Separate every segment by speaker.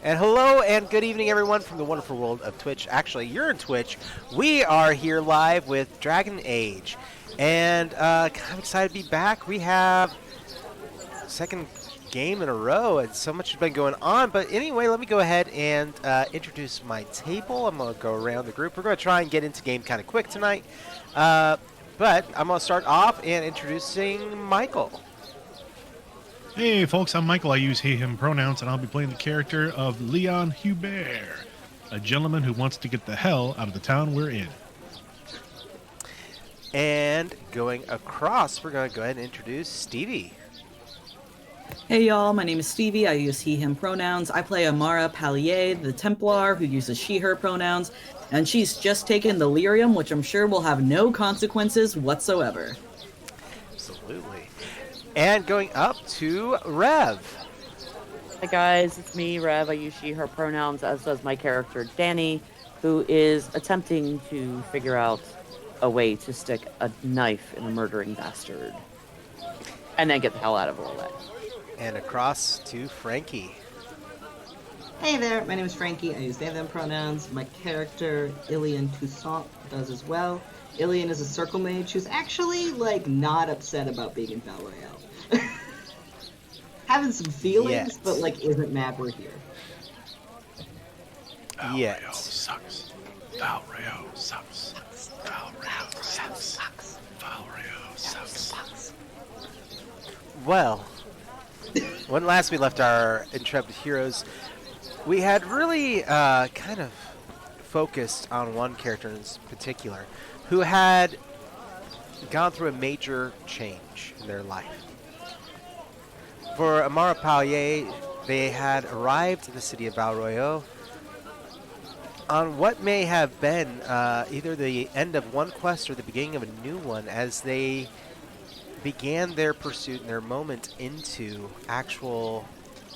Speaker 1: And hello and good evening, everyone, from the wonderful world of Twitch. Actually, you're in Twitch. We are here live with Dragon Age. And I'm excited to be back. We have second game in a row, and so much has been going on. But anyway, let me go ahead and introduce my table. I'm going to go around the group. We're going to try and get into game kind of quick tonight. But I'm going to start off and introducing Michael.
Speaker 2: Hey folks, I'm Michael. I use he, him pronouns, and I'll be playing the character of Leon Hubert, a gentleman who wants to get the hell out of the town we're in.
Speaker 1: And going across, we're going to go ahead and introduce Stevie.
Speaker 3: Hey y'all, my name is Stevie. I use he, him pronouns. I play Amara Pallier, the Templar, who uses she, her pronouns, and she's just taken the lyrium, which I'm sure will have no consequences whatsoever.
Speaker 1: Absolutely. And going up to Rev.
Speaker 4: Hi guys, it's me, Rev. I use she, her pronouns, as does my character, Danny, who is attempting to figure out a way to stick a knife in a murdering bastard. And then get the hell out of all that.
Speaker 1: And across to Frankie.
Speaker 5: Hey there, my name is Frankie. I use they, them pronouns. My character, Ilian Toussaint, does as well. Ilian is a circle mage who's actually, not upset about being in Battle Royale. Having some feelings, but, isn't mad we're here.
Speaker 2: Val
Speaker 1: Yet.
Speaker 2: Rayo sucks. Val Rayo sucks. Val Rayo sucks. Val Rayo sucks.
Speaker 1: Well, when last we left our intrepid heroes, we had really kind of focused on one character in particular who had gone through a major change in their life. For Amara Pallier, they had arrived in the city of Valroyo on what may have been either the end of one quest or the beginning of a new one, as they began their pursuit and their moment into actual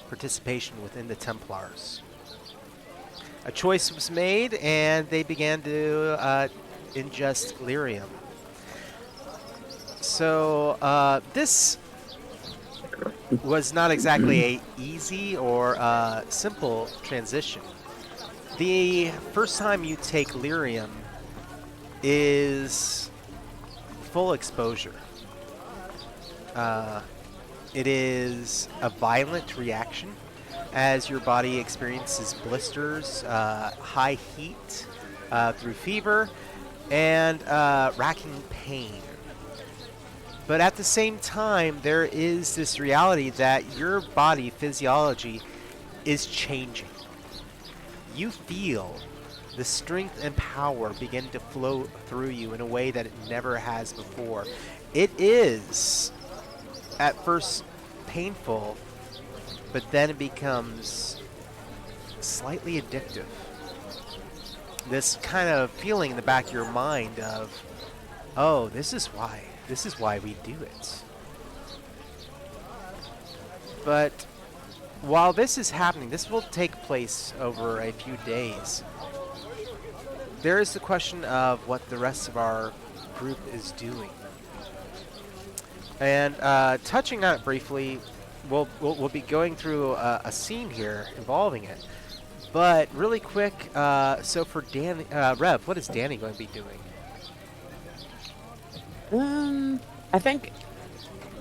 Speaker 1: participation within the Templars. A choice was made, and they began to ingest lyrium. So this was not exactly a easy or simple transition. The first time you take lyrium is full exposure. It is a violent reaction as your body experiences blisters, high heat through fever, and racking pain. But at the same time, there is this reality that your body physiology is changing. You feel the strength and power begin to flow through you in a way that it never has before. It is, at first, painful, but then it becomes slightly addictive. This kind of feeling in the back of your mind of, oh, this is why we do it. But while this is happening, this will take place over a few days. There is the question of what the rest of our group is doing. And touching on it briefly, we'll be going through a scene here involving it. But really quick, so for Danny, Rev, what is Danny going to be doing?
Speaker 4: I think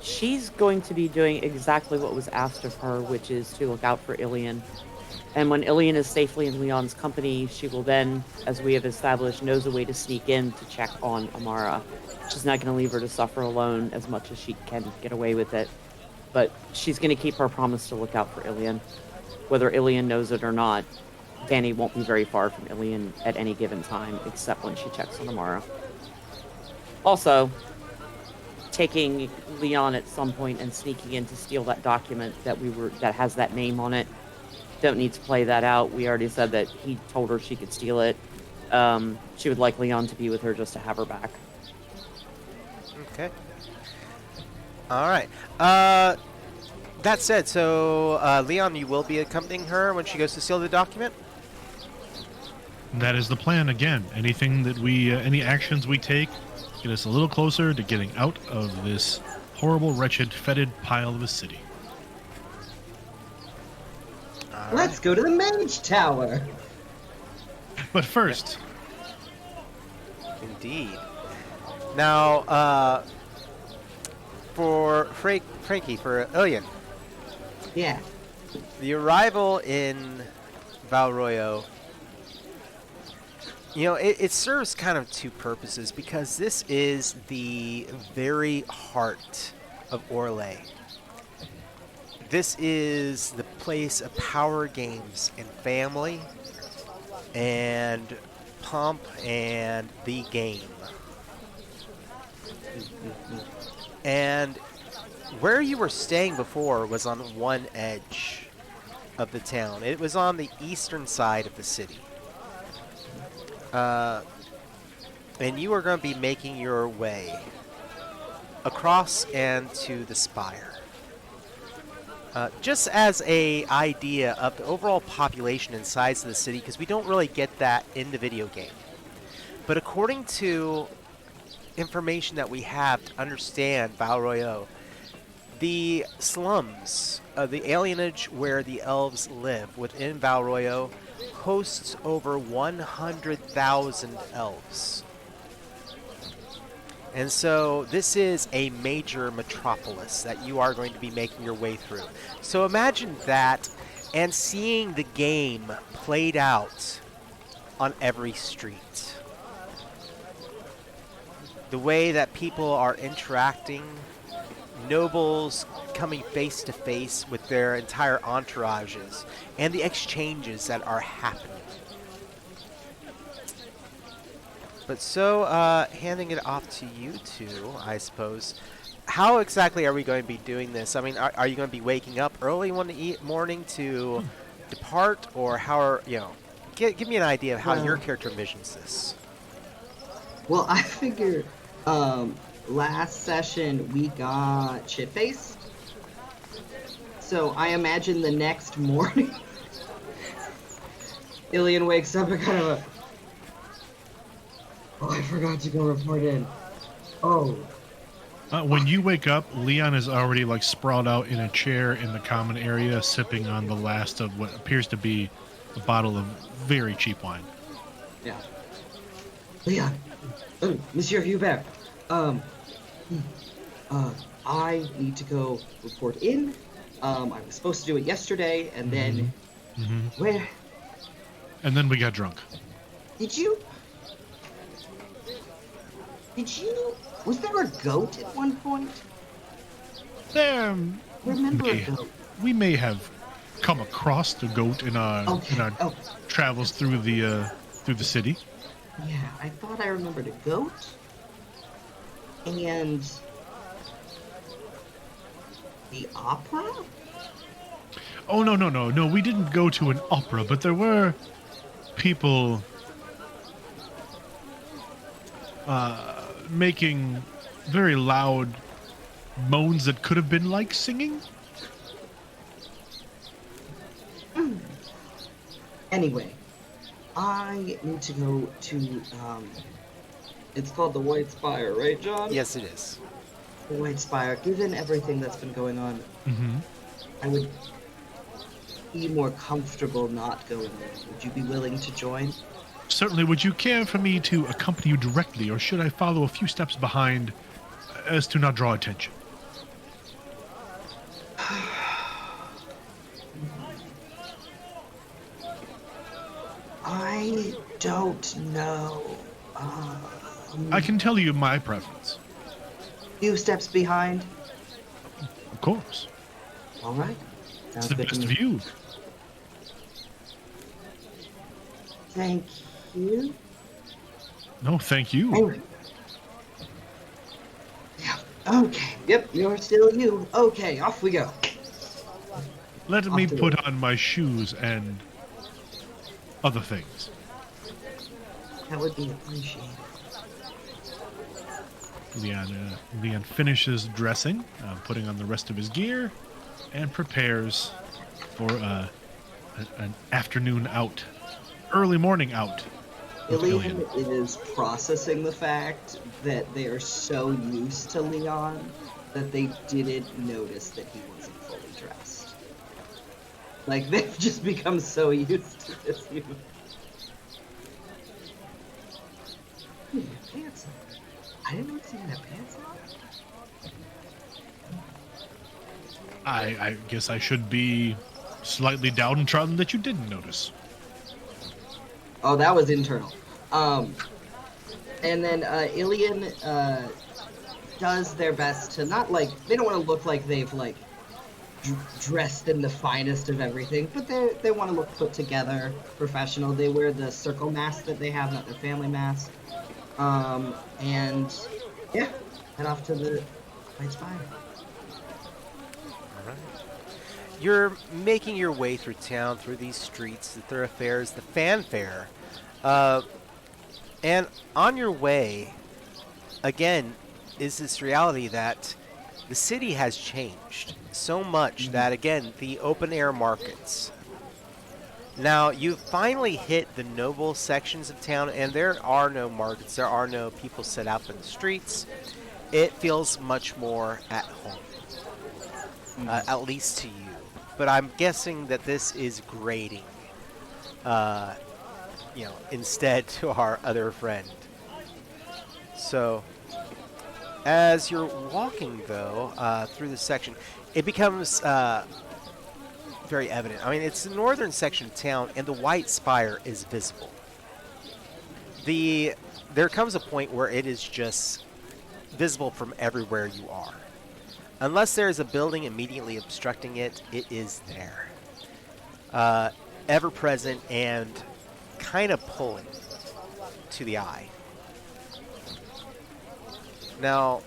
Speaker 4: she's going to be doing exactly what was asked of her, which is to look out for Ilian. And when Ilian is safely in Leon's company, she will then, as we have established, knows a way to sneak in to check on Amara. She's not going to leave her to suffer alone as much as she can get away with it. But she's going to keep her promise to look out for Ilian. Whether Ilian knows it or not, Danny won't be very far from Ilian at any given time, except when she checks on Amara. Also, taking Leon at some point and sneaking in to steal that document that has that name on it. Don't need to play that out. We already said that he told her she could steal it. She would like Leon to be with her just to have her back.
Speaker 1: Okay. All right. That said, so Leon, you will be accompanying her when she goes to steal the document?
Speaker 2: That is the plan. Again, anything that any actions we take get us a little closer to getting out of this horrible, wretched, fetid pile of a city.
Speaker 1: All
Speaker 5: Let's go to the Mage Tower.
Speaker 2: But first,
Speaker 1: Indeed. Now, for Frankie, for Ilian,
Speaker 5: Yeah.
Speaker 1: the arrival in Valroyo, it serves kind of two purposes because this is the very heart of Orlais. This is the place of power games and family and pomp and the game. And where you were staying before was on one edge of the town. It was on the eastern side of the city. And you are going to be making your way across and to the spire. Just as a idea of the overall population and size of the city, because we don't really get that in the video game. But according to information that we have to understand Valroyo, the slums, the alienage where the elves live within Valroyo, hosts over 100,000 elves. And so this is a major metropolis that you are going to be making your way through. So imagine that and seeing the game played out on every street. The way that people are interacting, nobles coming face to face with their entire entourages, and the exchanges that are happening. But so, handing it off to you two, I suppose. How exactly are we going to be doing this? I mean, are you going to be waking up early one morning to depart, or how are, give me an idea of how your character envisions this.
Speaker 5: Well, I figure last session we got shit-faced. So I imagine the next morning, Ilian wakes up and kind of a, oh, I forgot to go report in. Oh.
Speaker 2: when you wake up, Leon is already like sprawled out in a chair in the common area, sipping on the last of what appears to be a bottle of very cheap wine.
Speaker 5: Yeah. Leon, Monsieur Hubert, I need to go report in. I was supposed to do it yesterday, and then where?
Speaker 2: And then we got drunk.
Speaker 5: Did you? Was there a goat at one point?
Speaker 2: There,
Speaker 5: Remember a goat?
Speaker 2: we may have come across the goat in our travels through the city.
Speaker 5: Yeah, I thought I remembered a goat. And the opera?
Speaker 2: Oh no! We didn't go to an opera, but there were people making very loud moans that could have been like singing.
Speaker 5: Anyway, I need to go to, it's called the White Spire, right, John?
Speaker 1: Yes, it is.
Speaker 5: The White Spire. Given everything that's been going on, I would be more comfortable not going there. Would you be willing to join?
Speaker 2: Certainly. Would you care for me to accompany you directly, or should I follow a few steps behind as to not draw attention?
Speaker 5: I don't know.
Speaker 2: I can tell you my preference.
Speaker 5: Few steps behind.
Speaker 2: Of course.
Speaker 5: All right.
Speaker 2: It's
Speaker 5: Sounds
Speaker 2: the
Speaker 5: good to
Speaker 2: best
Speaker 5: me.
Speaker 2: view.
Speaker 5: Thank you.
Speaker 2: No, thank you.
Speaker 5: Anyway. Yeah. Okay. Yep. You're still you. Okay. Off we go.
Speaker 2: Let me
Speaker 5: Off to
Speaker 2: put
Speaker 5: the-
Speaker 2: on my shoes and other things.
Speaker 5: That would be appreciated.
Speaker 2: Leon finishes dressing, putting on the rest of his gear, and prepares for an afternoon out, early morning out. with
Speaker 5: Ilian is processing the fact that they are so used to Leon that they didn't notice that he wasn't fully dressed. Like, they've just become so used to this. Pants on. I didn't notice you didn't have pants on.
Speaker 2: I guess I should be slightly downtrodden that you didn't notice.
Speaker 5: Oh, that was internal. And then Ilian does their best to not like, they don't want to look like they've like dressed in the finest of everything, but they want to look put together, professional. They wear the circle mask that they have, not their family mask. And yeah, head off to the Night's Fire.
Speaker 1: All right. You're making your way through town, through these streets, the thoroughfares, the fanfare. And on your way, again, is this reality that the city has changed so much that, again, the open air markets. Now, you finally hit the noble sections of town, and there are no markets. There are no people set out in the streets. It feels much more at home, at least to you. But I'm guessing that this is grading, instead to our other friend. So, as you're walking, though, through this section, it becomes very evident. I mean, it's the northern section of town, and the white spire is visible. There comes a point where it is just visible from everywhere you are. Unless there is a building immediately obstructing it, it is there. Ever present and kind of pulling to the eye. Now,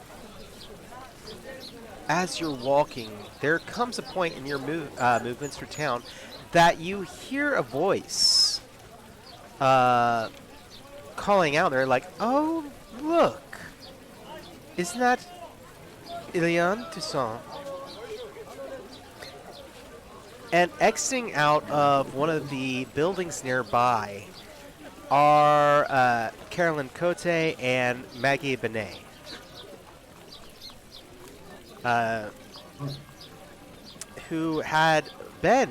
Speaker 1: as you're walking, there comes a point in your movements through town that you hear a voice calling out there like, "Oh, look! Isn't that Ilian Toussaint?" And exiting out of one of the buildings nearby are Carolyn Cote and Maggie Benet. Who had been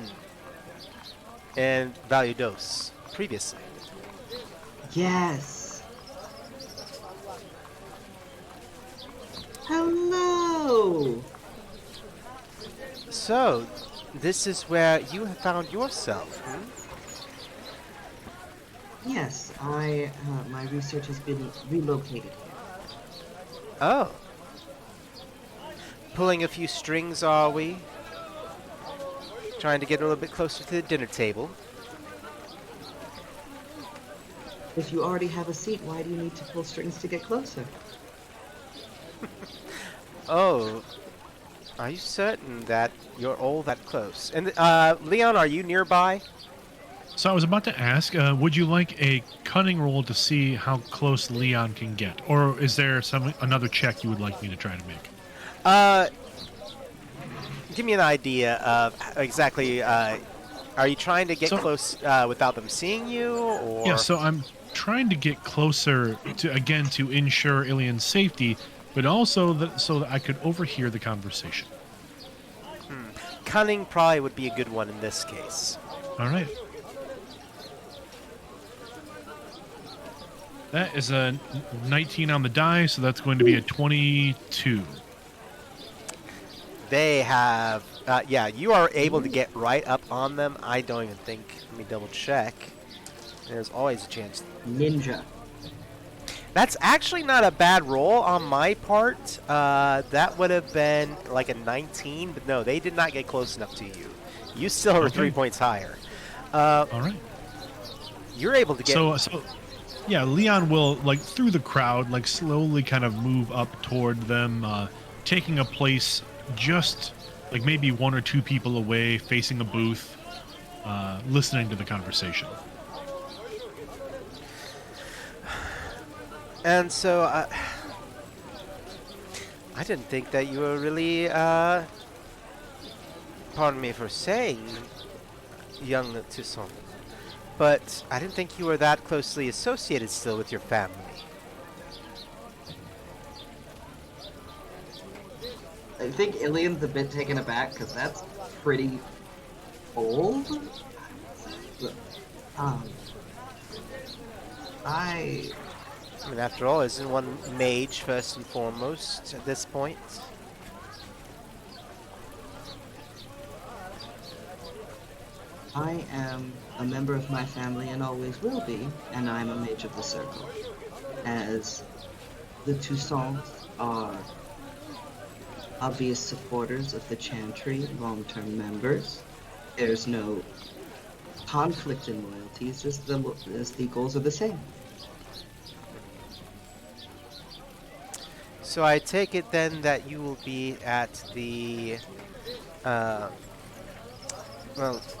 Speaker 1: in Valladolid previously.
Speaker 5: Yes. Hello.
Speaker 1: So, this is where you have found yourself, hmm?
Speaker 5: Yes, my research has been relocated here.
Speaker 1: Oh. Pulling a few strings, are we? Trying to get a little bit closer to the dinner table.
Speaker 5: If you already have a seat, why do you need to pull strings to get closer?
Speaker 1: Oh. Are you certain that you're all that close? And, Leon, are you nearby?
Speaker 2: So I was about to ask, would you like a cunning roll to see how close Leon can get? Or is there another check you would like me to try to make?
Speaker 1: Give me an idea of exactly, are you trying to get close without them seeing you, or?
Speaker 2: Yeah, so I'm trying to get closer to ensure Ilian's safety, but also so that I could overhear the conversation.
Speaker 1: Cunning probably would be a good one in this case.
Speaker 2: All right. That is a 19 on the die, so that's going to be a 22.
Speaker 1: They have, you are able to get right up on them. I don't even think, let me double check. There's always a chance.
Speaker 5: Ninja.
Speaker 1: That's actually not a bad roll on my part. That would have been like a 19, but no, they did not get close enough to you. You still are 3 points higher.
Speaker 2: All right.
Speaker 1: You're able to get...
Speaker 2: So, yeah, Leon will, like, through the crowd, like, slowly kind of move up toward them, taking a place just, like, maybe 1 or 2 people away, facing a booth, listening to the conversation.
Speaker 1: And so, I didn't think that you were really, pardon me for saying, young Toussaint, but I didn't think you were that closely associated still with your family.
Speaker 5: I think Ilian's a bit taken aback, because that's pretty old. But, I
Speaker 1: I mean, after all, isn't one mage first and foremost at this point?
Speaker 5: I am a member of my family and always will be, and I'm a mage of the circle. As the Toussaints are obvious supporters of the Chantry, long-term members, there's no conflict in loyalties as the goals are the same.
Speaker 1: So I take it then that you will be at the, well,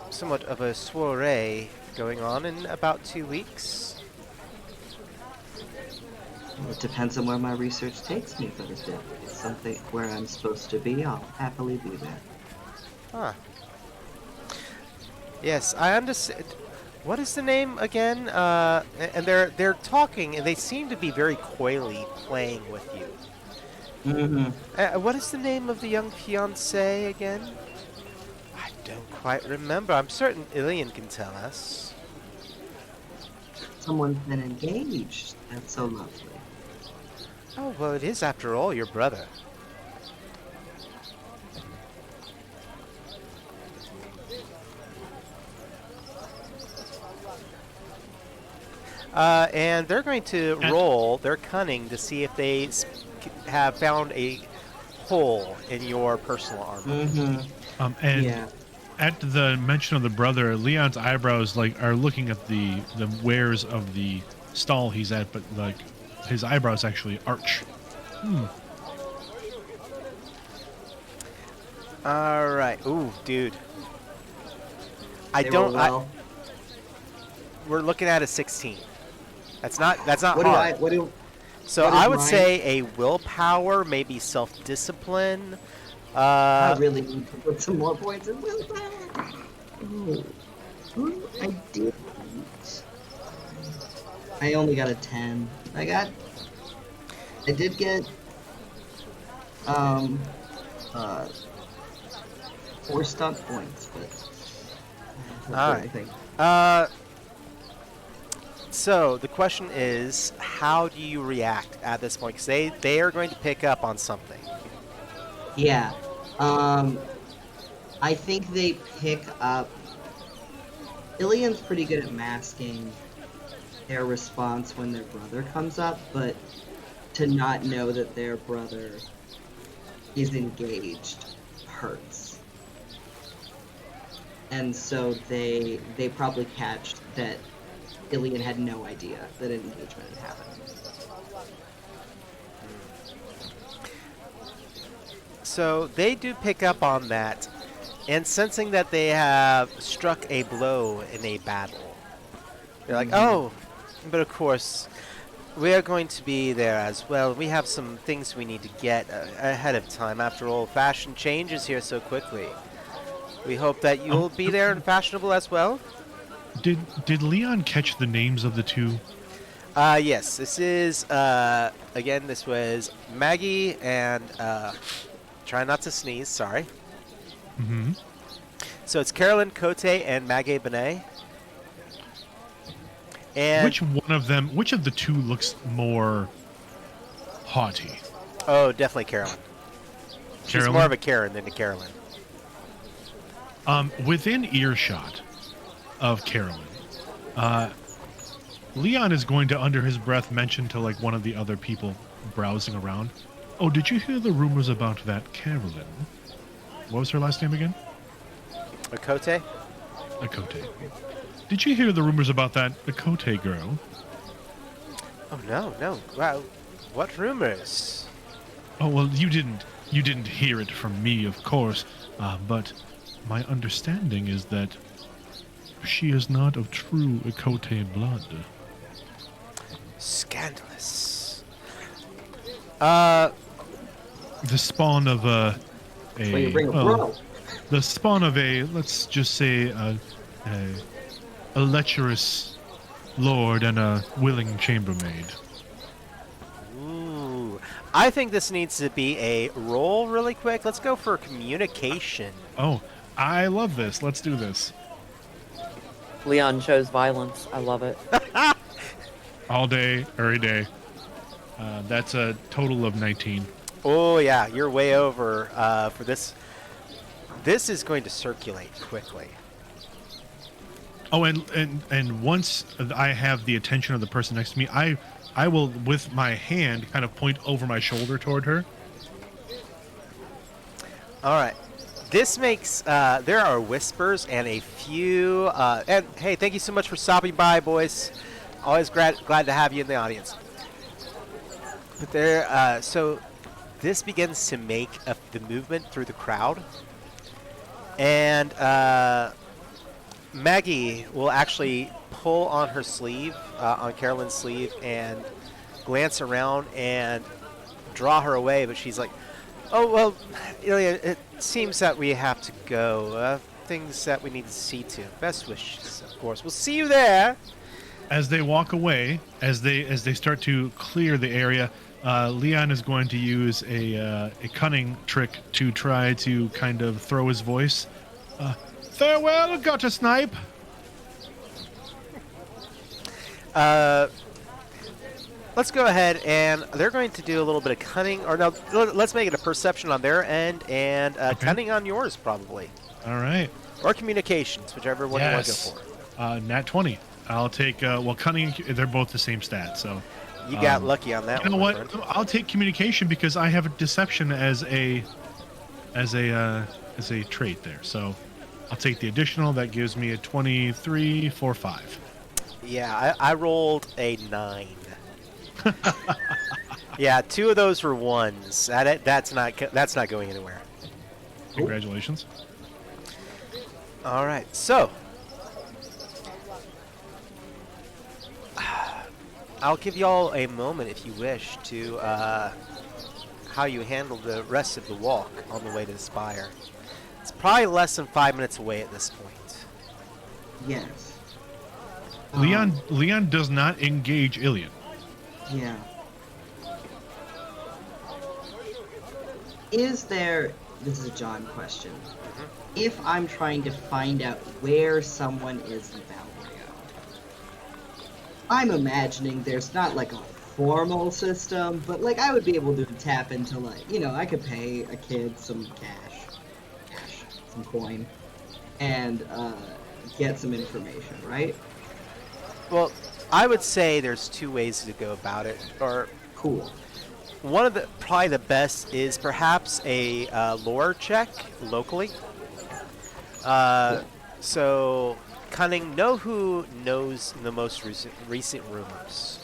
Speaker 1: somewhat of a soiree going on in about 2 weeks.
Speaker 5: It depends on where my research takes me, but if it's something where I'm supposed to be, I'll happily be there.
Speaker 1: Huh. Yes, I understand. What is the name again? And they're talking, and they seem to be very coyly playing with you. What is the name of the young fiancé again? I don't quite remember. I'm certain Ilian can tell us.
Speaker 5: Someone's been engaged. That's so lovely.
Speaker 1: Oh, well, it is, after all, your brother. And they're going to roll their cunning to see if they have found a hole in your personal armor.
Speaker 2: And at the mention of the brother, Leon's eyebrows are looking at the wares of the stall he's at, but his eyebrows actually arch.
Speaker 1: All right. Ooh, dude. We're looking at a 16. That's not hard. So I would say a willpower, maybe self-discipline.
Speaker 5: I really need to put some more points in willpower. I did. I only got a 10. I did get 4 stunt points, but
Speaker 1: all right. So the question is, how do you react at this point? Because they are going to pick up on something.
Speaker 5: Yeah. I think they pick up. Ilian's pretty good at masking their response when their brother comes up, but to not know that their brother is engaged hurts. And so they probably catched that Ilian had no idea that an engagement had happened.
Speaker 1: So they do pick up on that, and sensing that they have struck a blow in a battle, they're like, oh, but of course, we are going to be there as well. We have some things we need to get ahead of time. After all, fashion changes here so quickly. We hope that you'll be there and fashionable as well.
Speaker 2: Did Leon catch the names of the two?
Speaker 1: Yes, this is, again, this was Maggie and, try not to sneeze, sorry.
Speaker 2: Mm-hmm.
Speaker 1: So it's Carolyn Cote and Maggie Benet. And
Speaker 2: which of the two looks more haughty?
Speaker 1: Oh, definitely Carolyn. She's more of a Karen than a Carolyn.
Speaker 2: Within earshot of Carolyn, Leon is going to, under his breath, mention to one of the other people browsing around, oh, did you hear the rumors about that Carolyn? What was her last name again?
Speaker 1: Akote?
Speaker 2: Akote. Did you hear the rumors about that Akote girl?
Speaker 1: Oh, no. Wow. What rumors?
Speaker 2: Oh, well, you didn't hear it from me, of course, but my understanding is that she is not of true Akote blood.
Speaker 1: Scandalous.
Speaker 2: The spawn of the spawn of let's just say, a lecherous lord and a willing chambermaid.
Speaker 1: Ooh. I think this needs to be a roll really quick. Let's go for communication.
Speaker 2: Oh, I love this. Let's do this.
Speaker 4: Leon chose violence. I love it.
Speaker 2: All day, every day. That's a total of 19.
Speaker 1: Oh yeah, you're way over for this. This is going to circulate quickly.
Speaker 2: Oh, and once I have the attention of the person next to me, I will, with my hand, kind of point over my shoulder toward her.
Speaker 1: All right. This makes there are whispers and a few. And hey, thank you so much for stopping by, boys. Always glad to have you in the audience. But there, so this begins to make the movement through the crowd, and Maggie will actually pull on her sleeve, on Carolyn's sleeve, and glance around and draw her away. But she's like, "Oh well, Ilya, it seems that we have to go. Things that we need to see to. Best wishes, of course. We'll see you there."
Speaker 2: As they walk away, as they start to clear the area, Leon is going to use a cunning trick to try to kind of throw his voice. Farewell, gutter snipe.
Speaker 1: Let's go ahead, and they're going to do a little bit of cunning, or no, let's make it a perception on their end, and cunning on yours, probably.
Speaker 2: All right.
Speaker 1: Or communications, whichever one you want to go for.
Speaker 2: Nat 20. I'll take, cunning, they're both the same stat, so.
Speaker 1: You got lucky on that one.
Speaker 2: You know what?
Speaker 1: Friend.
Speaker 2: I'll take communication because I have a deception as a trait there. So I'll take the additional. That gives me a 23, 4, 5.
Speaker 1: Yeah, I rolled a 9. Yeah, 2 of those were 1s. That's not going anywhere.
Speaker 2: Congratulations.
Speaker 1: All right, so I'll give y'all a moment, if you wish, to how you handle the rest of the walk on the way to the spire. It's probably less than 5 minutes away at this point.
Speaker 5: Yes.
Speaker 2: Leon does not engage Ilian.
Speaker 5: Yeah. Is there... This is a John question. If I'm trying to find out where someone is in Valria, I'm imagining there's not like a formal system, but like I would be able to tap into like, I could pay a kid some some coin, and get some information, right?
Speaker 1: Well, I would say there's 2 ways to go about it. Or
Speaker 5: Cool.
Speaker 1: one of the probably the best is perhaps a lore check locally. So, cunning, know who knows the most recent rumors.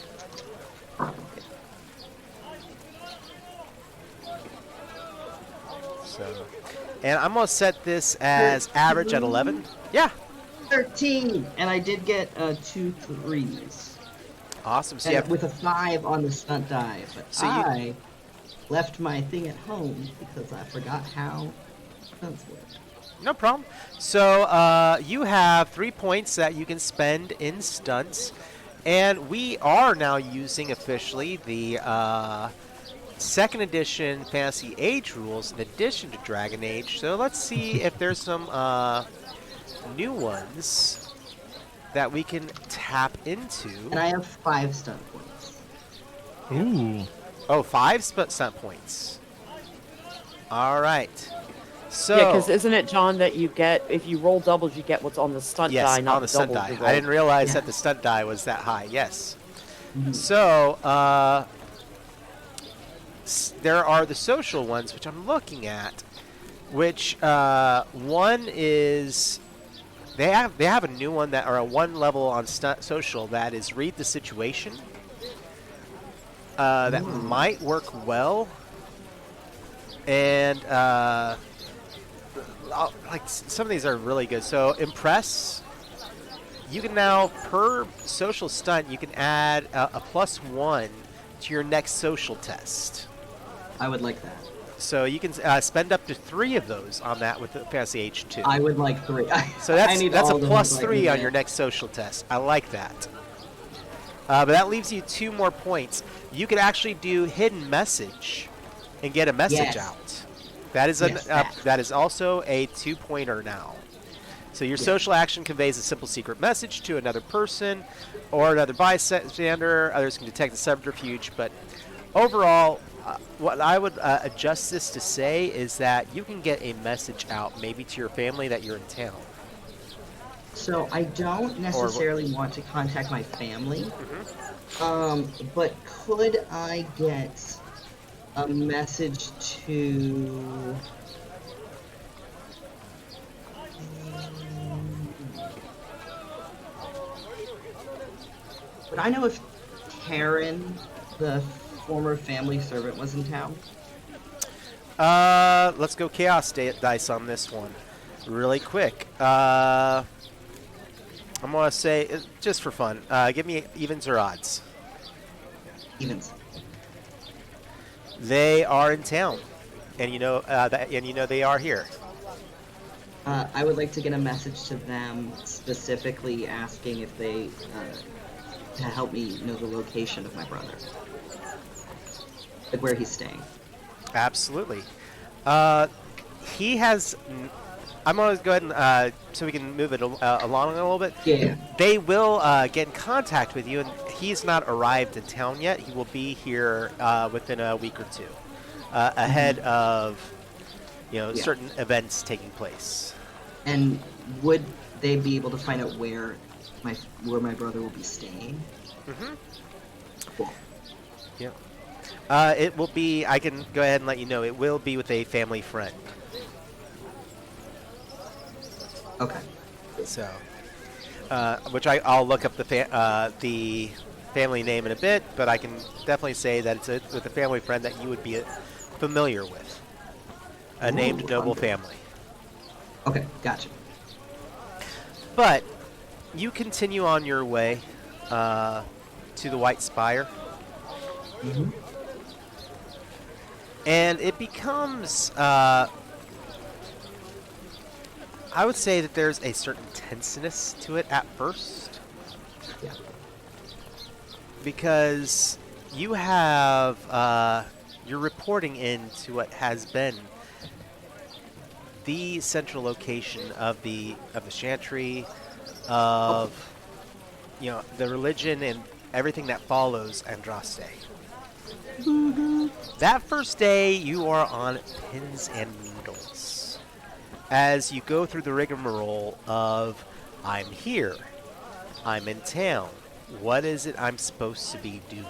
Speaker 1: So, and I'm gonna set this as average at 11. Yeah,
Speaker 5: 13, and I did get 2 3s.
Speaker 1: awesome. So
Speaker 5: And
Speaker 1: you have,
Speaker 5: with a 5 on the stunt die, but
Speaker 1: So you-
Speaker 5: I left my thing at home because I forgot how stunts work.
Speaker 1: no problem. So you have 3 points that you can spend in stunts, and we are now using officially the 2nd edition Fantasy Age rules in addition to Dragon Age. So let's see if there's some new ones that we can tap into.
Speaker 5: And I have 5 stunt points.
Speaker 2: Ooh.
Speaker 1: Oh, 5 stunt points. All right. So
Speaker 4: Yeah, because isn't it, John, that you get, if you roll doubles, you get what's on the stunt
Speaker 1: yes,
Speaker 4: die, not
Speaker 1: on the stunt
Speaker 4: doubles
Speaker 1: die.
Speaker 4: you roll.
Speaker 1: I didn't realize
Speaker 5: Yeah.
Speaker 1: that the stunt die was that high. Yes.
Speaker 5: Mhm.
Speaker 1: So there are the social ones, which I'm looking at. Which one is they have a new one that are a 1 level on social that is read the situation. That might work well. And like some of these are really good. So impress. You can now, per social stunt, you can add a +1 to your next social test.
Speaker 5: I would like that.
Speaker 1: So you can spend up to 3 of those on that with the Fantasy H2.
Speaker 5: I would like 3.
Speaker 1: So
Speaker 5: I need
Speaker 1: that's a
Speaker 5: all those
Speaker 1: +3
Speaker 5: like
Speaker 1: on your next social test. I like that. But that leaves you 2 more points. You could actually do hidden message and get a message
Speaker 5: Yes.
Speaker 1: out. That is
Speaker 5: Yes, that.
Speaker 1: that is also a 2-pointer now. So your social action conveys a simple secret message to another person or another bystander. Others can detect the subterfuge, but overall, what I would adjust this to say is that you can get a message out, maybe to your family that you're in town.
Speaker 5: So I don't necessarily want to contact my family. But could I get a message to? Would I know if Taryn, the former family servant, was in town?
Speaker 1: Let's go chaos dice on this one, really quick. I'm gonna say just for fun. Give me evens or odds.
Speaker 5: Evens.
Speaker 1: They are in town, and they are here.
Speaker 5: I would like to get a message to them specifically asking if they to help me know the location of my brother, like where he's staying.
Speaker 1: Absolutely. He has. I'm going to go ahead and so we can move it along a little bit.
Speaker 5: Yeah.
Speaker 1: They will get in contact with you, and he's not arrived in town yet. He will be here within a week or two, ahead of certain events taking place.
Speaker 5: And would they be able to find out where my brother will be staying?
Speaker 1: Mm-hmm.
Speaker 5: Cool.
Speaker 1: Yeah. It will be. I can go ahead and let you know. It will be with a family friend.
Speaker 5: Okay.
Speaker 1: So, which I'll look up the family name in a bit, but I can definitely say that it's with a family friend that you would be familiar with, a named noble family.
Speaker 5: Okay, gotcha.
Speaker 1: But you continue on your way to the White Spire, and it becomes. I would say that there's a certain tenseness to it at first.
Speaker 5: Yeah.
Speaker 1: Because you have, you're reporting into what has been the central location of the Chantry, of, the religion and everything that follows Andraste. That first day, you are on pins and needles. As you go through the rigmarole of, I'm here, I'm in town, what is it I'm supposed to be doing?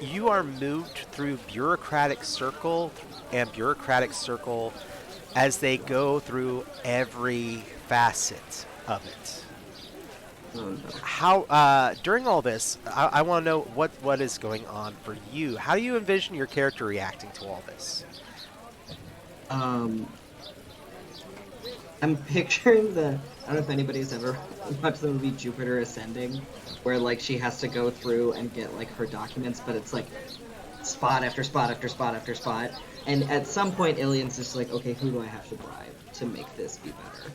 Speaker 1: You are moved through bureaucratic circle as they go through every facet of it. How during all this, I want to know what is going on for you. How do you envision your character reacting to all this?
Speaker 5: I'm picturing I don't know if anybody's ever watched the movie Jupiter Ascending, where like she has to go through and get like her documents, but it's like spot after spot after spot after spot, and at some point Alien's just like, okay, who do I have to bribe to make this be better?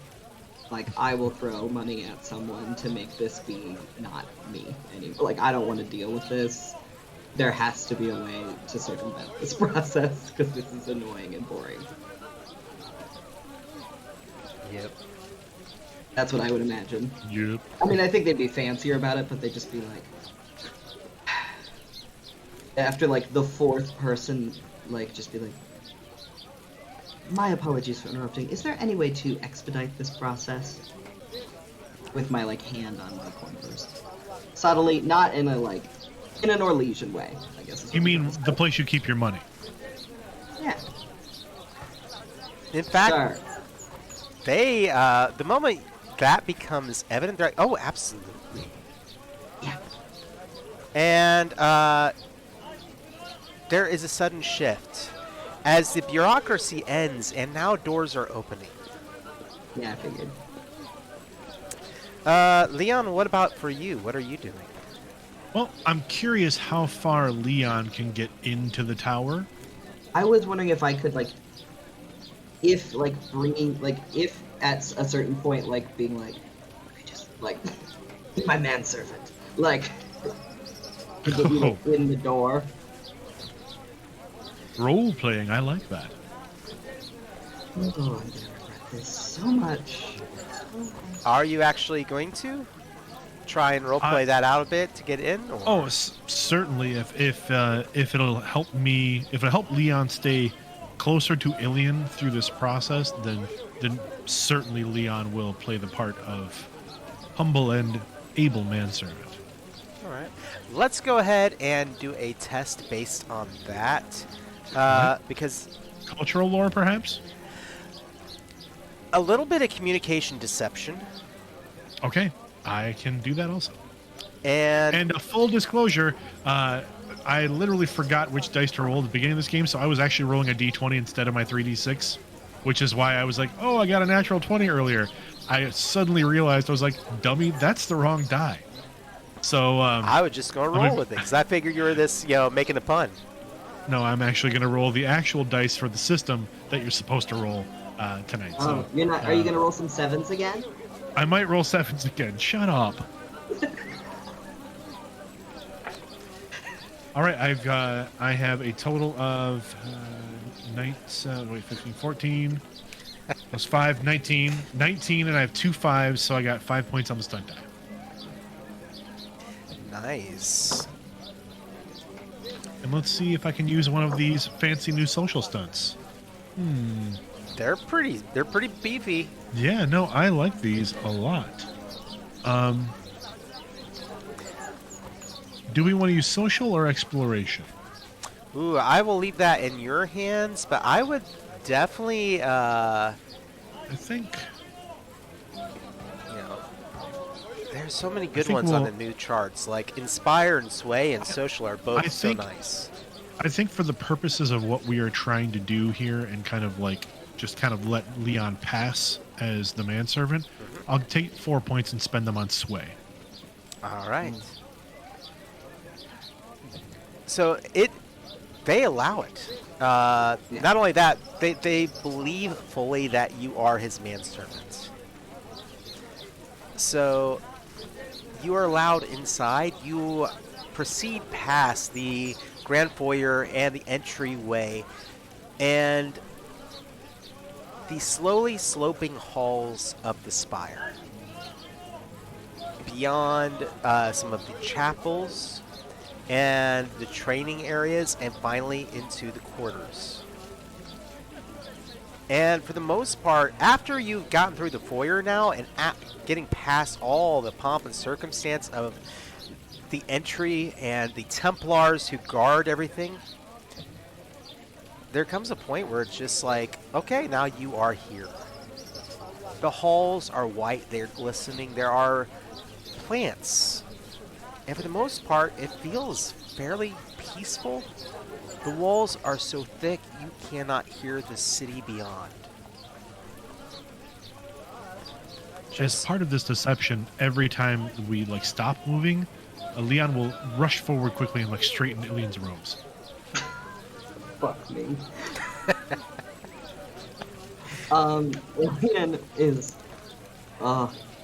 Speaker 5: Like, I will throw money at someone to make this be not me anymore. Like, I don't want to deal with this. There has to be a way to circumvent this process, because this is annoying and boring.
Speaker 1: Yep.
Speaker 5: That's what I would imagine.
Speaker 2: Yep.
Speaker 5: I mean, I think they'd be fancier about it, but they'd just be like... After, like, the fourth person, like, just be like... My apologies for interrupting. Is there any way to expedite this process? With my, like, hand on my pointers. Subtly, not in a, like... In an Orlesian way, I guess. Is
Speaker 2: You
Speaker 5: what
Speaker 2: mean
Speaker 5: I'm
Speaker 2: the place you keep your money?
Speaker 5: Yeah.
Speaker 1: In fact,
Speaker 5: Sure.
Speaker 1: they the moment that becomes evident, they're like, oh, absolutely.
Speaker 5: Yeah.
Speaker 1: And there is a sudden shift as the bureaucracy ends and now doors are opening.
Speaker 5: Yeah, I figured.
Speaker 1: Leon, what about for you? What are you doing?
Speaker 2: Well, I'm curious how far Leon can get into the tower.
Speaker 5: I was wondering if I could, like, if, like, bringing, like, if at a certain point, like, being like, okay, just, like, be my manservant, like, to get you like, in the door.
Speaker 2: Role playing, I like that.
Speaker 5: Oh, I'm gonna regret this so much.
Speaker 1: Are you actually going to try and roleplay that out a bit to get in? Or?
Speaker 2: Oh, certainly. If it'll help me, if it'll help Leon stay closer to Ilian through this process, then certainly Leon will play the part of humble and able manservant.
Speaker 1: All right. Let's go ahead and do a test based on that. Because
Speaker 2: Cultural lore, perhaps?
Speaker 1: a little bit of communication deception.
Speaker 2: Okay, I can do that also.
Speaker 1: And
Speaker 2: a full disclosure, I literally forgot which dice to roll at the beginning of this game, so I was actually rolling a d20 instead of my 3d6, which is why I was like, oh, I got a natural 20 earlier. I suddenly realized, I was like, dummy, that's the wrong die. So
Speaker 1: I was just going to roll with it because I figured you were this, making a pun.
Speaker 2: No, I'm actually going to roll the actual dice for the system that you're supposed to roll tonight.
Speaker 5: Oh,
Speaker 2: So
Speaker 5: you're not? Are you gonna roll some 7s again?
Speaker 2: I might roll 7s again. Shut up. All right, I have a total of 15, 14 plus 5, 19, and I have 2 5s, so I got 5 points on the stunt die.
Speaker 1: Nice.
Speaker 2: And let's see if I can use one of these fancy new social stunts.
Speaker 1: They're pretty beefy.
Speaker 2: Yeah, no, I like these a lot. Do we want to use social or exploration?
Speaker 1: Ooh, I will leave that in your hands, but I would definitely,
Speaker 2: I think
Speaker 1: there's so many good ones on the new charts. Like Inspire and Sway and Social are both so nice.
Speaker 2: I think for the purposes of what we are trying to do here and kind of let Leon pass as the manservant, I'll take 4 points and spend them on Sway.
Speaker 1: All right. So they allow it. Not only that, they believe fully that you are his manservant. So you are allowed inside. You proceed past the grand foyer and the entryway, and the slowly sloping halls of the spire. Beyond some of the chapels and the training areas, and finally into the quarters. And for the most part, after you've gotten through the foyer now and getting past all the pomp and circumstance of the entry and the Templars who guard everything, there comes a point where it's just like, okay, now you are here. The halls are white, they're glistening, there are plants. And for the most part, it feels fairly peaceful. The walls are so thick, you cannot hear the city beyond.
Speaker 2: As part of this deception, every time we stop moving, Leon will rush forward quickly and straighten Ilian's robes.
Speaker 5: Fuck me. Ilian is.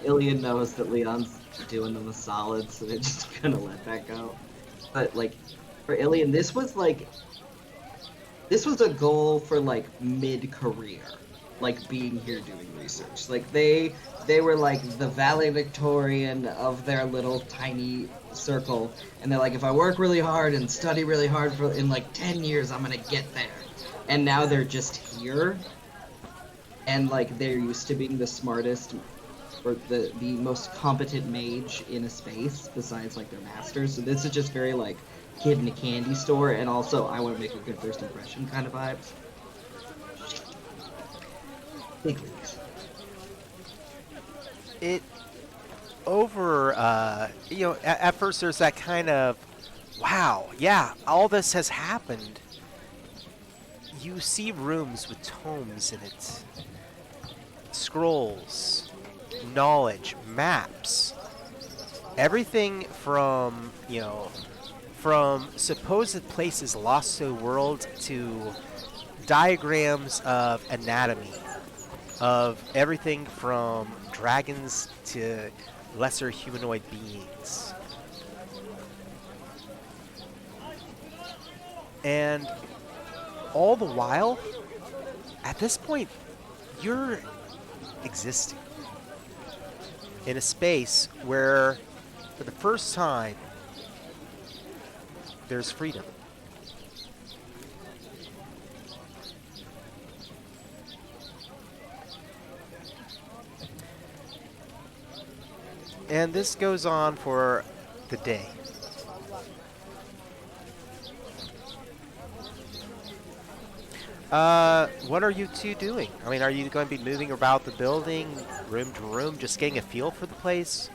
Speaker 5: Ilian knows that Leon's doing them a solid, so they're just gonna let that go. But for Ilian, this was a goal for mid-career, being here doing research. They were the valedictorian of their little tiny circle, and they're if I work really hard and study really hard in 10 years, I'm gonna get there. And now they're just here, and they're used to being the smartest or the most competent mage in a space besides their masters. So this is just very kid in a candy store, and also I want to make a good first impression kind of vibes. Big leagues.
Speaker 1: At first there's that kind of, wow, yeah, all this has happened. You see rooms with tomes in it, scrolls, knowledge, maps, everything from supposed places lost to the world to diagrams of anatomy, of everything from dragons to lesser humanoid beings. And all the while, at this point, you're existing in a space where, for the first time, there's freedom. And this goes on for the day. What are you two doing? I mean, are you going to be moving about the building, room to room, just getting a feel for the place?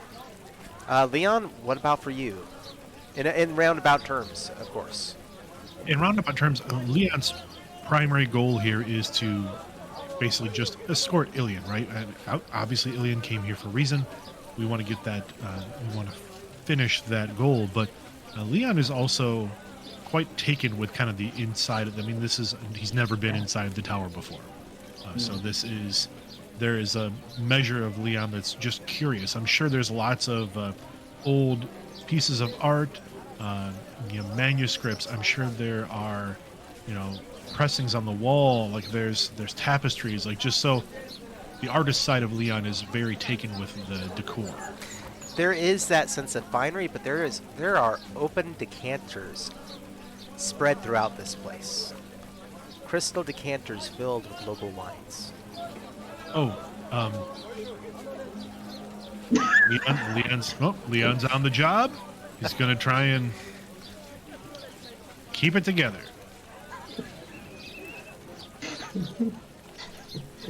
Speaker 1: Leon, what about for you? In roundabout terms, of course.
Speaker 2: In roundabout terms, Leon's primary goal here is to basically just escort Ilian, right? And obviously, Ilian came here for a reason. We want to get that, we want to finish that goal, but Leon is also quite taken with kind of the inside of, I mean, he's never been inside the tower before. So there is a measure of Leon that's just curious. I'm sure there's lots of old pieces of art, manuscripts. I'm sure there are, pressings on the wall. Like there's tapestries. Like just so, the artist side of Leon is very taken with the decor.
Speaker 1: There is that sense of finery, but there are open decanters spread throughout this place. Crystal decanters filled with local wines.
Speaker 2: Oh, Leon's on the job. He's gonna try and keep it together.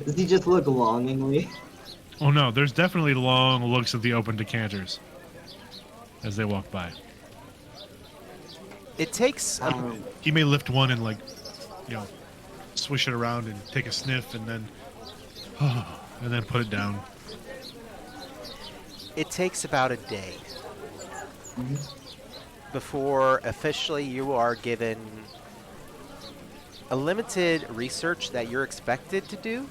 Speaker 5: Does he just look longingly?
Speaker 2: Oh no, there's definitely long looks at the open decanters as they walk by.
Speaker 1: It takes
Speaker 2: He may lift one and swish it around and take a sniff and then put it down.
Speaker 1: it takes about a day before officially you are given a limited research that you're expected to do.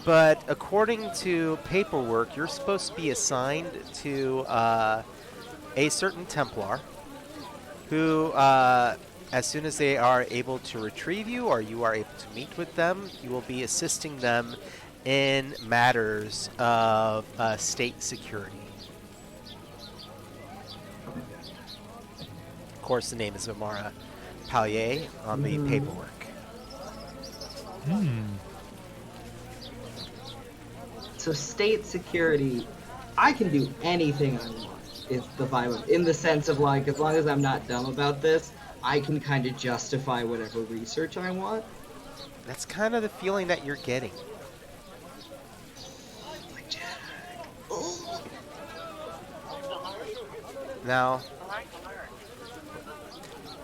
Speaker 1: But according to paperwork, you're supposed to be assigned to a certain Templar who, as soon as they are able to retrieve you or you are able to meet with them, you will be assisting them in matters of state security. Of course, the name is Amara Pallier on the paperwork.
Speaker 5: So state security, I can do anything I want if the vibe, in the sense of like, as long as I'm not dumb about this, I can kind of justify whatever research I want.
Speaker 1: That's kind of the feeling that you're getting. Now,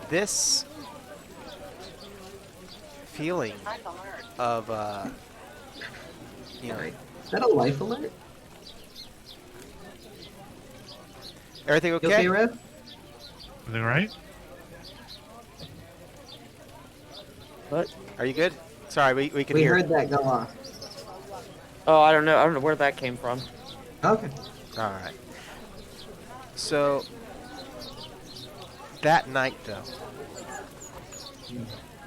Speaker 1: this feeling of,
Speaker 5: Is that a life alert?
Speaker 1: everything
Speaker 5: You
Speaker 1: okay?
Speaker 5: okay, Rev?
Speaker 2: Everything right?
Speaker 4: What?
Speaker 1: Are you good? Sorry, we can
Speaker 5: We
Speaker 1: hear.
Speaker 5: heard that go off.
Speaker 4: Oh, I don't know. I don't know where that came from.
Speaker 5: Okay.
Speaker 1: All right. So that night, though,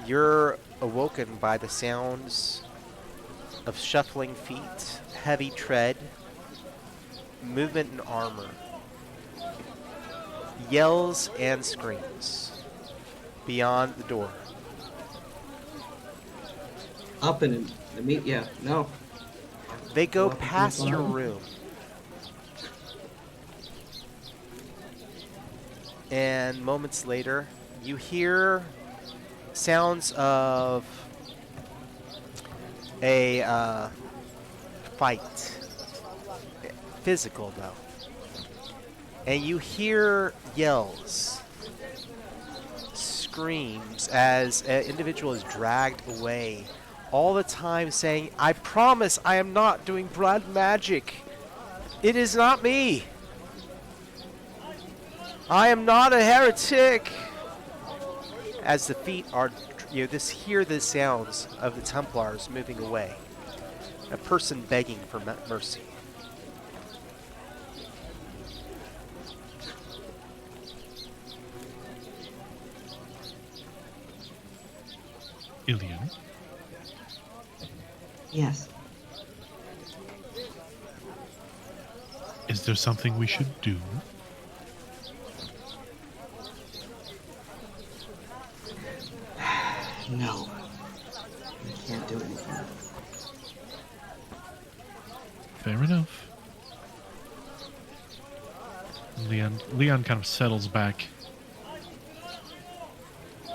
Speaker 1: you're awoken by the sounds of shuffling feet, heavy tread, movement in armor, yells and screams beyond the door.
Speaker 5: Up and yeah, no.
Speaker 1: They go
Speaker 5: Walking
Speaker 1: past
Speaker 5: through
Speaker 1: your
Speaker 5: fire.
Speaker 1: room. And moments later, you hear sounds of a fight. Physical, though. And you hear yells, screams as an individual is dragged away, all the time saying, "I promise I am not doing blood magic. It is not me. I am not a heretic." As the feet are, hear the sounds of the Templars moving away. A person begging for mercy.
Speaker 2: Ilian,
Speaker 5: Yes.
Speaker 2: is there something we should do?
Speaker 5: No. I can't do anything.
Speaker 2: Fair enough. Leon kind of settles back.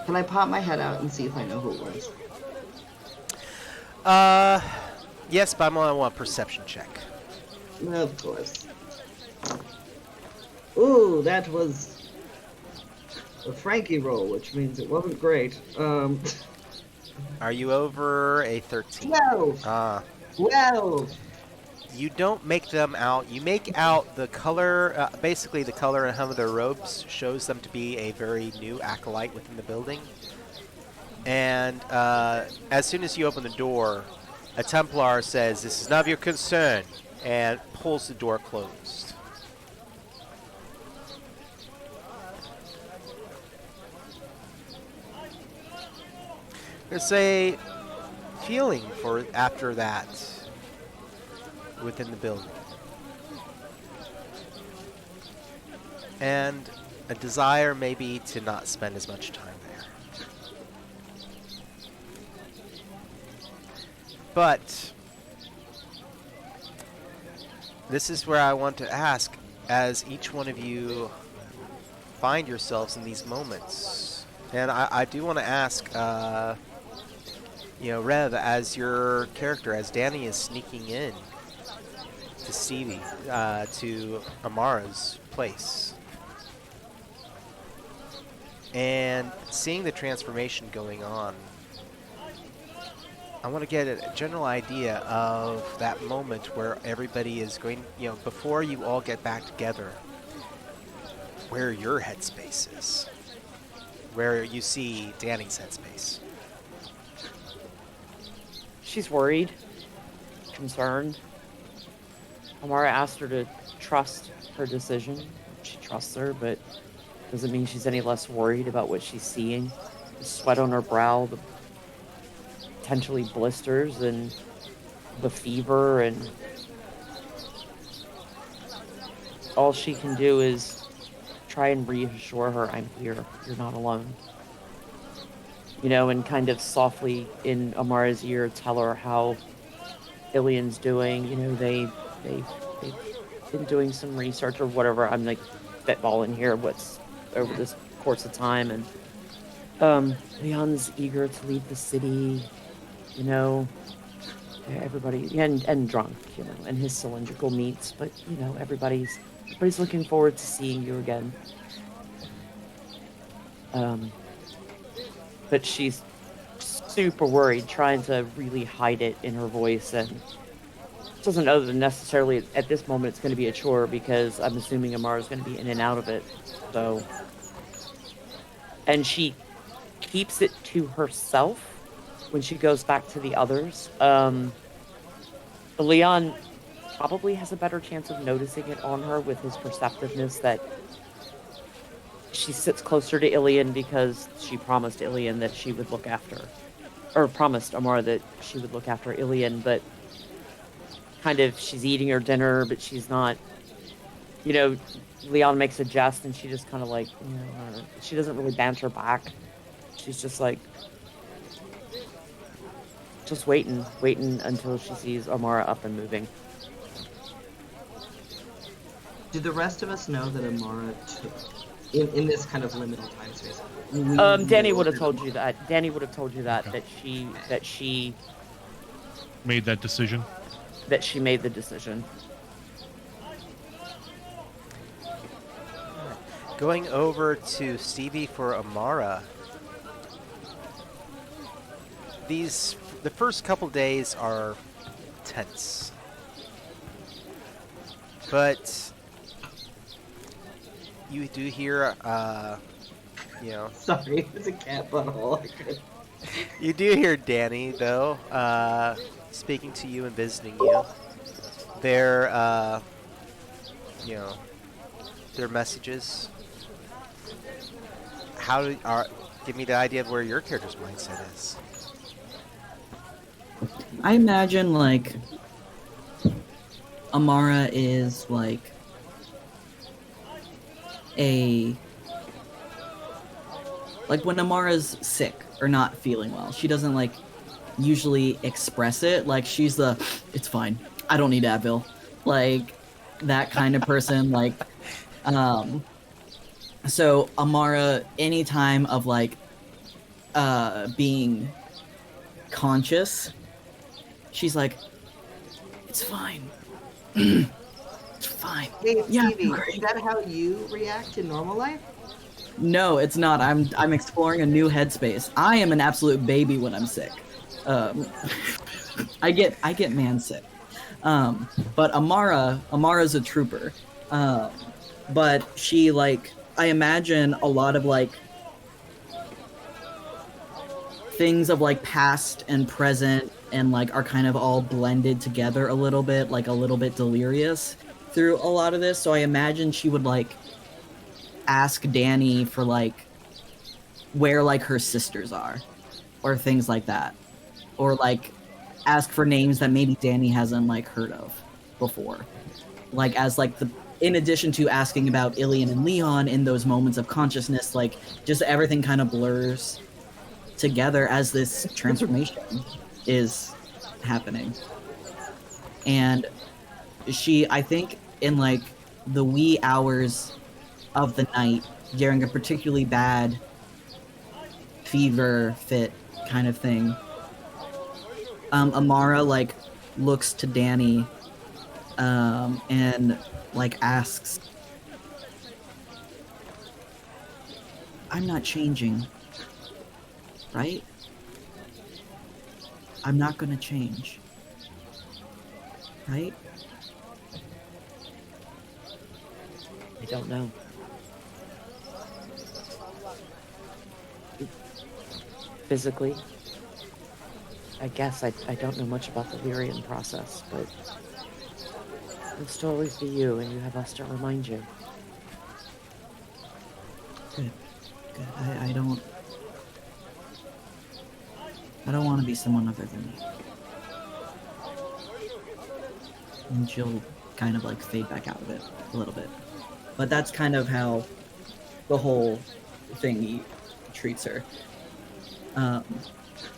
Speaker 5: Can I pop my head out and see if I know who it was?
Speaker 1: Yes, but I'm gonna want a perception check.
Speaker 5: Of course. Ooh, that was a Frankie roll, which means it wasn't great.
Speaker 1: Are you over a 13?
Speaker 5: 12!
Speaker 1: Ah.
Speaker 5: 12!
Speaker 1: You don't make them out. You make out the color, basically the color and some of their robes shows them to be a very new acolyte within the building. And as soon as you open the door, a Templar says, "This is none of your concern," and pulls the door closed. There's a feeling for after that within the building. And a desire maybe to not spend as much time there. But this is where I want to ask, as each one of you find yourselves in these moments, and I do want to ask, Rev, as your character, as Danny is sneaking in to Stevie, to Amara's place, and seeing the transformation going on, I want to get a general idea of that moment where everybody is going, before you all get back together, where your headspace is, where you see Danny's headspace.
Speaker 4: She's worried, concerned. Amara asked her to trust her decision. She trusts her, but doesn't mean she's any less worried about what she's seeing. The sweat on her brow, the potentially blisters, and the fever, and all she can do is try and reassure her, "I'm here. You're not alone." And kind of softly in Amara's ear tell her how Ilian's doing. They've been doing some research or whatever. I'm like spitballing here what's over this course of time, and Leon's eager to leave the city. Everybody and drunk, and his cylindrical meats, but everybody's looking forward to seeing you again. But she's super worried, trying to really hide it in her voice, and doesn't know that necessarily at this moment it's going to be a chore, because I'm assuming Amara's going to be in and out of it. So, and she keeps it to herself when she goes back to the others. Leon probably has a better chance of noticing it on her with his perceptiveness, that she sits closer to Ilian because she promised Ilian that she would look after, or promised Amara that she would look after Ilian, but kind of she's eating her dinner, but she's not, Leon makes a jest and she just kind of like, she doesn't really banter back. She's just like, just waiting until she sees Amara up and moving.
Speaker 5: Do the rest of us know that Amara took, in this kind of liminal time space?
Speaker 4: Danny would have told you that. Danny would have told you that,
Speaker 2: Okay.
Speaker 4: that she
Speaker 2: Made that decision.
Speaker 4: that she made the decision.
Speaker 1: Going over to Stevie for Amara. The first couple days are tense. But you do hear,
Speaker 5: Sorry, it's a cat butthole.
Speaker 1: you do hear Danny, though, speaking to you and visiting you. Their messages. Give me the idea of where your character's mindset is.
Speaker 3: I imagine like Amara is like a like when Amara's sick or not feeling well, she doesn't like usually express it. Like she's the it's fine. I don't need Advil. Like that kind of person. Like um so Amara any time of like being conscious, she's like, it's fine. It's fine.
Speaker 5: Hey,
Speaker 3: Yeah, I'm
Speaker 5: Stevie, is
Speaker 3: great.
Speaker 5: that how you react in normal life?
Speaker 3: No, it's not. I'm exploring a new headspace. I am an absolute baby when I'm sick. Um, I get man sick. But Amara's a trooper. Um, but she like I imagine a lot of like things of like past and present and like are kind of all blended together a little bit, like a little bit delirious through a lot of this. So I imagine she would like ask Danny for like where like her sisters are or things like that. Or like ask for names that maybe Danny hasn't like heard of before. Like as like the in addition to asking about Ilian and Leon in those moments of consciousness, like just everything kind of blurs together as this transformation is happening. And I think in like the wee hours of the night during a particularly bad fever fit kind of thing, Amara like looks to Danny and like asks, I'm not changing, right? I'm not gonna change, right?
Speaker 4: I don't know. Physically, I guess I don't know much about the Lyrian process, but it'll still always be you, and you have us to remind you.
Speaker 3: Good. Good. I don't want to be someone other than you. And she'll kind of like fade back out of it a little bit. But that's kind of how the whole thing treats her.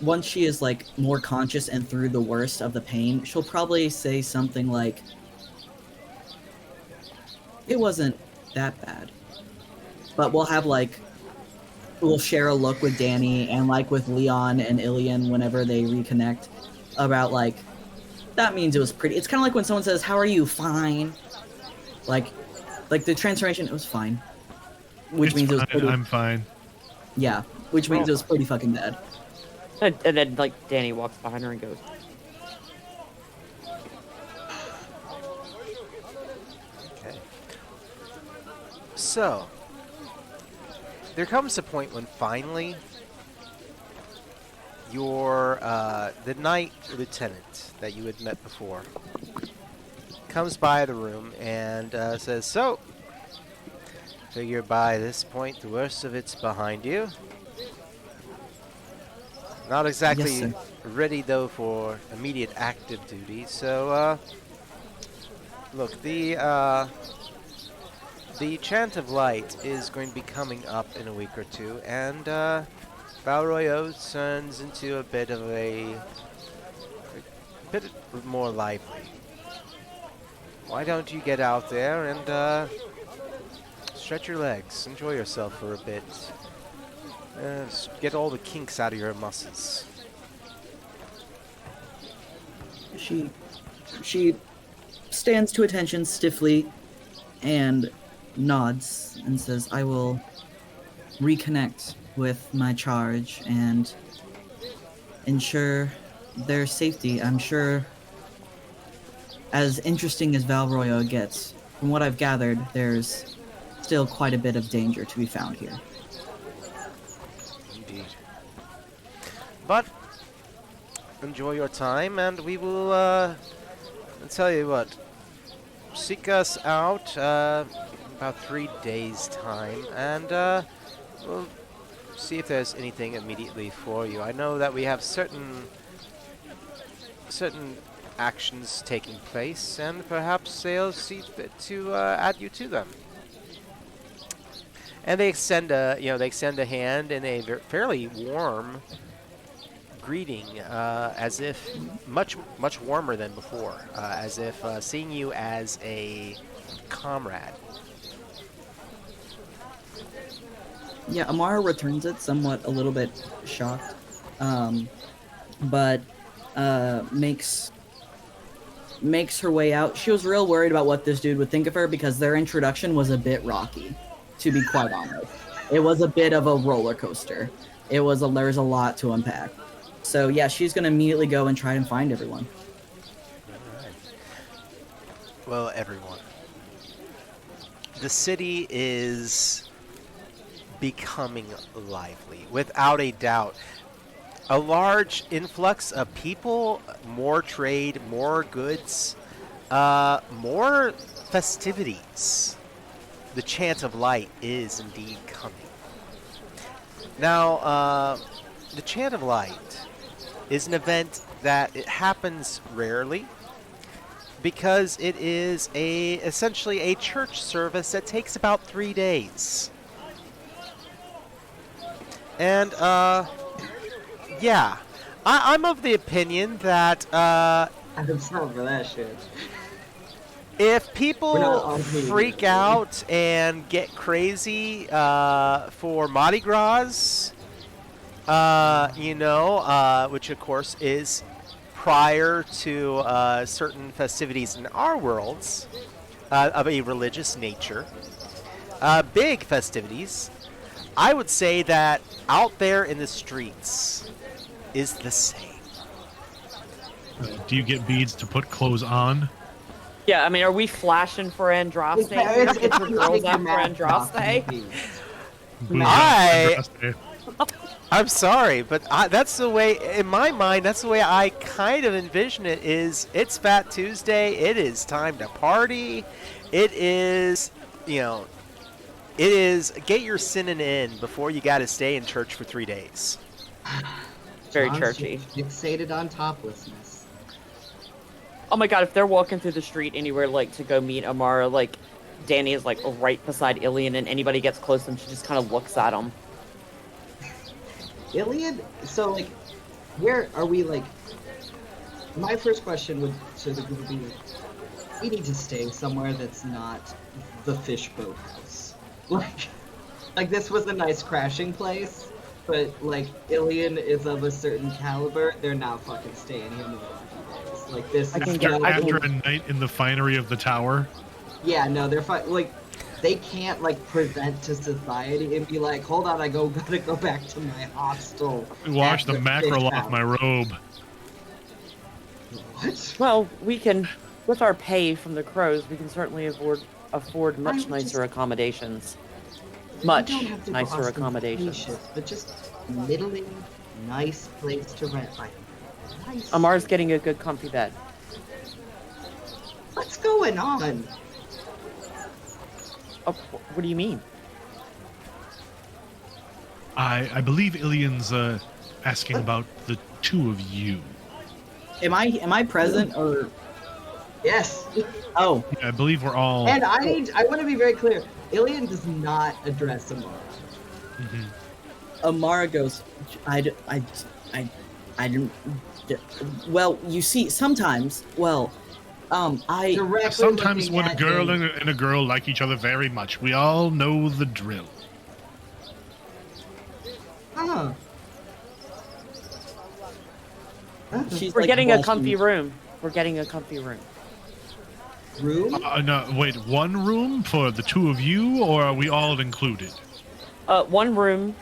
Speaker 3: Once she is like more conscious and through the worst of the pain, she'll probably say something like, it wasn't that bad. But we'll share a look with Danny and like with Leon and Ilian whenever they reconnect about like, that means it was pretty. It's kind of like when someone says, how are you? Fine. Like the transformation, it was fine. Which
Speaker 2: It's
Speaker 3: means it was
Speaker 2: fine,
Speaker 3: pretty,
Speaker 2: I'm fine.
Speaker 3: yeah, which means it was pretty fucking bad.
Speaker 4: And then, like, Danny walks behind her and goes,
Speaker 1: Okay. So, there comes a point when finally the night lieutenant that you had met before comes by the room and says, so, figure by this point the worst of it's behind you. Not exactly
Speaker 3: Yes, sir.
Speaker 1: ready though for immediate active duty, so look, the Chant of Light is going to be coming up in a week or two, and Valroyo turns into a bit more lively. Why don't you get out there and stretch your legs, enjoy yourself for a bit, get all the kinks out of your muscles.
Speaker 3: She stands to attention stiffly and nods and says, I will reconnect with my charge and ensure their safety. I'm sure, as interesting as Valroyo gets, from what I've gathered, there's still quite a bit of danger to be found here.
Speaker 1: Indeed. But enjoy your time, and we will, I'll tell you what, seek us out about 3 days' time, and we'll see if there's anything immediately for you. I know that we have certain certain actions taking place, and perhaps they'll see fit to add you to them. And they extend a hand in a fairly warm greeting, as if much warmer than before, as if seeing you as a comrade.
Speaker 3: Yeah, Amara returns it somewhat a little bit shocked, but makes her way out. She was real worried about what this dude would think of her because their introduction was a bit rocky, to be quite honest. It was a bit of a roller coaster. There's a lot to unpack. So yeah, she's gonna immediately go and try and find everyone.
Speaker 1: All right. Well, everyone, the city is becoming lively, without a doubt. A large influx of people, more trade, more goods, more festivities. The chant of light is indeed coming. Now, the chant of light is an event that it happens rarely because it is essentially a church service that takes about 3 days. And, yeah, I'm of the opinion that
Speaker 5: I'm down for that shit.
Speaker 1: if
Speaker 5: We're not
Speaker 1: people
Speaker 5: on media,
Speaker 1: freak
Speaker 5: really.
Speaker 1: out and get crazy for Mardi Gras, which of course is prior to certain festivities in our worlds of a religious nature, big festivities, I would say that out there in the streets is the same.
Speaker 2: Do you get beads to put clothes on?
Speaker 4: Yeah, I mean, are we flashing for Andraste? Get your girls out for Andraste?
Speaker 1: I'm sorry, but that's the way, in my mind, that's the way I kind of envision it. It's Fat Tuesday. It is time to party. It is, it is get your sinning in before you got to stay in church for 3 days.
Speaker 4: Very
Speaker 5: John's
Speaker 4: churchy.
Speaker 5: Fixated on toplessness.
Speaker 4: Oh my god, if they're walking through the street anywhere, like, to go meet Amara, like, Danny is, like, right beside Ilian, and anybody gets close to him, she just kind of looks at him.
Speaker 5: Iliad? So, like, where are we, like... My first question would to the group would be, like, we need to stay somewhere that's not the fish boat house. Like this was a nice crashing place, but, like, Ilian is of a certain caliber, they're not fucking staying here more than a few days. Like, this is
Speaker 2: After a night in the finery of the tower?
Speaker 5: Yeah, no, they're fine. Like, they can't, like, present to society and be like, hold on, gotta go back to my hostel.
Speaker 2: Wash
Speaker 5: at
Speaker 2: the mackerel
Speaker 5: fish
Speaker 2: off
Speaker 5: house."
Speaker 2: my robe.
Speaker 5: What?
Speaker 4: Well, we can, with our pay from the crows, we can certainly afford much
Speaker 5: I'm
Speaker 4: nicer
Speaker 5: just-
Speaker 4: accommodations.
Speaker 5: You
Speaker 4: Much
Speaker 5: don't have to go
Speaker 4: nicer accommodations.
Speaker 5: ostentatious, but just middling, nice place to rent. Like, nice.
Speaker 4: Amar's getting a good comfy bed.
Speaker 5: What's going on?
Speaker 4: Oh, what do you mean?
Speaker 2: I believe Ilian's asking about the two of you.
Speaker 3: Am I present or?
Speaker 5: Yes.
Speaker 3: Oh,
Speaker 2: Yeah, I believe we're all.
Speaker 5: And I want to be very clear. Ilian does not address Amara.
Speaker 2: Mhm.
Speaker 3: Amara goes. I didn't. Well, you see, sometimes. Well, I.
Speaker 5: Directly
Speaker 2: Sometimes
Speaker 5: looking
Speaker 2: when a
Speaker 5: at
Speaker 2: girl
Speaker 5: him.
Speaker 2: and a girl like each other very much, we all know the drill.
Speaker 5: Huh.
Speaker 3: She's
Speaker 4: We're
Speaker 3: like
Speaker 4: getting a
Speaker 3: blushing.
Speaker 4: comfy room. We're getting a comfy room.
Speaker 5: Room?
Speaker 2: No, wait, one room for the two of you, or are we all included?
Speaker 4: One room,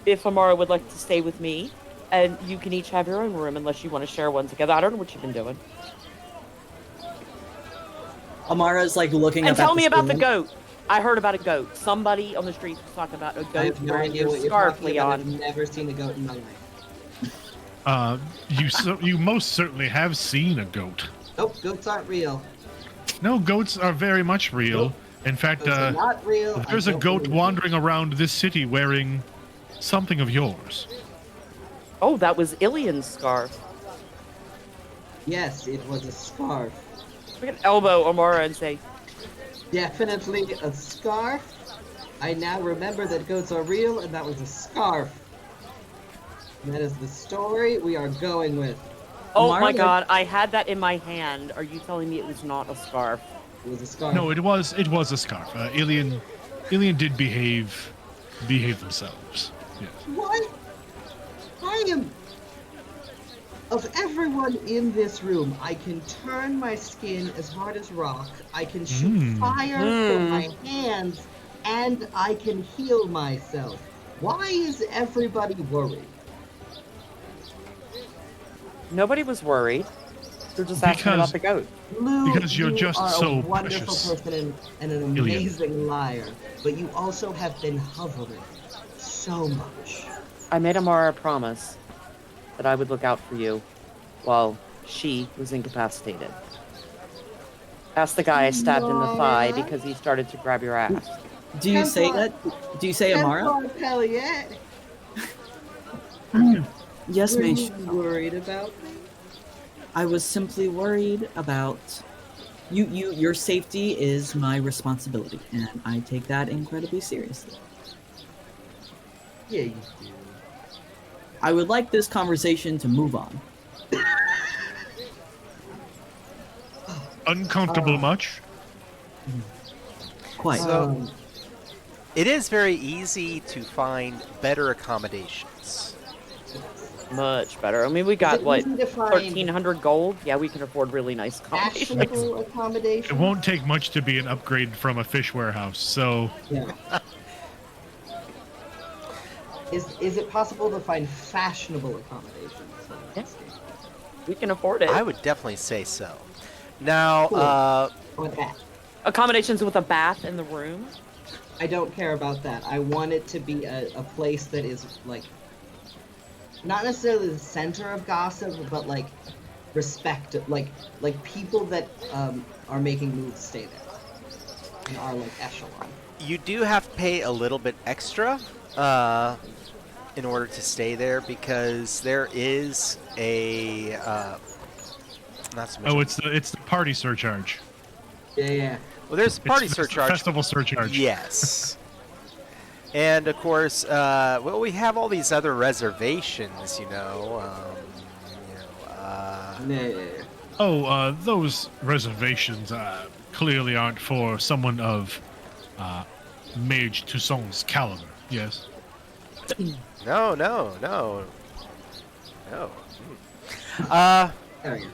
Speaker 4: if Amara would like to stay with me, and you can each have your own room unless you want to share one together. I don't know what you've been doing.
Speaker 3: Amara's like looking.
Speaker 4: And
Speaker 3: up at
Speaker 4: tell me about the
Speaker 3: ceiling.
Speaker 4: goat. I heard about a goat. Somebody on the streets was talking about a
Speaker 5: I
Speaker 4: goat
Speaker 5: have no
Speaker 4: wearing
Speaker 5: idea
Speaker 4: your
Speaker 5: what you're
Speaker 4: scarf,
Speaker 5: talking about. I've
Speaker 4: Leon.
Speaker 5: never seen a goat in my life.
Speaker 2: You most certainly have seen a goat.
Speaker 5: Nope, goats aren't real.
Speaker 2: No, goats are very much real.
Speaker 5: Nope.
Speaker 2: In fact,
Speaker 5: Goats are not real.
Speaker 2: there's
Speaker 5: I
Speaker 2: a
Speaker 5: don't
Speaker 2: goat
Speaker 5: believe it.
Speaker 2: wandering around this city wearing something of yours.
Speaker 4: Oh, that was Ilian's scarf.
Speaker 5: Yes, it was a scarf.
Speaker 4: We can elbow Amara and say,
Speaker 5: Definitely a scarf. I now remember that goats are real, and that was a scarf. And that is the story we are going with.
Speaker 4: "Oh
Speaker 3: Amara,
Speaker 4: my god, I had that in my hand. Are you telling me it was not a scarf?"
Speaker 5: It was a scarf.
Speaker 2: No, it was a scarf. Alien did behave themselves. Yes.
Speaker 5: What? I am. Of everyone in this room, I can turn my skin as hard as rock. I can shoot fire from my hands, and I can heal myself. Why is everybody worried?
Speaker 4: Nobody was worried. They're just asking
Speaker 2: Because-
Speaker 4: about the goat.
Speaker 5: Lou,
Speaker 2: Because you're
Speaker 5: you
Speaker 2: just
Speaker 5: are
Speaker 2: so
Speaker 5: a wonderful
Speaker 2: precious.
Speaker 5: person and an
Speaker 2: Ilian.
Speaker 5: amazing liar, but you also have been hovering so much.
Speaker 4: I made Amara a promise that I would look out for you while she was incapacitated. Ask the guy I stabbed in the thigh
Speaker 5: Amara?
Speaker 4: because he started to grab your ass.
Speaker 3: Do you say
Speaker 5: Templar-
Speaker 3: that? Do you say Amara?
Speaker 5: Templar Pelliet,
Speaker 3: Yes,
Speaker 5: were
Speaker 3: Mage.
Speaker 5: you worried about me?
Speaker 3: I was simply worried about your safety is my responsibility, and I take that incredibly seriously.
Speaker 5: Yeah, you do.
Speaker 3: I would like this conversation to move on.
Speaker 2: Uncomfortable much?
Speaker 3: Quite.
Speaker 1: So- It is very easy to find better accommodations.
Speaker 4: Much better. I mean, we got,
Speaker 5: it
Speaker 4: what,
Speaker 5: easy to find
Speaker 4: 1,300 gold? Yeah, we can afford really nice accommodations.
Speaker 5: fashionable accommodation.
Speaker 2: It won't take much to be an upgrade from a fish warehouse, so
Speaker 5: Yeah. Is it possible to find fashionable accommodations?
Speaker 4: Yeah. We can afford it.
Speaker 1: I would definitely say so. Now,
Speaker 5: Cool. I want that.
Speaker 4: Accommodations with a bath in the room?
Speaker 5: I don't care about that. I want it to be a place that is like not necessarily the center of gossip, but like respect, like people that are making moves stay there and are like echelon.
Speaker 1: you do have to pay a little bit extra in order to stay there because there is a not so much.
Speaker 2: oh, it's the party surcharge.
Speaker 5: Yeah, yeah.
Speaker 1: well, there's party
Speaker 2: It's the
Speaker 1: surcharge.
Speaker 2: festival surcharge.
Speaker 1: Yes. And of course, well, we have all these other reservations, you know.
Speaker 5: Nah.
Speaker 2: Oh, those reservations clearly aren't for someone of Mage Toussaint's caliber. Yes.
Speaker 1: No. Mm.
Speaker 5: There you go.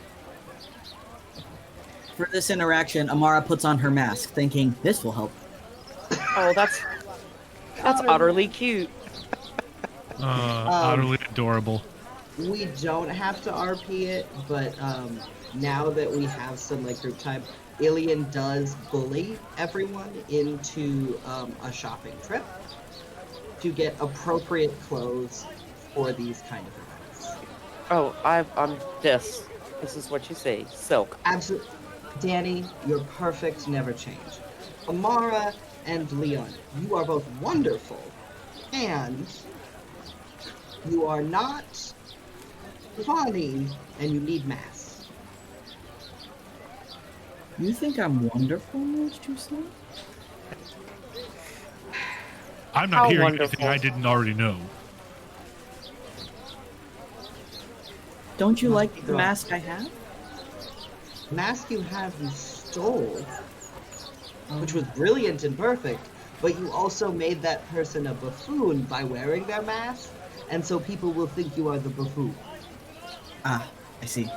Speaker 3: For this interaction, Amara puts on her mask, thinking this will help.
Speaker 4: Oh, that's utterly cute.
Speaker 2: Utterly adorable.
Speaker 5: We don't have to RP it, but now that we have some like group time, Ilian does bully everyone into a shopping trip to get appropriate clothes for these kind of events.
Speaker 4: Oh, I'm this. This is what you see. Silk.
Speaker 5: Absolutely. Danny, you're perfect, never change. Amara and Leon, you are both wonderful, and you are not funny, and you need masks.
Speaker 3: You think I'm wonderful, Mage Toussaint?
Speaker 2: I'm not
Speaker 4: How
Speaker 2: hearing
Speaker 4: wonderful.
Speaker 2: anything I didn't already know.
Speaker 3: Don't you like the mask I have?
Speaker 5: The mask you have you stole, which was brilliant and perfect, but you also made that person a buffoon by wearing their mask, and so people will think you are the buffoon.
Speaker 3: Ah, I see.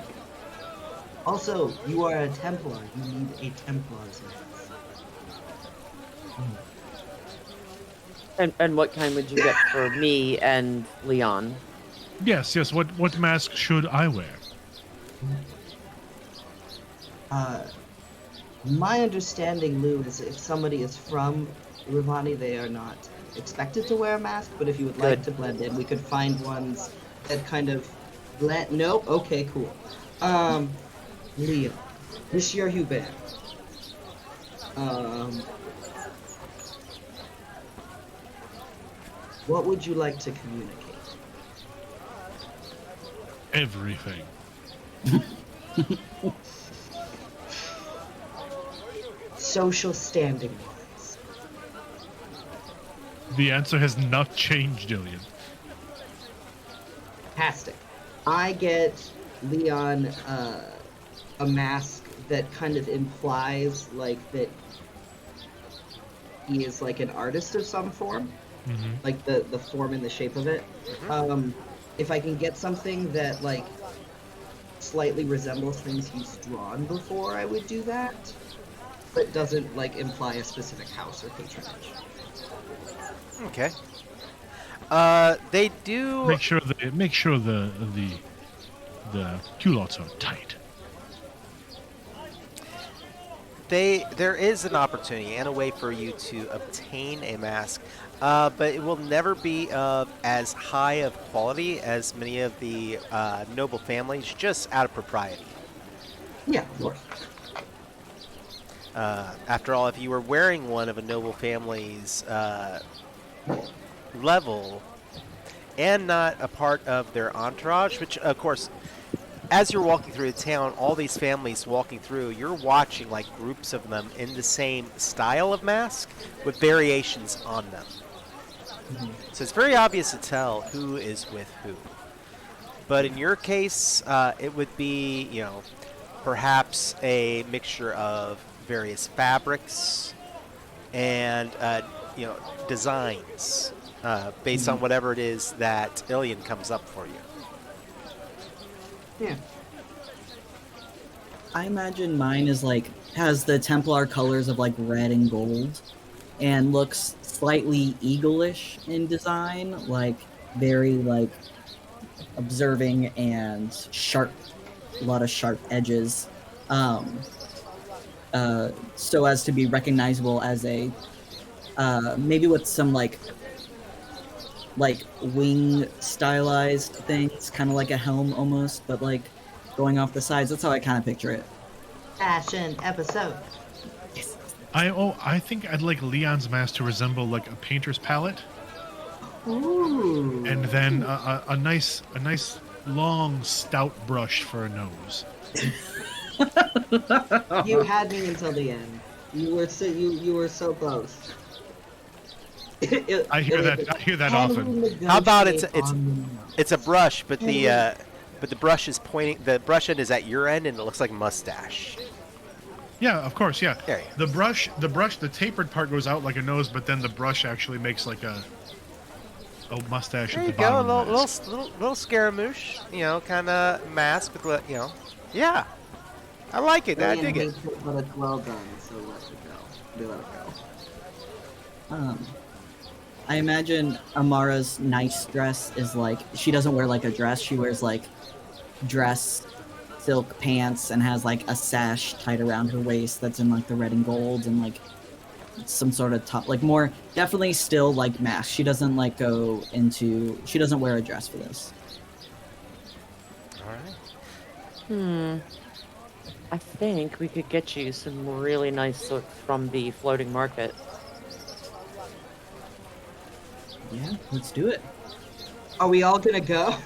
Speaker 5: Also, you are a Templar. You need a Templar's mask.
Speaker 4: And what kind would you get for me and Leon?
Speaker 2: Yes. What mask should I wear?
Speaker 5: My understanding, Lou, is if somebody is from Ravani, they are not expected to wear a mask, but if you would like
Speaker 4: Good.
Speaker 5: to blend in, we could find ones that kind of blend. Nope. Okay, cool. Leo, Monsieur Hubert. What would you like to communicate?
Speaker 2: Everything.
Speaker 5: Social standing wise.
Speaker 2: The answer has not changed, Ilian.
Speaker 5: Fantastic. I get Leon a mask that kind of implies like that he is like an artist of some form, like the form and the shape of it. If I can get something that like slightly resembles things he's drawn before, I would do that, but doesn't like imply a specific house or patronage.
Speaker 1: Okay. They do.
Speaker 2: Make sure the culottes are tight.
Speaker 1: There is an opportunity and a way for you to obtain a mask, but it will never be of as high of quality as many of the noble families, just out of propriety.
Speaker 5: Yeah, of course.
Speaker 1: After all, if you were wearing one of a noble family's level and not a part of their entourage, which, of course, as you're walking through the town, all these families walking through, you're watching like groups of them in the same style of mask with variations on them. So it's very obvious to tell who is with who. But in your case, it would be, perhaps a mixture of various fabrics and, designs based on whatever it is that Ilian comes up for you.
Speaker 5: Yeah.
Speaker 3: I imagine mine is like has the Templar colors of like red and gold, and looks slightly eagle-ish in design, like very like observing and sharp, a lot of sharp edges, so as to be recognizable as a maybe with some like wing stylized things, kind of like a helm almost, but like going off the sides. That's how I kind of picture it.
Speaker 5: Fashion episode.
Speaker 2: I think I'd like Leon's mask to resemble like a painter's palette,
Speaker 5: Ooh.
Speaker 2: and then a nice long stout brush for a nose.
Speaker 5: You had me until the end. You were so close.
Speaker 2: I hear that often.
Speaker 1: How about it's a brush, but the brush is pointing. The brush end is at your end, and it looks like a mustache.
Speaker 2: Yeah, of course. Yeah.
Speaker 1: There you
Speaker 2: The brush, the tapered part goes out like a nose, but then the brush actually makes like a mustache
Speaker 1: There
Speaker 2: at
Speaker 1: you
Speaker 2: the
Speaker 1: go, a
Speaker 2: bottom. of the mask.
Speaker 1: little scaramouche, kind of mask with, yeah. I like it. I dig it.
Speaker 5: But it's well done, so let it go. We let it go.
Speaker 3: I imagine Amara's nice dress is like she doesn't wear like a dress. She wears like dress silk pants and has like a sash tied around her waist that's in like the red and gold and like some sort of top, like more definitely still like mask. She doesn't like go into. She doesn't wear a dress for this.
Speaker 1: All right.
Speaker 4: I think we could get you some really nice silk from the floating market.
Speaker 3: Yeah, let's do it.
Speaker 5: Are we all gonna go?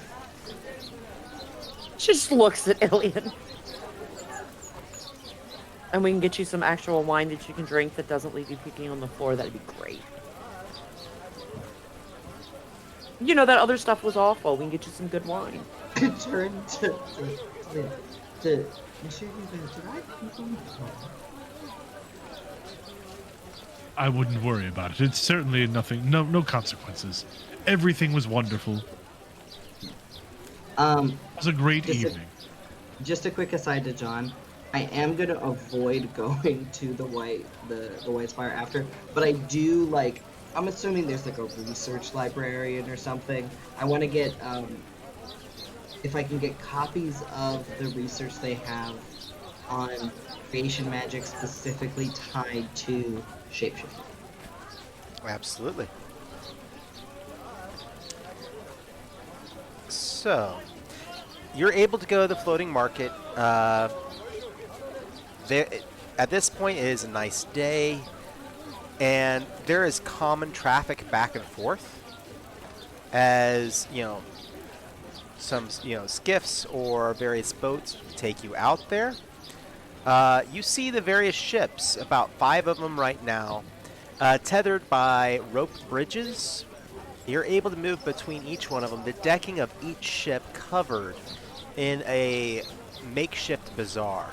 Speaker 4: Just looks at Ilian. And we can get you some actual wine that you can drink that doesn't leave you puking on the floor. That'd be great. That other stuff was awful. We can get you some good wine.
Speaker 5: Turn to Monsieur Hubert, did I poop on the floor?
Speaker 2: I wouldn't worry about it. It's certainly nothing. No consequences. Everything was wonderful. It was a great evening.
Speaker 5: Just a quick aside to John. I am gonna avoid going to the White Spire after, but I do like. I'm assuming there's like a research librarian or something. I want to get if I can get copies of the research they have on creation magic specifically tied to shapeshifting.
Speaker 1: Absolutely. So, you're able to go to the floating market. At this point, it is a nice day, and there is common traffic back and forth. As some skiffs or various boats to take you out there. You see the various ships, about 5 of them right now, tethered by rope bridges. You're able to move between each one of them. The decking of each ship covered in a makeshift bazaar.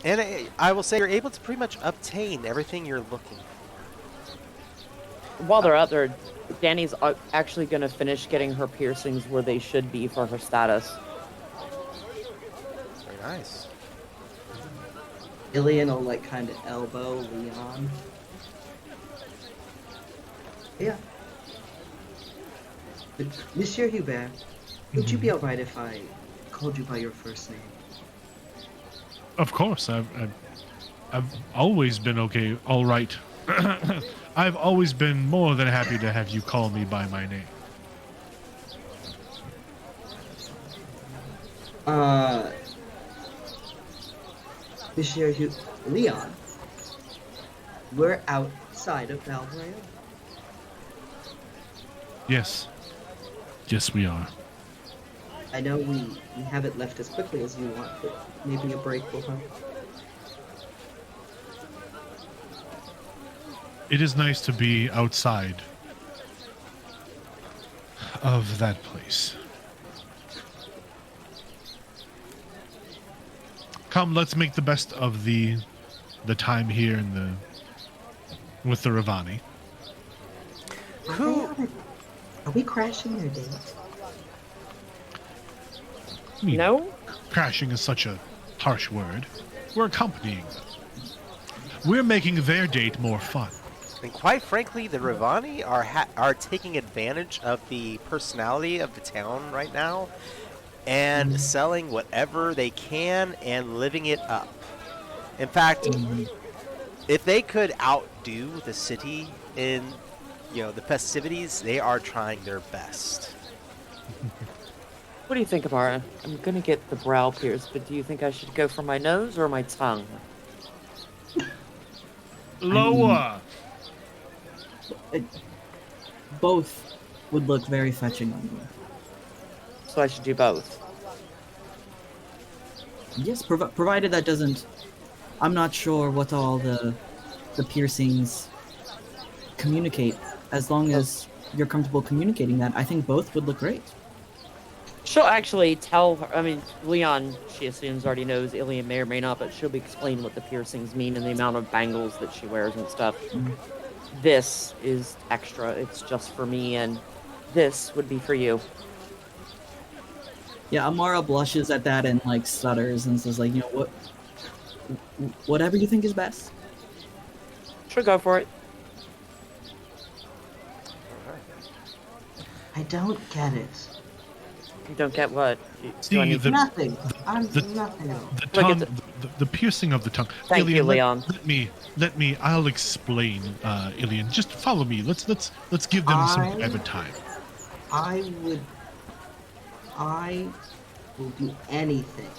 Speaker 1: And I will say you're able to pretty much obtain everything you're looking for.
Speaker 4: While they're out there, Danny's actually going to finish getting her piercings where they should be for her status.
Speaker 1: Very nice.
Speaker 5: Ilian will like kind of elbow Leon. Yeah. Monsieur Hubert, would you be alright if I called you by your first name?
Speaker 2: Of course, I've always been okay. All right. I've always been more than happy to have you call me by my name.
Speaker 5: Monsieur Leon, we're outside of Valverde.
Speaker 2: Yes. Yes, we are.
Speaker 5: I know we haven't left as quickly as you want, but maybe a break will help.
Speaker 2: It is nice to be outside of that place. Come, let's make the best of the time here with the Ravani.
Speaker 5: Are we crashing their date?
Speaker 2: I mean,
Speaker 4: No?
Speaker 2: crashing is such a harsh word. We're accompanying them. We're making their date more fun.
Speaker 1: And quite frankly, the Ravani are taking advantage of the personality of the town right now and selling whatever they can and living it up. In fact, if they could outdo the city in, the festivities, they are trying their best.
Speaker 4: What do you think, Amara? I'm going to get the brow pierced, but do you think I should go for my nose or my tongue?
Speaker 2: Lower!
Speaker 3: Both would look very fetching on you.
Speaker 4: So I should do both.
Speaker 3: Yes, provided that doesn't... I'm not sure what all the piercings communicate. As long as you're comfortable communicating that, I think both would look great.
Speaker 4: She'll actually tell her, Leon, she assumes, already knows. Ilian may or may not, but she'll be explaining what the piercings mean and the amount of bangles that she wears and stuff. This is extra. It's just for me, and this would be for you.
Speaker 3: Yeah, Amara blushes at that and stutters and says what, whatever you think is best.
Speaker 4: She'll go for it.
Speaker 5: I don't get it.
Speaker 4: You don't get what?
Speaker 2: See,
Speaker 5: Nothing. I'm
Speaker 2: the-
Speaker 5: nothing else.
Speaker 2: The
Speaker 4: Look
Speaker 2: tongue, the piercing of the tongue.
Speaker 4: Thank you, Leon.
Speaker 2: Let me. I'll explain, Ilian. Just follow me. Let's give them some private time.
Speaker 5: I will do anything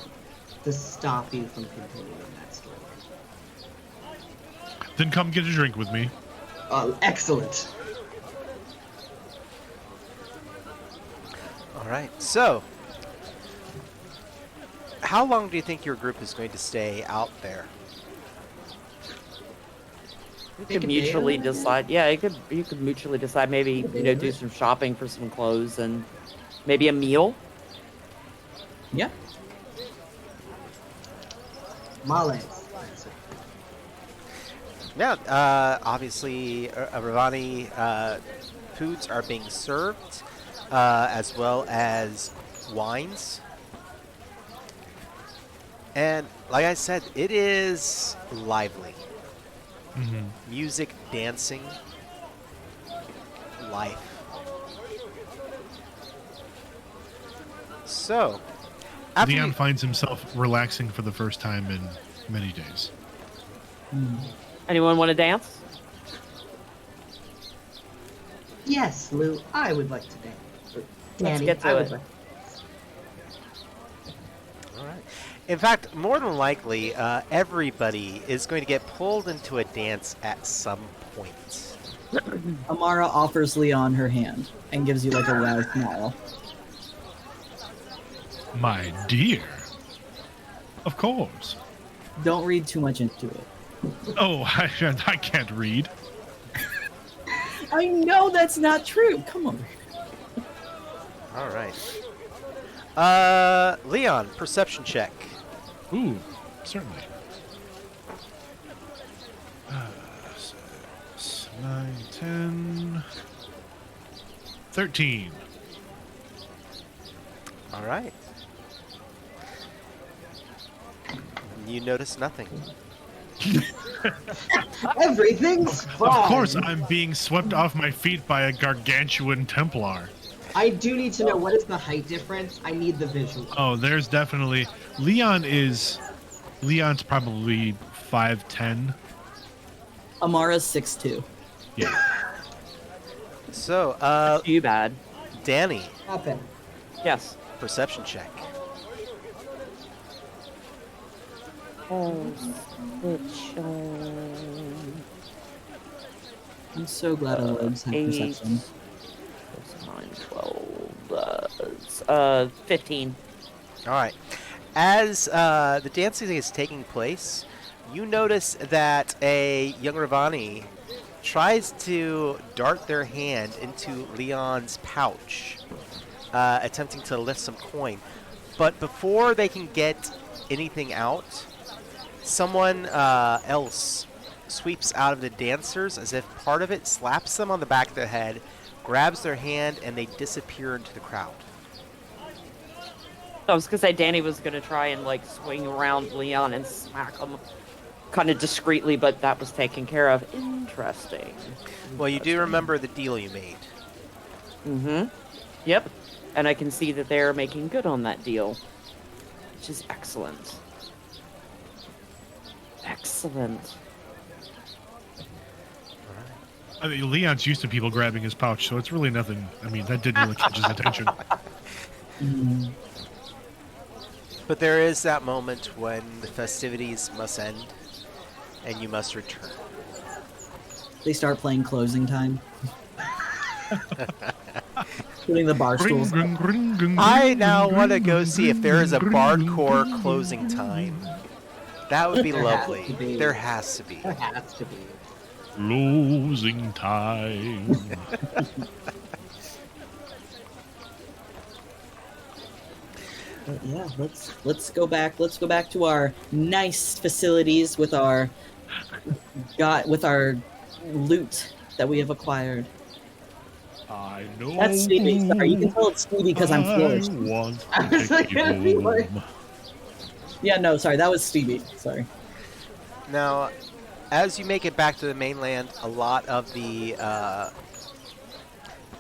Speaker 5: to stop you from continuing that story.
Speaker 2: Then come get a drink with me.
Speaker 5: Excellent.
Speaker 1: All right. So, how long do you think your group is going to stay out there?
Speaker 4: You could mutually decide. Yeah, you could mutually decide. Maybe do some shopping for some clothes and maybe a meal.
Speaker 3: Yeah.
Speaker 5: Male.
Speaker 1: Yeah. Obviously, Ravani foods are being served, as well as wines. And like I said, it is lively. Music, dancing, life. So, after
Speaker 2: Leon
Speaker 1: you-
Speaker 2: finds himself relaxing for the first time in many days.
Speaker 4: Anyone want to dance?
Speaker 5: Yes, Lou, I would like to dance. Danny,
Speaker 4: get to
Speaker 5: I would
Speaker 4: it.
Speaker 5: like-
Speaker 1: All right. In fact, more than likely, everybody is going to get pulled into a dance at some point.
Speaker 3: Amara offers Leon her hand and gives you like a wry smile.
Speaker 2: My dear. Of course.
Speaker 3: Don't read too much into it.
Speaker 2: Oh, I can't read.
Speaker 3: I know that's not true. Come on.
Speaker 1: All right. Leon, perception check.
Speaker 2: Ooh, certainly. 6, 9, 10, 13.
Speaker 1: All right. You notice nothing.
Speaker 5: Everything's fine.
Speaker 2: Of course, I'm being swept off my feet by a gargantuan Templar.
Speaker 5: I do need to know what is the height difference. I need the visual.
Speaker 2: Oh, there's definitely Leon's probably 5'10".
Speaker 3: Amara's 6'2".
Speaker 2: Yeah.
Speaker 1: So,
Speaker 4: Too bad.
Speaker 1: Danny,
Speaker 5: Happen.
Speaker 4: Yes.
Speaker 1: perception check.
Speaker 3: I'm so glad our robes have perception.
Speaker 4: 9, 12, 15.
Speaker 1: All right. As the dancing is taking place, you notice that a young Ravani tries to dart their hand into Leon's pouch, attempting to lift some coin. But before they can get anything out, someone else sweeps out of the dancers as if part of it slaps them on the back of the head, grabs their hand, and they disappear into the crowd.
Speaker 4: I was gonna say Danny was gonna try and like swing around Leon and smack him kind of discreetly, but that was taken care of. Interesting.
Speaker 1: Well, you do remember the deal you made.
Speaker 4: Mm-hmm. Yep. And I can see that they're making good on that deal, which is excellent. Excellent.
Speaker 2: I mean, Leon's used to people grabbing his pouch, so it's really nothing. I mean, that didn't really catch his attention.
Speaker 1: But there is that moment when the festivities must end and you must return.
Speaker 3: They start playing closing time. Putting the bar stools up.
Speaker 1: I now want to go see if there is a bardcore closing time. That would be
Speaker 5: There has
Speaker 1: lovely.
Speaker 5: to be.
Speaker 1: There has to be.
Speaker 5: There has to be.
Speaker 2: Closing time.
Speaker 3: But yeah, let's go back. Let's go back to our nice facilities with our loot that we have acquired.
Speaker 2: I know.
Speaker 3: That's Stevie. Sorry, you can tell it's Stevie because I'm flushed.
Speaker 2: Want
Speaker 5: I was
Speaker 2: to
Speaker 5: like,
Speaker 2: take you
Speaker 5: I'd be like-
Speaker 2: home.
Speaker 3: Yeah, no, sorry, that was Stevie. Sorry.
Speaker 1: Now, as you make it back to the mainland, a lot of the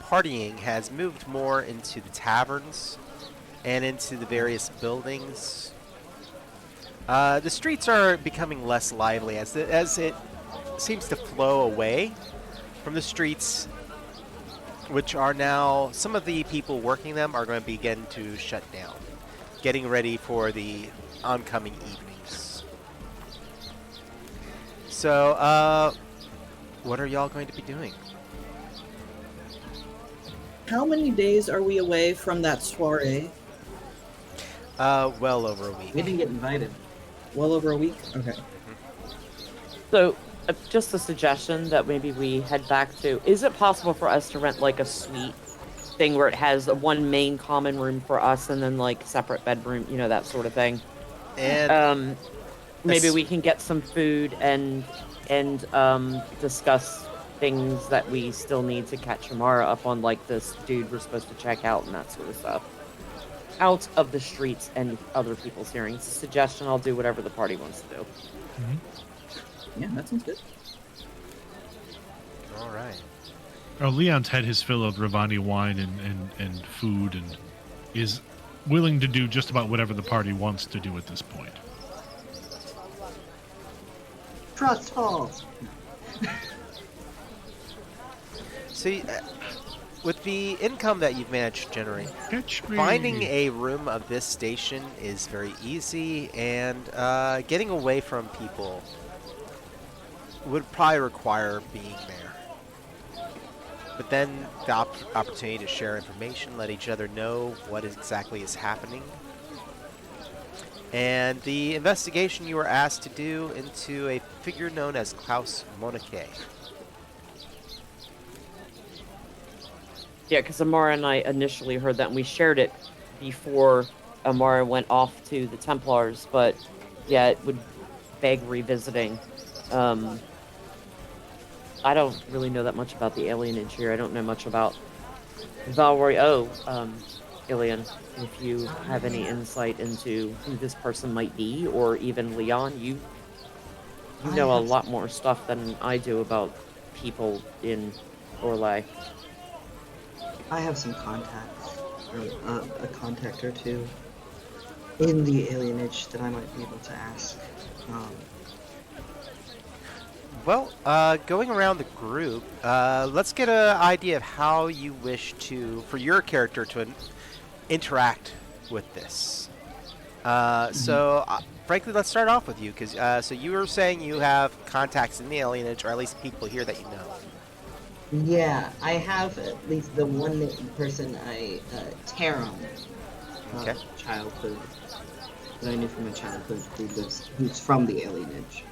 Speaker 1: partying has moved more into the taverns and into the various buildings. The streets are becoming less lively as it seems to flow away from the streets, which are now, some of the people working them are going to begin to shut down, getting ready for the oncoming evenings. So, what are y'all going to be doing?
Speaker 3: How many days are we away from that soiree?
Speaker 1: Well over a week.
Speaker 5: We didn't get invited.
Speaker 3: Well over a week? Okay.
Speaker 4: So, just a suggestion that maybe we head back to. Is it possible for us to rent like a suite thing where it has one main common room for us and then like separate bedroom, you know, that sort of thing?
Speaker 1: And
Speaker 4: Maybe we can get some food and discuss things that we still need to catch Amara up on, like this dude we're supposed to check out and that sort of stuff. Out of the streets and other people's hearing. It's a suggestion. I'll do whatever the party wants to do.
Speaker 3: Yeah, that sounds good.
Speaker 1: all right.
Speaker 2: Oh, Leon's had his fill of Ravani wine and food and is willing to do just about whatever the party wants to do at this point.
Speaker 5: Trust falls.
Speaker 1: So, with the income that you've managed to generate,
Speaker 2: Catch me.
Speaker 1: finding a room of this station is very easy, and getting away from people would probably require being there. but then the opportunity to share information, let each other know what exactly is happening. And the investigation you were asked to do into a figure known as Klaus Monike.
Speaker 4: Yeah, because Amara and I initially heard that, and we shared it before Amara went off to the Templars, but yeah, it would beg revisiting. I don't really know that much about the alienage here. I don't know much about Valroy. Ilian, if you have any insight into who this person might be, or even Leon, you know a lot more stuff than I do about people in Orlais.
Speaker 5: I have some contacts, a contact or two in the alienage that I might be able to ask.
Speaker 1: Well, going around the group, let's get an idea of how you wish for your character to interact with this. So, frankly, let's start off with you, because so you were saying you have contacts in the alienage, or at least people here that you know.
Speaker 5: Yeah, I have at least the one person Taron,
Speaker 1: Okay.
Speaker 5: childhood, that I knew from my childhood, who's from the alienage,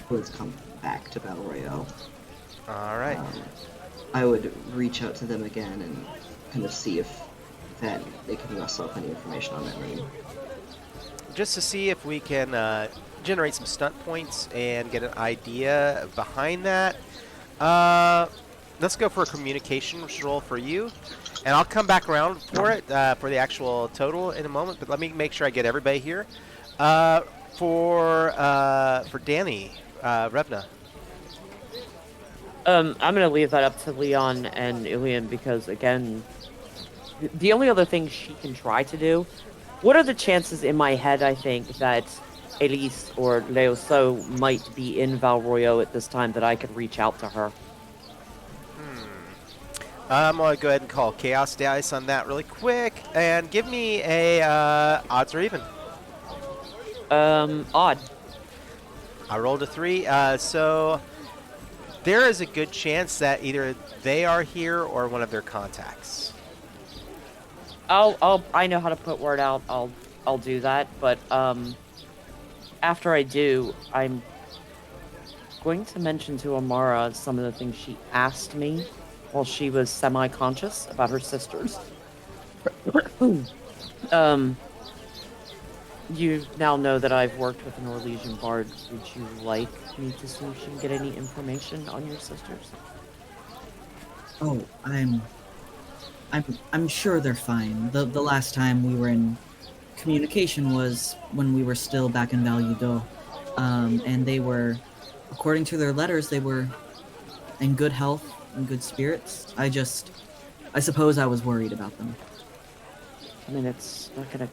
Speaker 5: who has come back to Battle Royale.
Speaker 1: All right.
Speaker 5: I would reach out to them again and kind of see if they can rustle up any information on that name.
Speaker 1: Just to see if we can generate some stunt points and get an idea behind that. Let's go for a communication roll for you, and I'll come back around for it for the actual total in a moment. But let me make sure I get everybody here. For Danny, Revna.
Speaker 4: I'm gonna leave that up to Leon and Ilian because, again, the only other thing she can try to do. What are the chances in my head? I think that Elise or Leoso might be in Valroyo at this time that I could reach out to her.
Speaker 1: I'm gonna go ahead and call Chaos Dice on that really quick, and give me a odds or even.
Speaker 4: Odd.
Speaker 1: I rolled a 3, so there is a good chance that either they are here or one of their contacts.
Speaker 4: I know how to put word out. I'll do that. But after I do, I'm going to mention to Amara some of the things she asked me while she was semi-conscious about her sisters. You now know that I've worked with an Orlesian bard. Would you like me to see if she can get any information on your sisters?
Speaker 3: Oh, I'm sure they're fine. The last time we were in communication was when we were still back in Val Udo. And they were, according to their letters, they were in good health and good spirits. I suppose I was worried about them.
Speaker 4: I mean, it's not gonna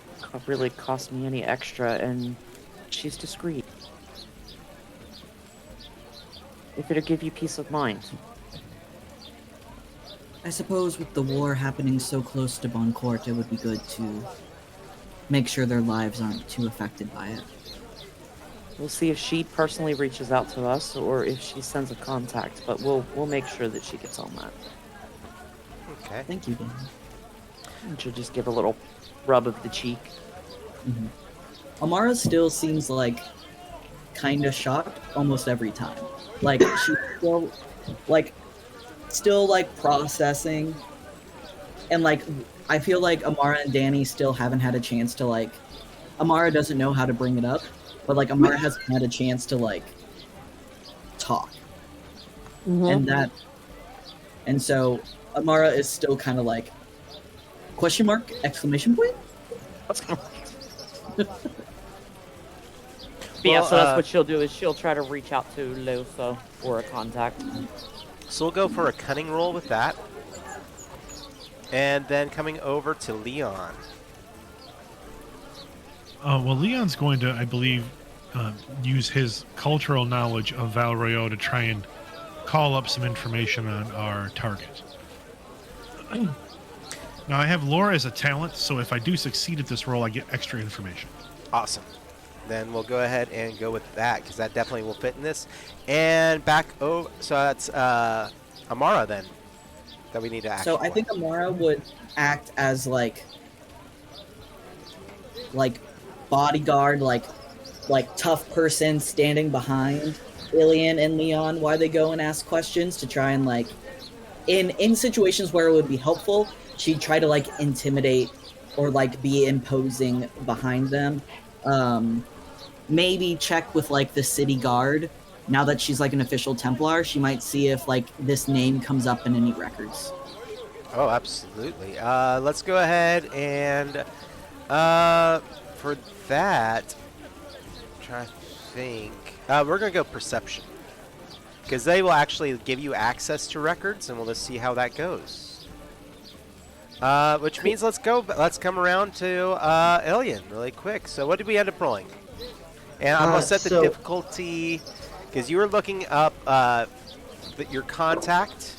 Speaker 4: really cost me any extra, and she's discreet. If it'll give you peace of mind.
Speaker 3: I suppose with the war happening so close to Boncourt, it would be good to make sure their lives aren't too affected by it.
Speaker 4: We'll see if she personally reaches out to us or if she sends a contact, but we'll make sure that she gets on that.
Speaker 1: Okay.
Speaker 3: Thank you, Dan.
Speaker 4: And she'll just give a little rub of the cheek.
Speaker 3: Mm-hmm. Amara still seems like kind of shocked almost every time. Like she's still like processing, and like I feel like Amara and Danny still haven't had a chance to like. Amara doesn't know how to bring it up, but like Amara hasn't had a chance to like talk, and so Amara is still kind of like question mark exclamation point.
Speaker 4: Yeah, so that's what she'll do is she'll try to reach out to Leoso or a contact.
Speaker 1: So we'll go for a cunning roll with that. And then coming over to Leon.
Speaker 2: Well, Leon's going to, I believe, use his cultural knowledge of Valroyo to try and call up some information on our target. Now, I have lore as a talent, so if I do succeed at this roll, I get extra information.
Speaker 1: Awesome. Then we'll go ahead and go with that, because that definitely will fit in this. And back over, so that's Amara then. that we need to action
Speaker 3: So I
Speaker 1: for?
Speaker 3: think Amara would act as like bodyguard, like tough person standing behind Ilian and Leon while they go and ask questions to try and like in situations where it would be helpful, she'd try to like intimidate or like be imposing behind them. Maybe check with like the city guard. Now that she's like an official Templar, she might see if like this name comes up in any records.
Speaker 1: Oh, absolutely. Let's go ahead and for that, try to think. We're gonna go perception because they will actually give you access to records, and we'll just see how that goes. Which means let's come around to Ilian really quick. So what did we end up rolling? And I'm gonna set the
Speaker 5: So-
Speaker 1: difficulty because you were looking up your contact.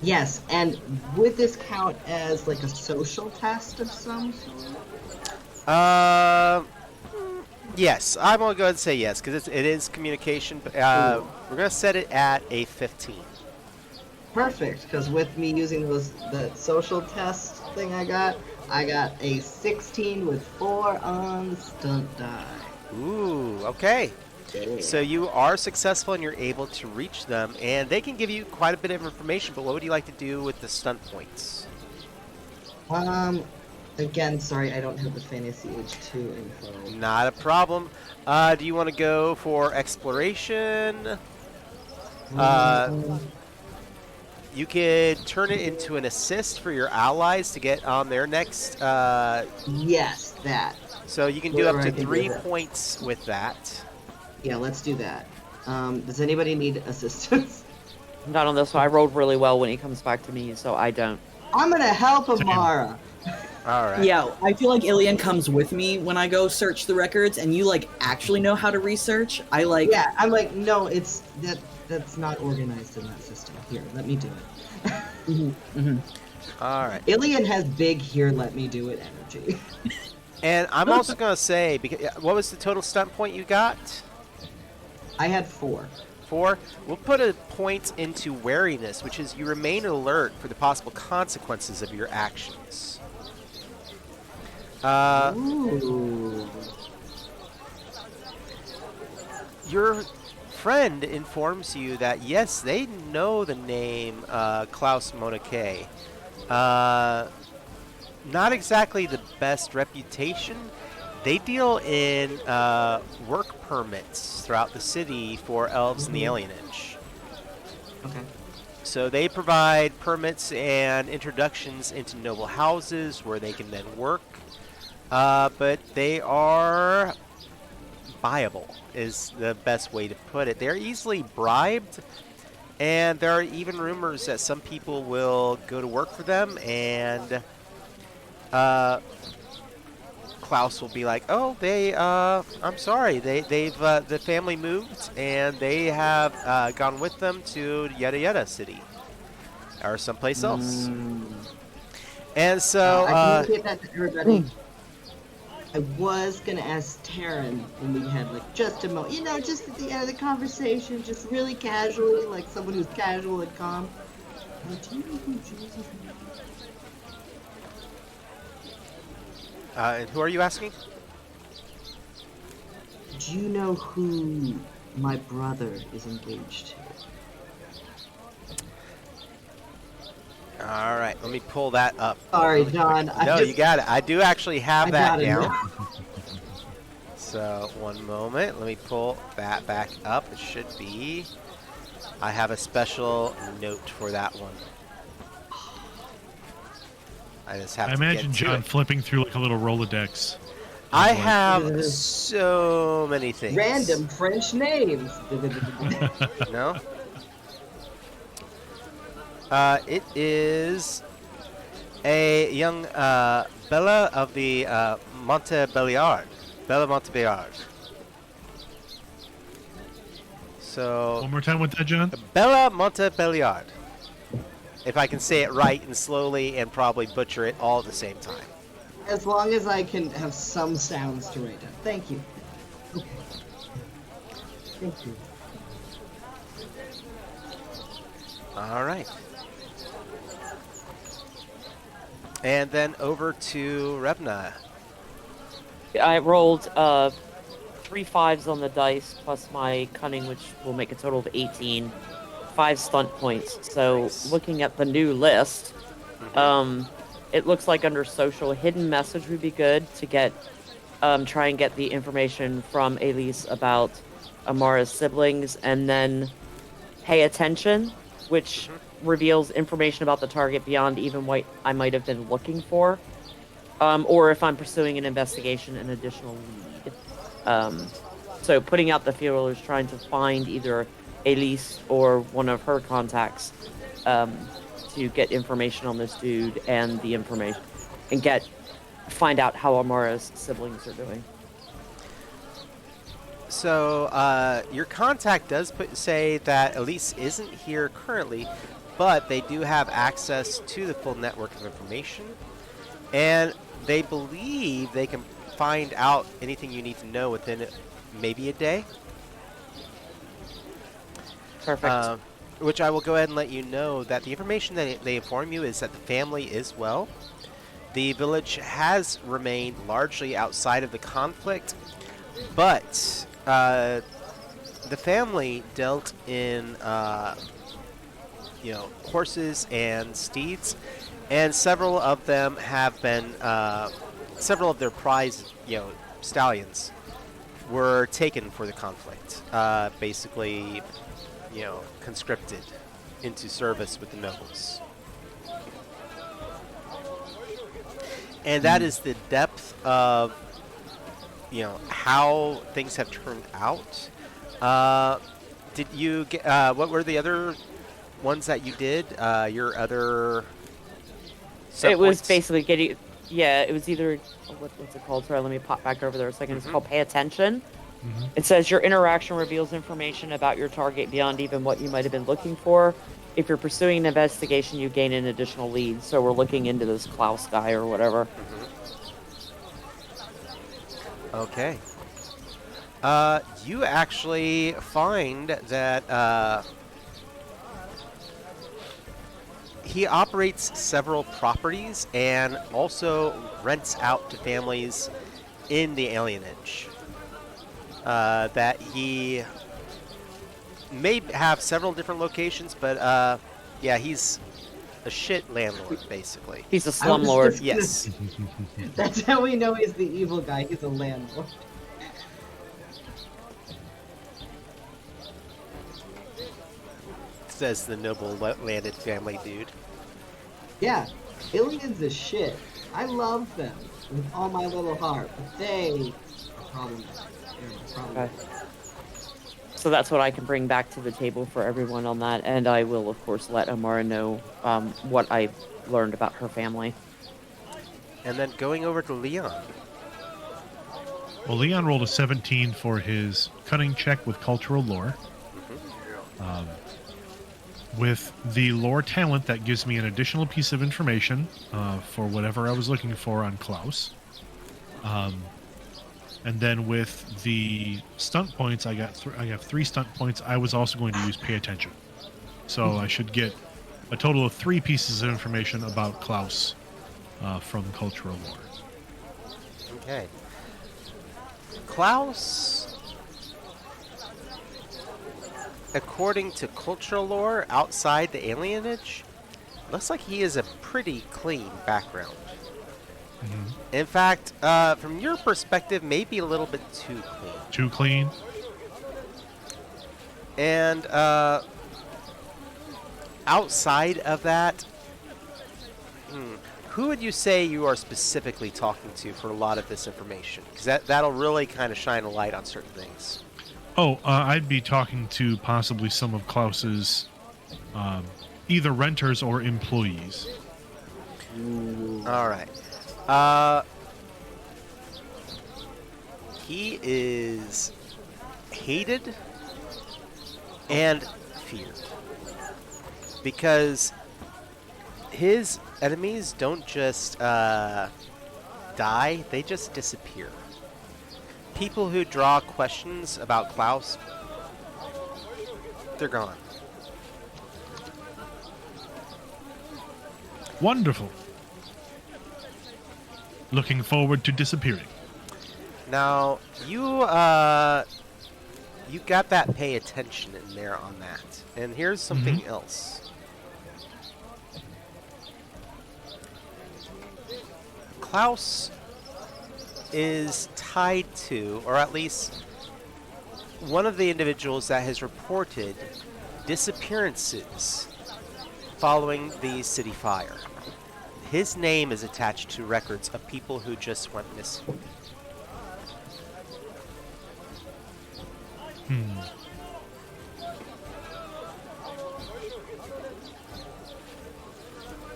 Speaker 5: Yes, and would this count as like a social test of some sort?
Speaker 1: Yes, I'm gonna go ahead and say yes because it is communication. But we're gonna set it at a 15.
Speaker 5: Perfect, because with me using the social test thing I got a 16 with 4 on the stunt die.
Speaker 1: Ooh, okay.
Speaker 5: Yeah.
Speaker 1: So you are successful and you're able to reach them, and they can give you quite a bit of information. But what would you like to do with the stunt points?
Speaker 5: Again, sorry, I don't have the Fantasy Age 2 info.
Speaker 1: Not a problem. Do you want to go for exploration? You could turn it into an assist for your allies to get on their next.
Speaker 5: Yes, that.
Speaker 1: So you can do up
Speaker 5: Or
Speaker 1: to
Speaker 5: I can do
Speaker 1: 3
Speaker 5: that.
Speaker 1: points with that.
Speaker 5: Yeah, let's do that. Does anybody need assistance?
Speaker 4: Not on this one. I rolled really well when he comes back to me, so I don't.
Speaker 5: I'm gonna help Amara.
Speaker 1: All right.
Speaker 3: Yeah, I feel like Ilian comes with me when I go search the records, and you like actually know how to research. I like.
Speaker 5: Yeah, I'm like, no, that's not organized in that system. Here, let me do it.
Speaker 1: All right.
Speaker 5: Ilian has big here, let me do it energy.
Speaker 1: And I'm also gonna say, because what was the total stunt point you got?
Speaker 5: I had 4.
Speaker 1: 4. We'll put a point into wariness, which is you remain alert for the possible consequences of your actions.
Speaker 5: Ooh.
Speaker 1: Your friend informs you that yes, they know the name Klaus Monake. Not exactly the best reputation. They deal in work permits throughout the city for elves in the alienage.
Speaker 5: Okay.
Speaker 1: So they provide permits and introductions into noble houses where they can then work. But they are buyable, is the best way to put it. They're easily bribed, and there are even rumors that some people will go to work for them, and Klaus will be like, "Oh, I'm sorry, the family moved, and they have gone with them to yada yada city, or someplace else." And so,
Speaker 5: I communicate that to everybody. I was gonna ask Taryn when we had like just a moment, just at the end of the conversation, just really casually, like someone who's casual and calm. Do you know who Jesus is?
Speaker 1: and who are you asking?
Speaker 5: Do you know who my brother is engaged to?
Speaker 1: All right, let me pull that up.
Speaker 5: Sorry,
Speaker 1: really
Speaker 5: John.
Speaker 1: quick. No, you got it. I do actually have
Speaker 5: I
Speaker 1: that
Speaker 5: got it
Speaker 1: down.
Speaker 5: now.
Speaker 1: So, one moment. Let me pull that back up. It should be. I have a special note for that one. I just have
Speaker 2: I
Speaker 1: to
Speaker 2: imagine
Speaker 1: get to
Speaker 2: John
Speaker 1: it.
Speaker 2: flipping through like a little Rolodex.
Speaker 1: I
Speaker 2: Like-
Speaker 1: have so many things.
Speaker 5: Random French names.
Speaker 1: No? It is a young Bella of the Montebelliard. Bella Montebelliard. So,
Speaker 2: One more time with that, John.
Speaker 1: Bella Montebelliard. If I can say it right and slowly and probably butcher it all at the same time.
Speaker 5: As long as I can have some sounds to write down. Thank you. Okay. Thank you.
Speaker 1: All right. And then over to Revna.
Speaker 4: I rolled 3 5s on the dice plus my cunning, which will make a total of 18. 5 stunt points. So
Speaker 1: Nice.
Speaker 4: looking at the new list, it looks like under social, hidden message would be good to get try and get the information from Elise about Amara's siblings, and then pay attention, which reveals information about the target beyond even what I might have been looking for. Or if I'm pursuing an investigation, an additional lead. So putting out the feelers, trying to find either Elise or one of her contacts to get information on this dude and the information, and find out how Amara's siblings are doing.
Speaker 1: So your contact does say that Elise isn't here currently, but they do have access to the full network of information, and they believe they can find out anything you need to know within maybe a day.
Speaker 4: Perfect.
Speaker 1: Which I will go ahead and let you know that the information that they inform you is that the family is well. The village has remained largely outside of the conflict, but the family dealt in, horses and steeds, and several of them have been, several of their prize, stallions were taken for the conflict, basically, conscripted into service with the nobles. And that is the depth of, how things have turned out. Did you get, what were the other ones that you did? Your other
Speaker 4: It was
Speaker 1: subpoints?
Speaker 4: basically getting, it was either, what's it called? Sorry, let me pop back over there a 2nd. It's called pay attention. It says your interaction reveals information about your target beyond even what you might have been looking for. If you're pursuing an investigation, you gain an additional lead. So we're looking into this Klaus guy or whatever.
Speaker 1: Okay. You actually find that he operates several properties and also rents out to families in the alienage. That he may have several different locations, but he's a shit landlord, basically.
Speaker 4: He's a
Speaker 5: I was
Speaker 4: slumlord.
Speaker 5: just gonna
Speaker 1: Yes.
Speaker 5: say, that's how we know he's the evil guy. He's a landlord.
Speaker 1: Says the noble landed family dude.
Speaker 5: Yeah, aliens is shit. I love them with all my little heart, but they are problematic. They're problematic.
Speaker 4: So that's what I can bring back to the table for everyone on that, and I will, of course, let Amara know what I learned about her family.
Speaker 1: And then going over to Leon.
Speaker 2: Well, Leon rolled a 17 for his cunning check with cultural lore. With the lore talent, that gives me an additional piece of information for whatever I was looking for on Klaus. And then with the stunt points, I have 3 stunt points. I was also going to use pay attention. So I should get a total of 3 pieces of information about Klaus from cultural lore.
Speaker 1: Okay. Klaus, according to cultural lore outside the alienage, looks like he is a pretty clean background. In fact, from your perspective, maybe a little bit too clean.
Speaker 2: Too clean?
Speaker 1: And outside of that, who would you say you are specifically talking to for a lot of this information? Because that'll really kind of shine a light on certain things.
Speaker 2: Oh, I'd be talking to possibly some of Klaus's either renters or employees.
Speaker 1: All right. He is hated and feared because his enemies don't just die, they just disappear. People who draw questions about Klaus, they're gone.
Speaker 2: Wonderful. looking forward to disappearing.
Speaker 1: Now, you got that pay attention in there on that. And here's something else. Klaus is tied to, or at least one of the individuals that has reported disappearances following the city fire. His name is attached to records of people who just went missing.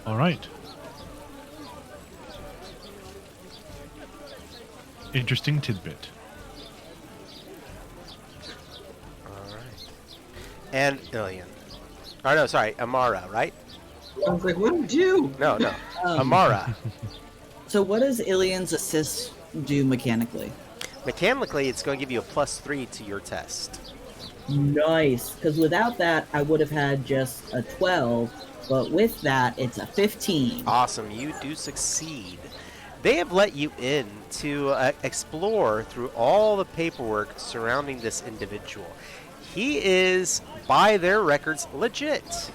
Speaker 2: All right. Interesting tidbit.
Speaker 1: All right. And Ilian. Oh, no, sorry, Amara, right?
Speaker 5: I was like, what did you do?
Speaker 1: No, no. Amara.
Speaker 3: So what does Ilian's assist do mechanically?
Speaker 1: Mechanically, it's going to give you a +3 to your test.
Speaker 3: Nice, because without that, I would have had just a 12, but with that, it's a 15.
Speaker 1: Awesome, you do succeed. They have let you in to explore through all the paperwork surrounding this individual. He is, by their records, legit.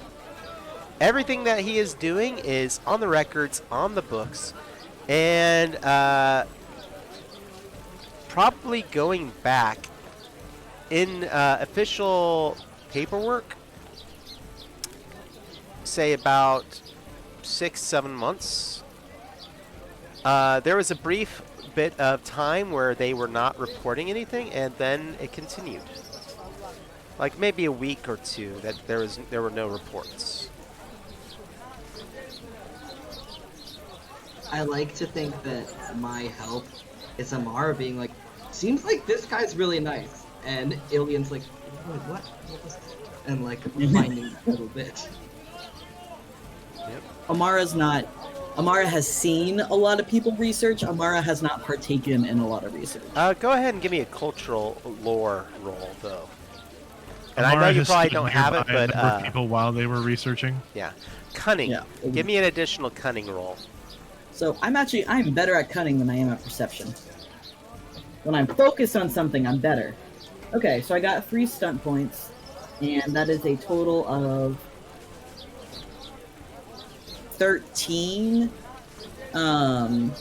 Speaker 1: Everything that he is doing is on the records, on the books, and probably going back in official paperwork, say about 6-7 months. There was a brief bit of time where they were not reporting anything, and then it continued. Like maybe a week or two that there were no reports.
Speaker 5: I like to think that my help is Amara being like, seems like this guy's really nice. And Ilian's like, wait, what? What was that? And like finding that little bit.
Speaker 1: Yep.
Speaker 3: Amara has seen a lot of people research. Amara has not partaken in a lot of research.
Speaker 1: Go ahead and give me a cultural lore roll, though. And I
Speaker 2: Amara
Speaker 1: know you
Speaker 2: has
Speaker 1: probably
Speaker 2: stood
Speaker 1: don't have it,
Speaker 2: nearby a
Speaker 1: but
Speaker 2: number of people while they were researching.
Speaker 1: yeah, cunning.
Speaker 3: Yeah.
Speaker 1: Give me an additional cunning roll.
Speaker 3: So I'm better at cunning than I am at perception. When I'm focused on something, I'm better. Okay, so I got 3 stunt points, and that is a total of 13. And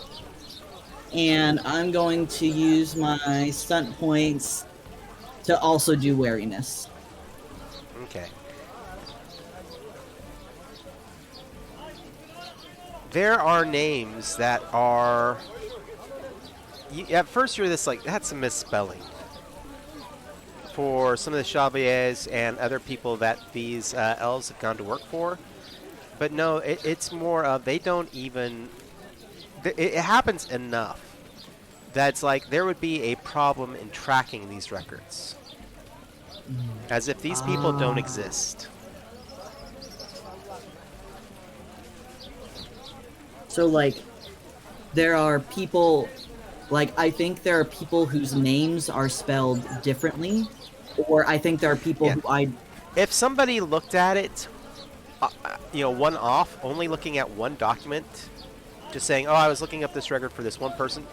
Speaker 3: I'm going to use my stunt points to also do wariness.
Speaker 1: Okay. There are names that are... at first you're this like, that's a misspelling. For some of the Chevaliers and other people that these elves have gone to work for. But no, it's more of they don't even... It happens enough that it's like there would be a problem in tracking these records. As if these people don't exist.
Speaker 3: So, like, there are people... Like, I think there are people whose names are spelled differently. Or I think there are people who I...
Speaker 1: If somebody looked at it, one off, only looking at one document, just saying, oh, I was looking up this record for this one person,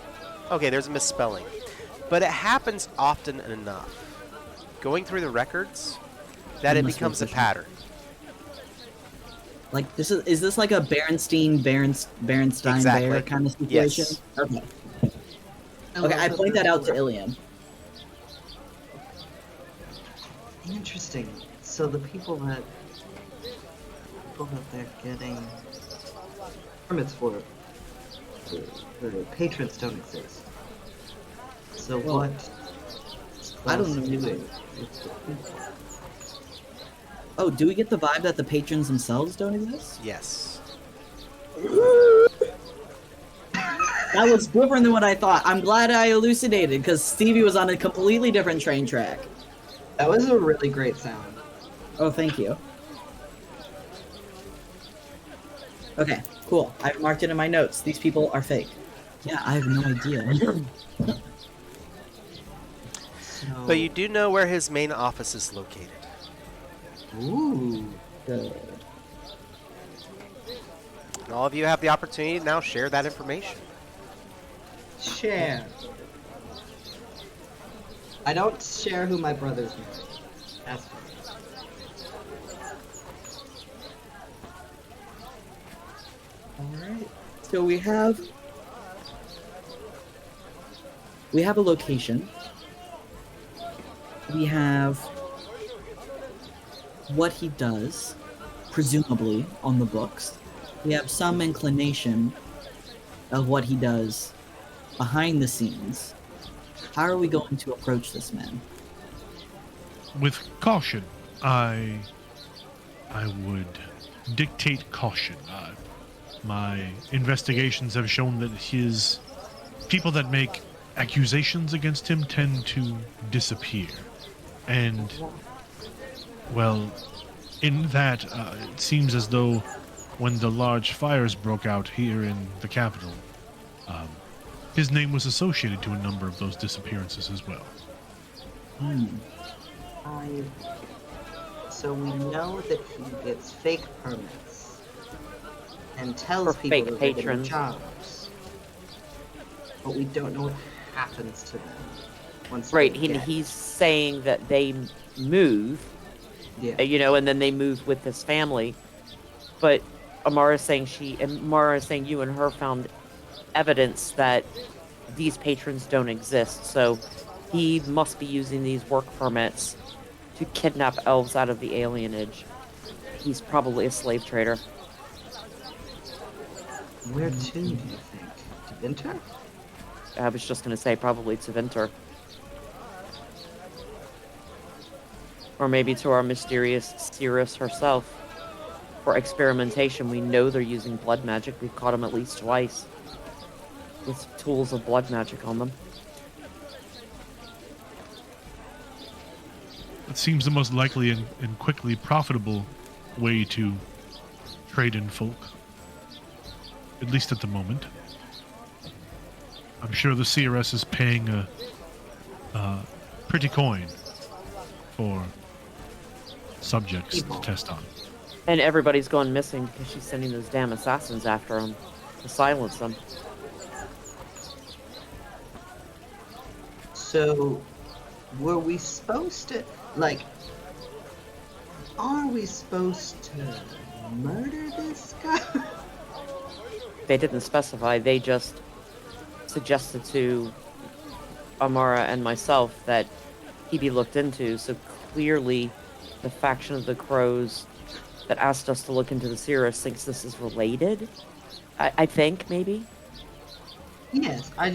Speaker 1: okay, there's a misspelling. But it happens often enough, going through the records, that it becomes a pattern.
Speaker 3: Like, is this like a Berenstein
Speaker 1: Exactly.
Speaker 3: Bear kind of situation?
Speaker 1: Yes.
Speaker 3: Okay. Okay, I point that out to Ilian.
Speaker 5: Interesting. So the people that they're getting permits for, the patrons don't exist. So
Speaker 3: Well,
Speaker 5: what?
Speaker 3: I don't know.
Speaker 5: Doing with the people?
Speaker 3: Oh, do we get the vibe that the patrons themselves don't exist?
Speaker 1: Yes.
Speaker 3: That was different than what I thought. I'm glad I elucidated, because Stevie was on a completely different train track.
Speaker 5: That was a really great sound.
Speaker 3: Oh, thank you. Okay, cool. I've marked it in my notes. These people are fake. Yeah, I have no idea.
Speaker 1: But you do know where his main office is located.
Speaker 5: Ooh.
Speaker 3: Good.
Speaker 1: And all of you have the opportunity to now share that information.
Speaker 5: share. I don't share who my brother's married. That's fine.
Speaker 3: Alright. So we have a location. We have what he does, presumably on the books. We have some inclination of what he does behind the scenes. How are we going to approach this man?
Speaker 2: With caution, I would dictate caution. My investigations have shown that his people that make accusations against him tend to disappear. And, well, in that, it seems as though when the large fires broke out here in the capital, his name was associated to a number of those disappearances as well.
Speaker 5: So we know that he gets fake permits and tells
Speaker 4: For
Speaker 5: people
Speaker 4: fake
Speaker 5: that they're getting
Speaker 4: patrons.
Speaker 5: jobs, but we don't know what happens to them once
Speaker 4: Right,
Speaker 5: they get.
Speaker 4: he's saying that they move,
Speaker 5: Yeah.
Speaker 4: and then they move with his family. But Amara's saying you and her found evidence that these patrons don't exist, so he must be using these work permits to kidnap elves out of the alienage. He's probably a slave trader.
Speaker 5: Where to, do you think? To Winter?
Speaker 4: I was just going to say probably to Vinter. Or maybe to our mysterious Cirrus herself. For experimentation, we know they're using blood magic. We've caught them at least twice. With tools of blood magic on them.
Speaker 2: It seems the most likely and quickly profitable way to trade in folk. At least at the moment. I'm sure the CRS is paying a pretty coin for subjects
Speaker 5: People.
Speaker 2: to test on.
Speaker 4: And everybody's gone missing because she's sending those damn assassins after them to silence them.
Speaker 5: So, were we supposed to, are we supposed to murder this guy?
Speaker 4: They didn't specify, they just suggested to Amara and myself that he be looked into, so clearly the faction of the Crows that asked us to look into the Cirrus thinks this is related. I think, maybe?
Speaker 5: Yes, I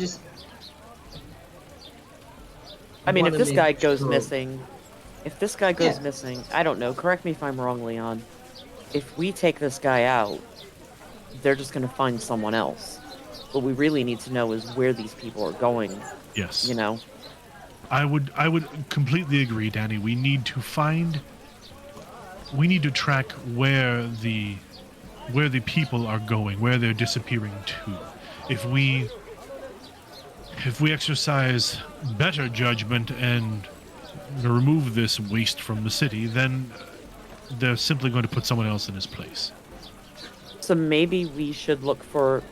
Speaker 4: mean, if
Speaker 5: wanna
Speaker 4: this
Speaker 5: make
Speaker 4: guy goes
Speaker 5: sure-
Speaker 4: missing,
Speaker 5: Yeah.
Speaker 4: missing, I don't know, correct me if I'm wrong, Leon. If we take this guy out, they're just going to find someone else. What we really need to know is where these people are going,
Speaker 2: Yes.
Speaker 4: I
Speaker 2: I would completely agree, Danny. We need to track where the people are going, where they're disappearing to. If we exercise better judgment and remove this waste from the city, then they're simply going to put someone else in his place.
Speaker 4: So maybe we should look for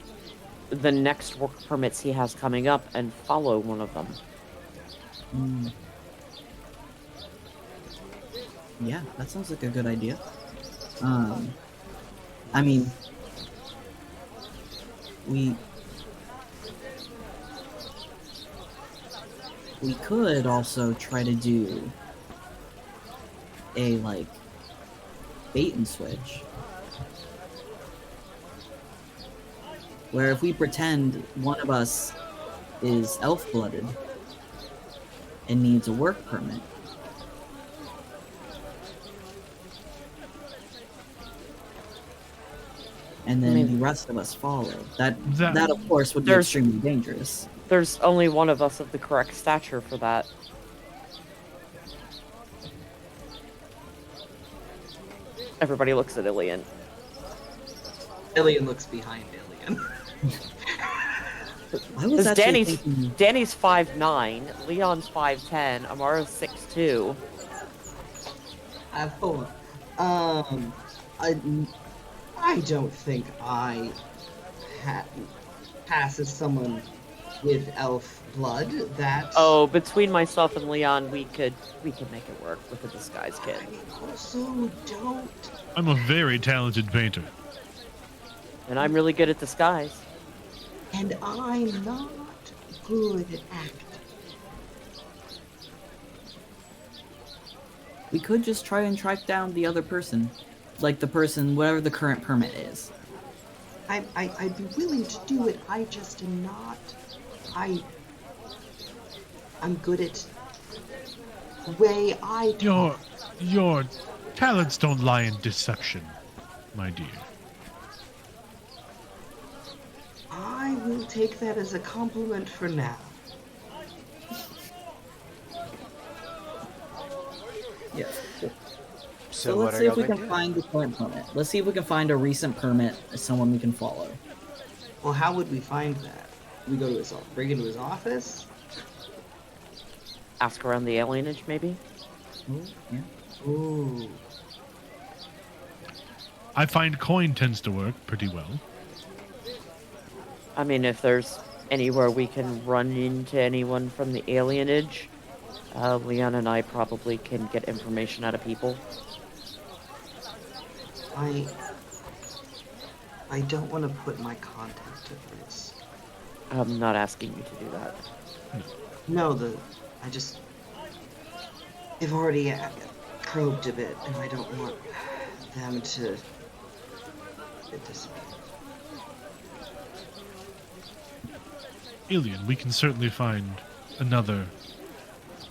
Speaker 4: the next work permits he has coming up and follow one of them.
Speaker 3: Yeah, that sounds like a good idea. I mean, we could also try to do a bait and switch, where if we pretend one of us is elf-blooded and needs a work permit, and then the rest of us follow. That of course would be
Speaker 4: There's-
Speaker 3: extremely dangerous.
Speaker 4: There's only one of us of the correct stature for that. Everybody looks at Ilian.
Speaker 5: Alien looks behind Alien.
Speaker 3: I was
Speaker 4: Because
Speaker 3: actually thinking,
Speaker 4: Danny's 5'9", Leon's 5'10", Amara's 6'2".
Speaker 5: I have four. I don't think I pass as someone with elf blood. That
Speaker 4: Oh, between myself and Leon, we could make it work with the disguise kit.
Speaker 5: I also don't,
Speaker 2: I'm a very talented painter.
Speaker 4: And I'm really good at disguise.
Speaker 5: and I'm not good at acting.
Speaker 3: We could just try and track down the other person. Like the person, whatever the current permit is.
Speaker 5: I'd be willing to do it. I just am not. I'm good at the way I talk.
Speaker 2: Your talents don't lie in deception, my dear.
Speaker 5: I will take that as a compliment for now.
Speaker 3: Yes.
Speaker 1: So,
Speaker 3: let's
Speaker 1: what are
Speaker 3: see
Speaker 1: y'all
Speaker 3: if we
Speaker 1: gonna
Speaker 3: can
Speaker 1: do?
Speaker 3: find the current permit. Let's see if we can find a recent permit as someone we can follow.
Speaker 5: Well, how would we find that? We go to his bring into his office.
Speaker 4: Ask around the alienage, maybe?
Speaker 3: Oh, yeah.
Speaker 5: Ooh.
Speaker 2: I find coin tends to work pretty well.
Speaker 4: I mean, if there's anywhere we can run into anyone from the alienage, Leon and I probably can get information out of people.
Speaker 5: I don't want to put my contact at risk.
Speaker 4: I'm not asking you to do that.
Speaker 5: No, they've already probed a bit, and I don't want them to disappear.
Speaker 2: Alien, we can certainly find another.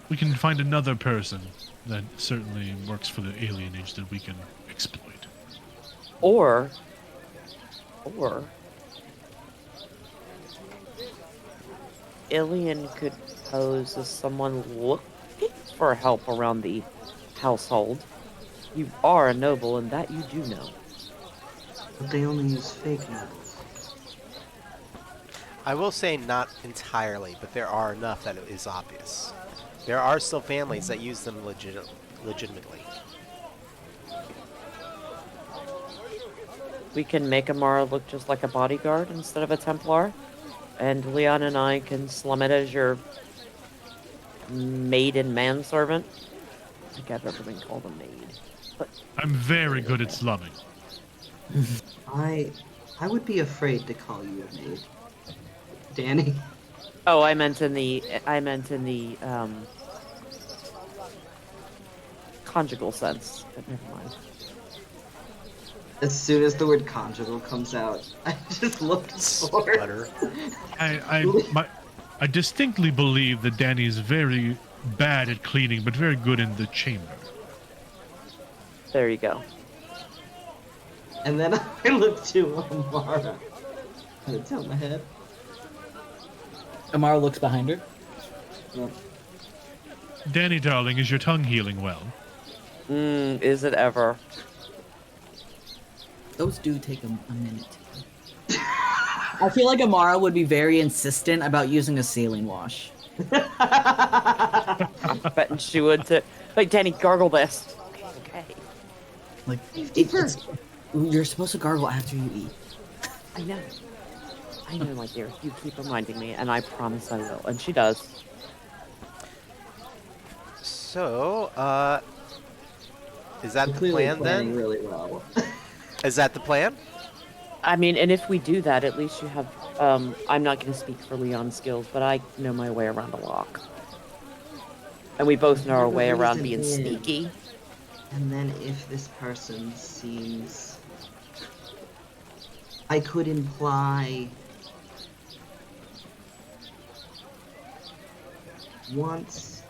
Speaker 2: We can find another person that certainly works for the alienage that we can exploit.
Speaker 4: Or Alien could pose as someone looking for help around the household. You are a noble, and that you do know.
Speaker 5: But they only use fake nobles.
Speaker 1: I will say not entirely, but there are enough that it is obvious. There are still families that use them legitimately.
Speaker 4: We can make Amara look just like a bodyguard instead of a Templar, and Leon and I can slum it as your maid and manservant. I think I've ever been called a maid. But
Speaker 2: I'm very good at slumming.
Speaker 5: I would be afraid to call you a maid, Danny.
Speaker 4: oh, I meant in the conjugal sense. But never mind.
Speaker 5: As soon as the word conjugal comes out, I just looked for it.
Speaker 1: Sputter.
Speaker 2: I distinctly believe that Danny is very bad at cleaning, but very good in the chamber.
Speaker 4: There you go.
Speaker 5: And then I looked to Amara. And it's on my head.
Speaker 3: Amara looks behind her.
Speaker 5: Yep.
Speaker 2: Danny, darling, is your tongue healing well?
Speaker 4: Is it ever?
Speaker 3: Those do take a minute. I feel like Amara would be very insistent about using a saline wash.
Speaker 4: I'm betting she would too. Like, Danny, gargle this. Okay.
Speaker 3: Like,
Speaker 5: Deeper.
Speaker 3: You're supposed to gargle after you eat.
Speaker 4: I know, my dear. You keep reminding me, and I promise I will. And she does.
Speaker 1: So, is that the
Speaker 5: Clearly
Speaker 1: plan
Speaker 5: planning
Speaker 1: then?
Speaker 5: really well.
Speaker 1: Is that the plan?
Speaker 4: I mean, and if we do that, at least you have. I'm not going to speak for Leon's skills, but I know my way around a lock. And we both know our way around being sneaky.
Speaker 5: And then if this person seems... I could imply... Once,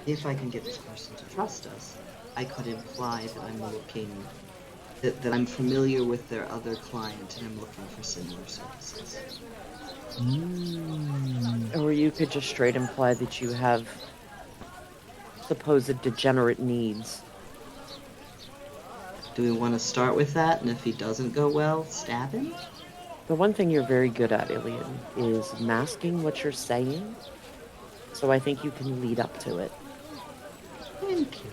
Speaker 5: if I can get this person to trust us, I could imply that I'm looking... That I'm familiar with their other client and I'm looking for similar services.
Speaker 4: Or you could just straight imply that you have supposed degenerate needs.
Speaker 5: Do we want to start with that? And if he doesn't go well, stab him?
Speaker 4: The one thing you're very good at, Ilian, is masking what you're saying. So I think you can lead up to it.
Speaker 5: Thank you.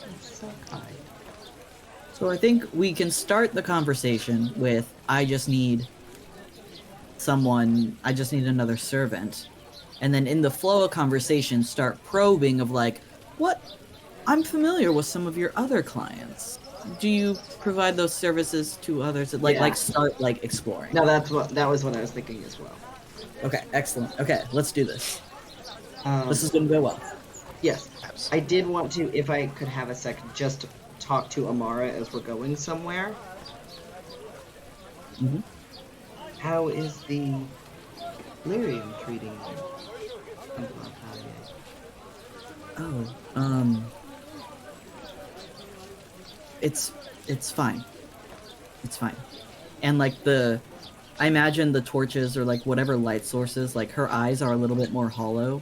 Speaker 5: That's so kind.
Speaker 3: So I think we can start the conversation with, I just need someone. I just need another servant. And then in the flow of conversation, start probing of like, what? I'm familiar with some of your other clients. Do you provide those services to others? Like start like exploring.
Speaker 5: No, that was what I was thinking as well.
Speaker 3: Okay, excellent. Okay, let's do this. This is
Speaker 5: Um,
Speaker 3: gonna go well.
Speaker 5: yes,
Speaker 1: Absolutely.
Speaker 5: I did want to, if I could have a second, just to talk to Amara as we're going somewhere.
Speaker 3: Mhm.
Speaker 5: How is the lyrium treating you?
Speaker 3: Oh, it's fine. It's fine. And like I imagine the torches or like whatever light sources, like her eyes are a little bit more hollow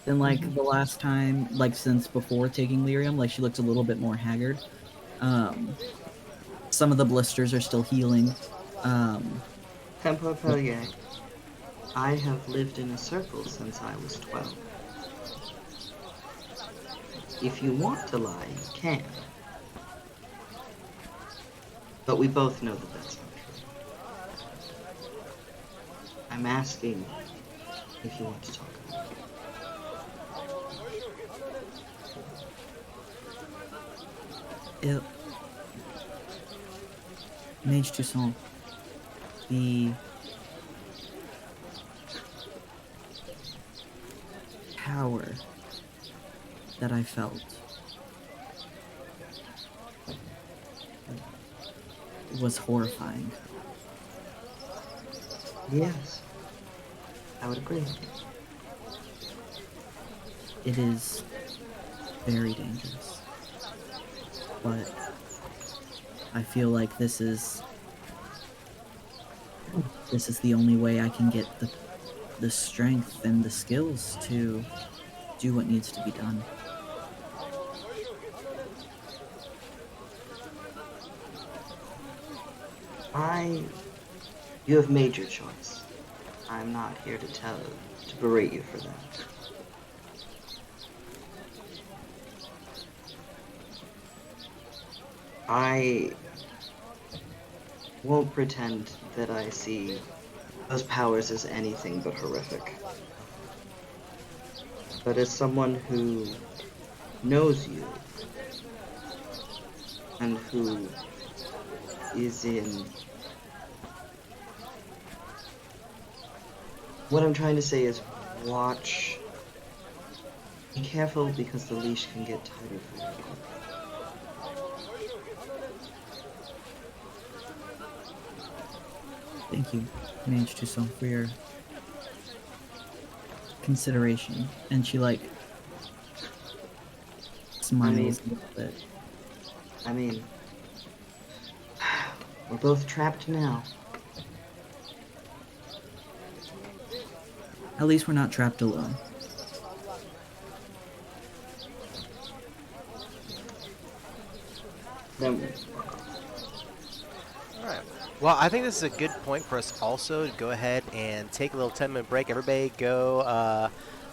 Speaker 3: than like the last time, like since before taking lyrium. Like she looks a little bit more haggard. Some of the blisters are still healing.
Speaker 5: Tempo Pellier, I have lived in a circle since I was 12. If you want to lie, you can. But we both know that that's not true. I'm asking if you want to talk about
Speaker 3: It, Mage Toussaint, the power that I felt was horrifying.
Speaker 5: Yes, I would agree.
Speaker 3: It is very dangerous. But I feel like this is the only way I can get the strength and the skills to do what needs to be done.
Speaker 5: You have made your choice. I'm not here to berate you for that. I won't pretend that I see those powers as anything but horrific. But as someone who knows you, and who is in... What I'm trying to say is watch... Be careful because the leash can get tighter very quickly.
Speaker 3: Thank you, Mage Toussaint, for your consideration. And she like smiles a little bit.
Speaker 5: I mean, we're both trapped now.
Speaker 3: At least we're not trapped alone.
Speaker 5: Then,
Speaker 1: All right. Well, I think this is a good point for us also to go ahead and take a little 10-minute break. Everybody go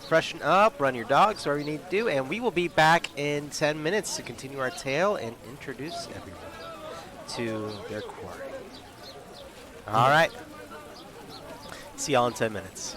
Speaker 1: freshen up, run your dogs, whatever you need to do, and we will be back in 10 minutes to continue our tale and introduce everyone to their quarry. All right. See y'all in 10 minutes.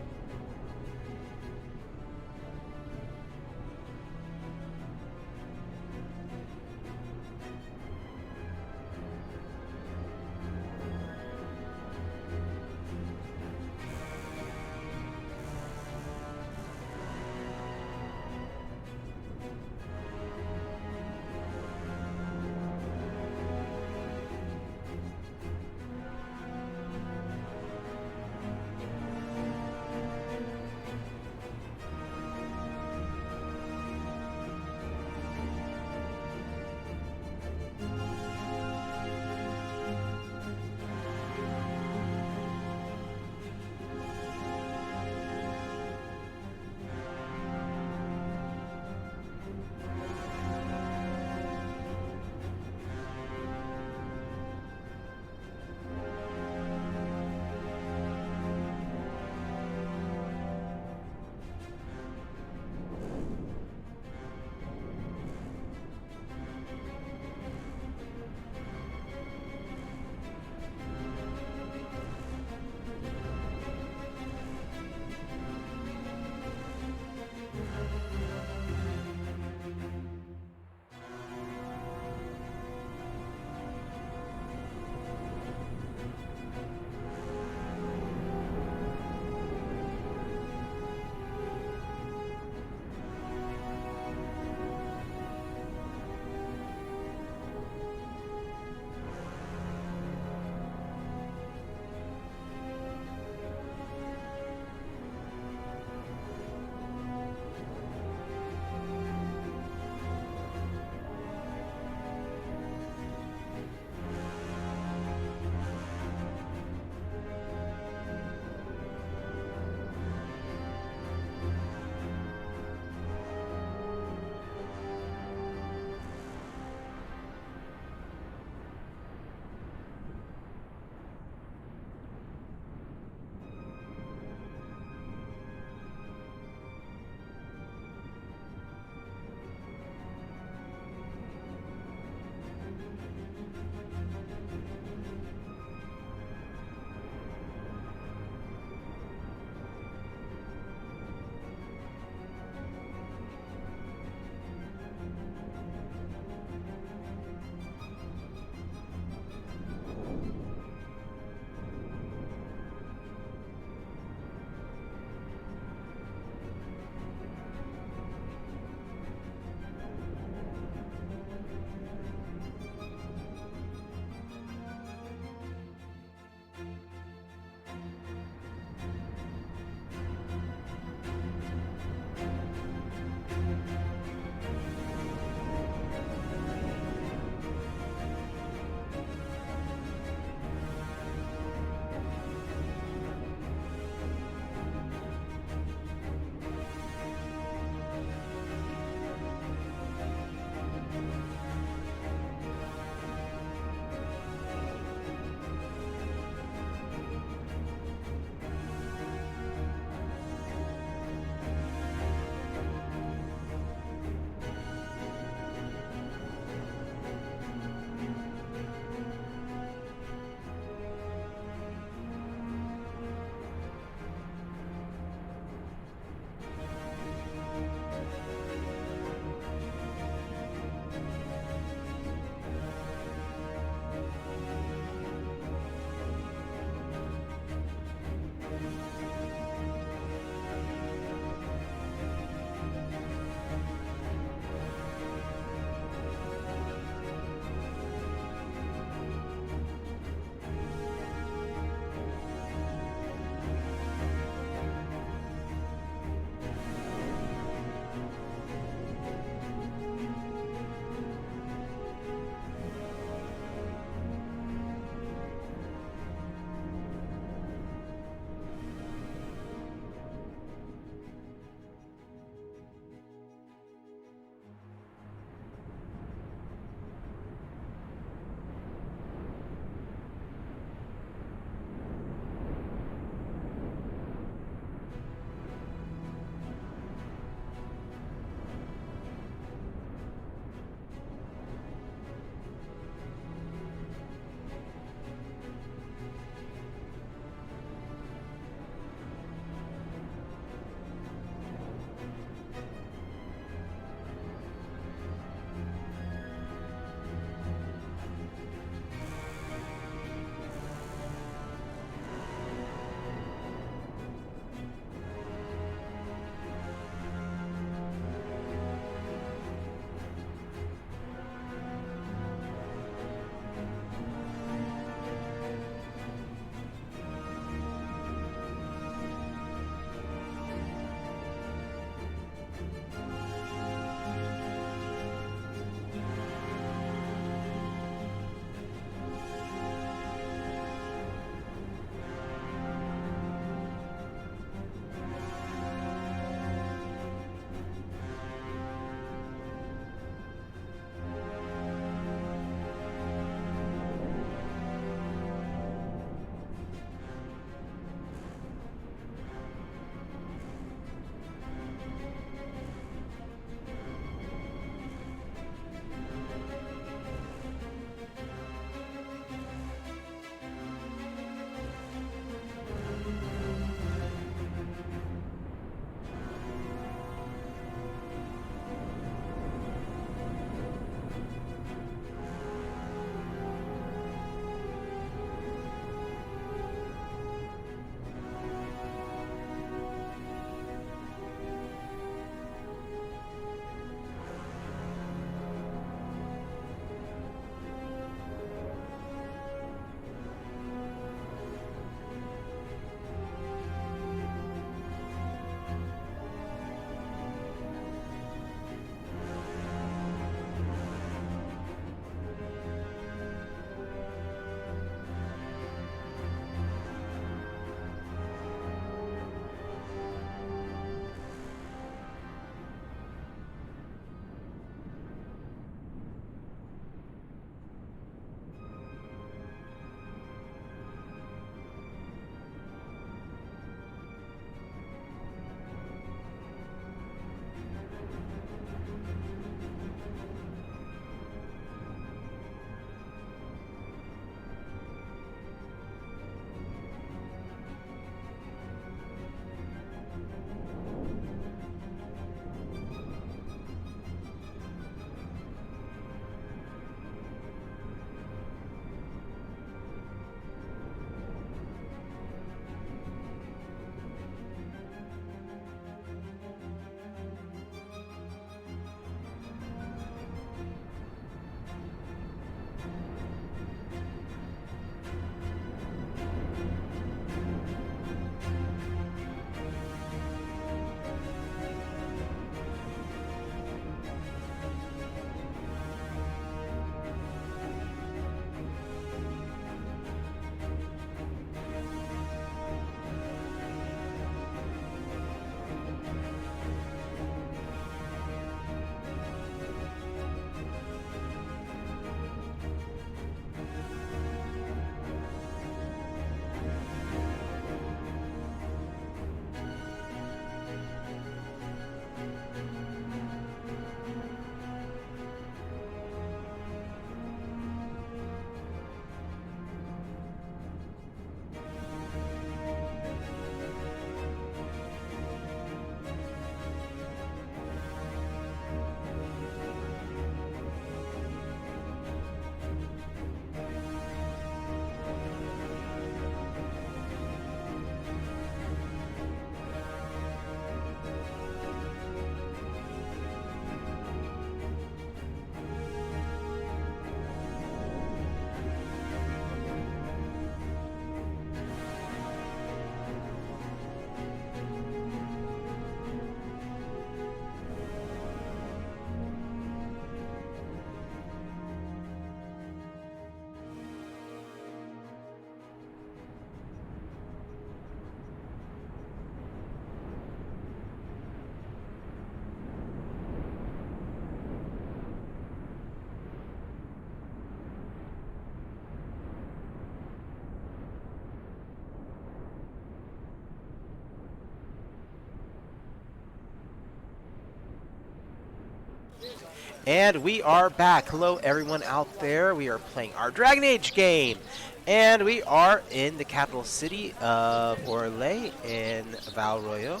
Speaker 1: And we are back. Hello, everyone out there. We are playing our Dragon Age game. And we are in the capital city of Orlais in Val Royeaux.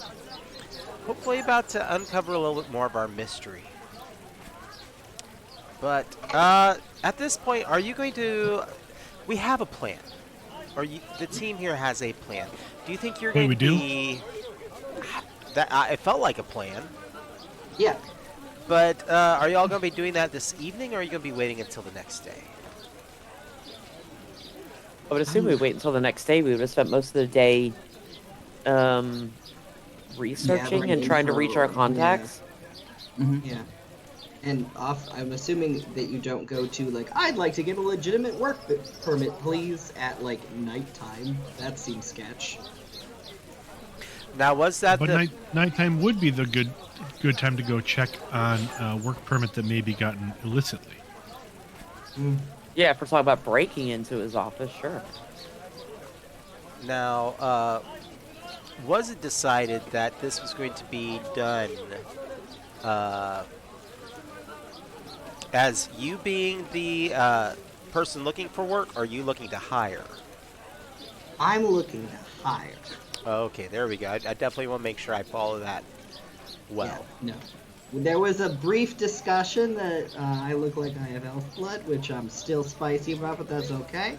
Speaker 1: Hopefully about to uncover a little bit more of our mystery. But at this point, are you going to... We have a plan. Or the team here has a plan. Do you think you're going to be... It felt like a plan.
Speaker 5: Yeah.
Speaker 1: But are you all going to be doing that this evening, or are you going to be waiting until the next day?
Speaker 4: I would assume we wait until the next day. We would have spent most of the day researching and trying to reach our contacts.
Speaker 5: Yeah. Yeah. And I'm assuming that you don't go to, like, I'd like to get a legitimate work permit, please, at, like, nighttime. That seems sketch.
Speaker 1: Now, was that
Speaker 2: But nighttime would be the good time to go check on a work permit that may be gotten illicitly.
Speaker 4: Yeah, if we're talking about breaking into his office, sure.
Speaker 1: Now, was it decided that this was going to be done as you being the person looking for work, or are you looking to hire?
Speaker 5: I'm looking to hire.
Speaker 1: Okay, there we go. I definitely want to make sure I follow that well.
Speaker 5: Yeah, no. There was a brief discussion that I look like I have elf blood, which I'm still spicy about, but that's okay.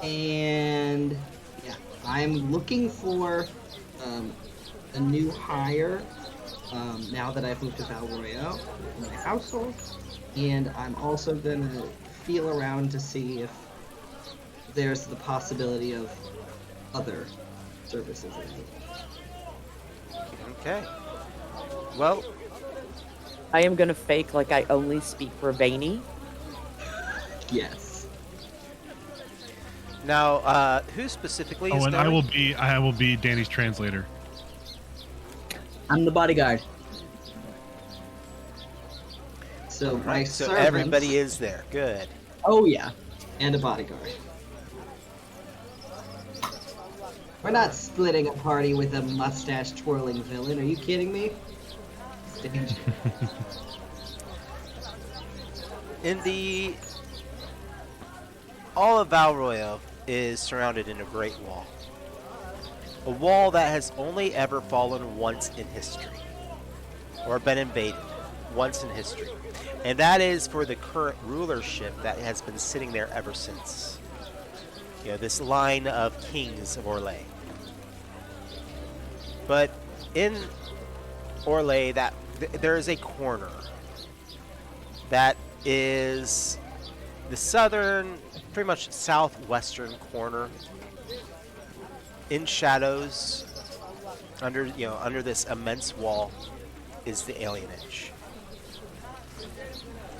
Speaker 5: And yeah, I'm looking for a new hire now that I've moved to Val Royeaux in my household, and I'm also gonna feel around to see if there's the possibility of other services.
Speaker 1: Okay. Well,
Speaker 4: I am gonna fake like I only speak Ravani.
Speaker 5: Yes.
Speaker 1: now, who specifically is
Speaker 2: Oh, and
Speaker 1: going?
Speaker 2: I will be Danny's translator.
Speaker 3: I'm the bodyguard.
Speaker 5: So my
Speaker 1: Right, so
Speaker 5: servants
Speaker 1: everybody is there. Good.
Speaker 3: Oh yeah.
Speaker 5: and a bodyguard. We're not splitting a party with a mustache-twirling villain. Are you kidding me? Stage.
Speaker 1: In the... All of Val Royeaux is surrounded in a great wall. A wall that has only ever fallen once in history. Or been invaded once in history. And that is for the current rulership that has been sitting there ever since. You know, this line of kings of Orlais. But in Orlais, there is a corner that is the southern, pretty much southwestern corner, in shadows, under this immense wall, is the alienage.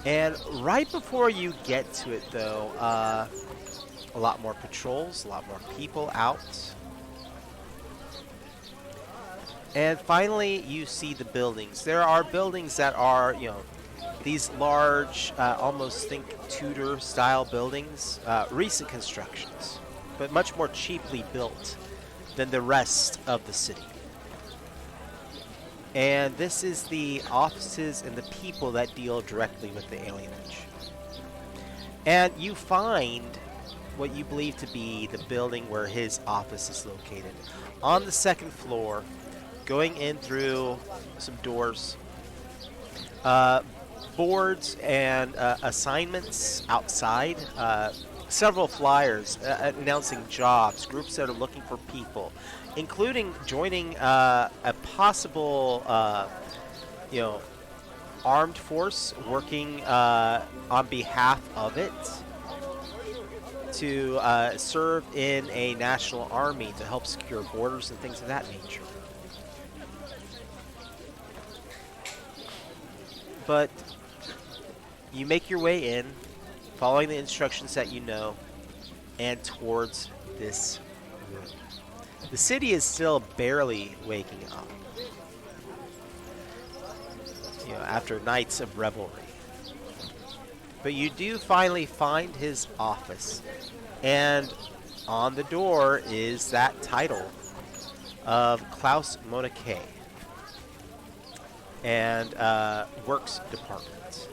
Speaker 1: And right before you get to it, though, a lot more patrols, a lot more people out. And finally, you see the buildings. There are buildings that are, these large, almost think Tudor-style buildings, recent constructions, but much more cheaply built than the rest of the city. And this is the offices and the people that deal directly with the alienage. And you find what you believe to be the building where his office is located. On the second floor, going in through some doors, boards and assignments outside, several flyers announcing jobs, groups that are looking for people, including joining a possible, armed force working on behalf of it to serve in a national army to help secure borders and things of that nature. But you make your way in, following the instructions that you know, and towards this room. The city is still barely waking up, after nights of revelry. But you do finally find his office, and on the door is that title of Klaus Monaquet. and works department.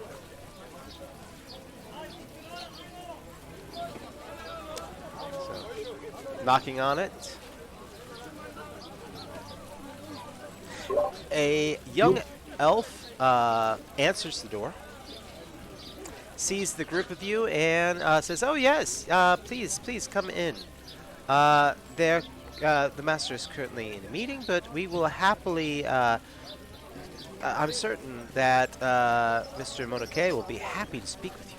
Speaker 1: So, knocking on it. A young elf answers the door, sees the group of you, and says, "Oh yes, please come in. The master is currently in a meeting, but we will happily. I'm certain that Mr. Monoke will be happy to speak with you."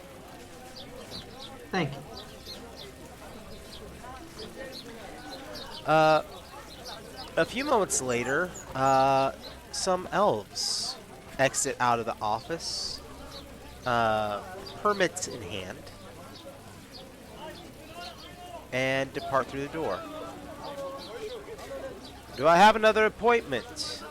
Speaker 5: Thank you.
Speaker 1: A few moments later, some elves exit out of the office, permits in hand, and depart through the door. "Do I have another appointment?"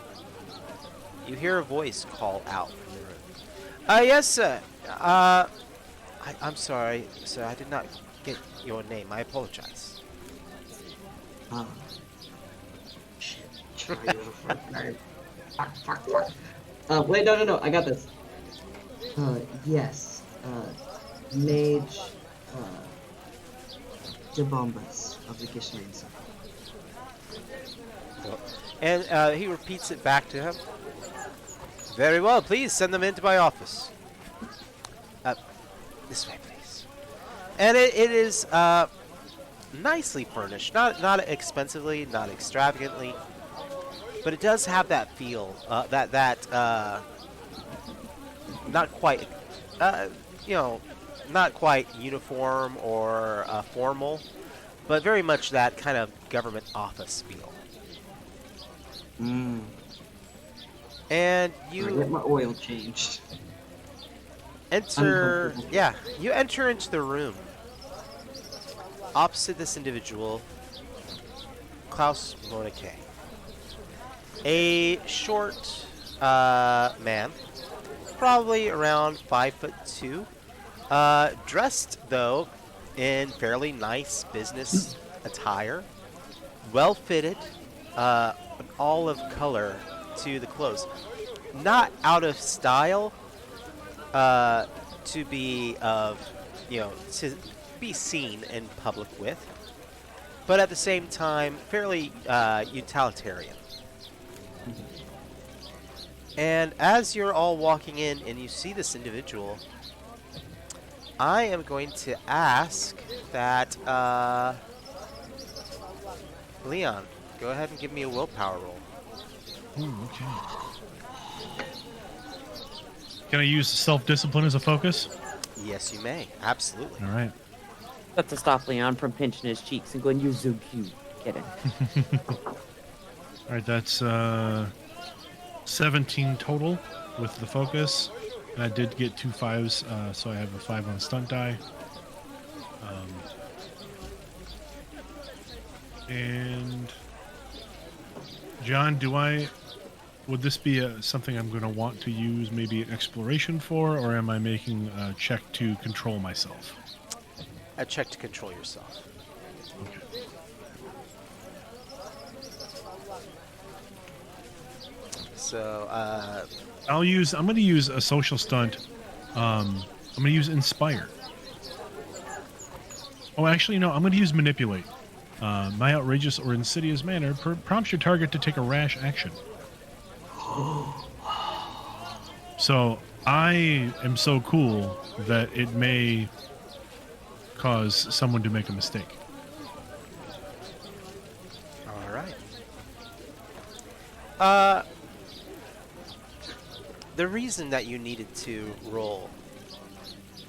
Speaker 1: You hear a voice call out from the room. Yes, sir. I'm sorry, sir. I did not get your name. I apologize.
Speaker 5: Shit. Try your fucking name. Fuck. Wait, no. I got this. Yes. Mage, de Bombas of the Gishnainsa.
Speaker 1: And he repeats it back to him. "Very well. Please send them into my office. This way, please." And it is nicely furnished, not expensively, not extravagantly, but it does have that feel, that not quite, not quite uniform or formal, but very much that kind of government office feel. And
Speaker 5: I
Speaker 1: you
Speaker 5: get my oil changed.
Speaker 1: enter,
Speaker 5: Uncomfortable.
Speaker 1: yeah, you enter into the room. Opposite this individual, Klaus Monike. A short man, probably around 5'2", dressed though in fairly nice business attire, well fitted, an olive color to the clothes, not out of style, to be to be seen in public with, but at the same time fairly utilitarian. And as you're all walking in and you see this individual, I am going to ask that Leon, go ahead and give me a willpower roll.
Speaker 2: Ooh, okay. Can I use self-discipline as a focus?
Speaker 1: Yes, you may. Absolutely.
Speaker 2: All right.
Speaker 4: That's to stop Leon from pinching his cheeks and going, "You're so cute." Kidding.
Speaker 2: All right, that's 17 total with the focus. And I did get 2 5s, so I have a 5 on stunt die. And John, would this be something I'm going to want to use maybe an exploration for, or am I making a check to control myself?
Speaker 1: A check to control yourself.
Speaker 2: Okay.
Speaker 1: So,
Speaker 2: I'm going to use a social stunt. I'm going to use Inspire. Oh, actually, no, I'm going to use Manipulate. My outrageous or insidious manner prompts your target to take a rash action. So I am so cool that it may cause someone to make a mistake.
Speaker 1: all right. The reason that you needed to roll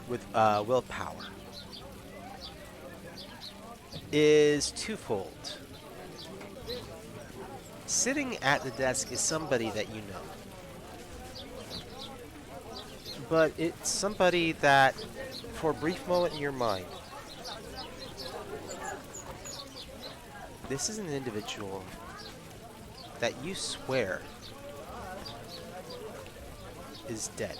Speaker 1: with willpower is twofold. Sitting at the desk is somebody that you know. But it's somebody that, for a brief moment in your mind, this is an individual that you swear is dead.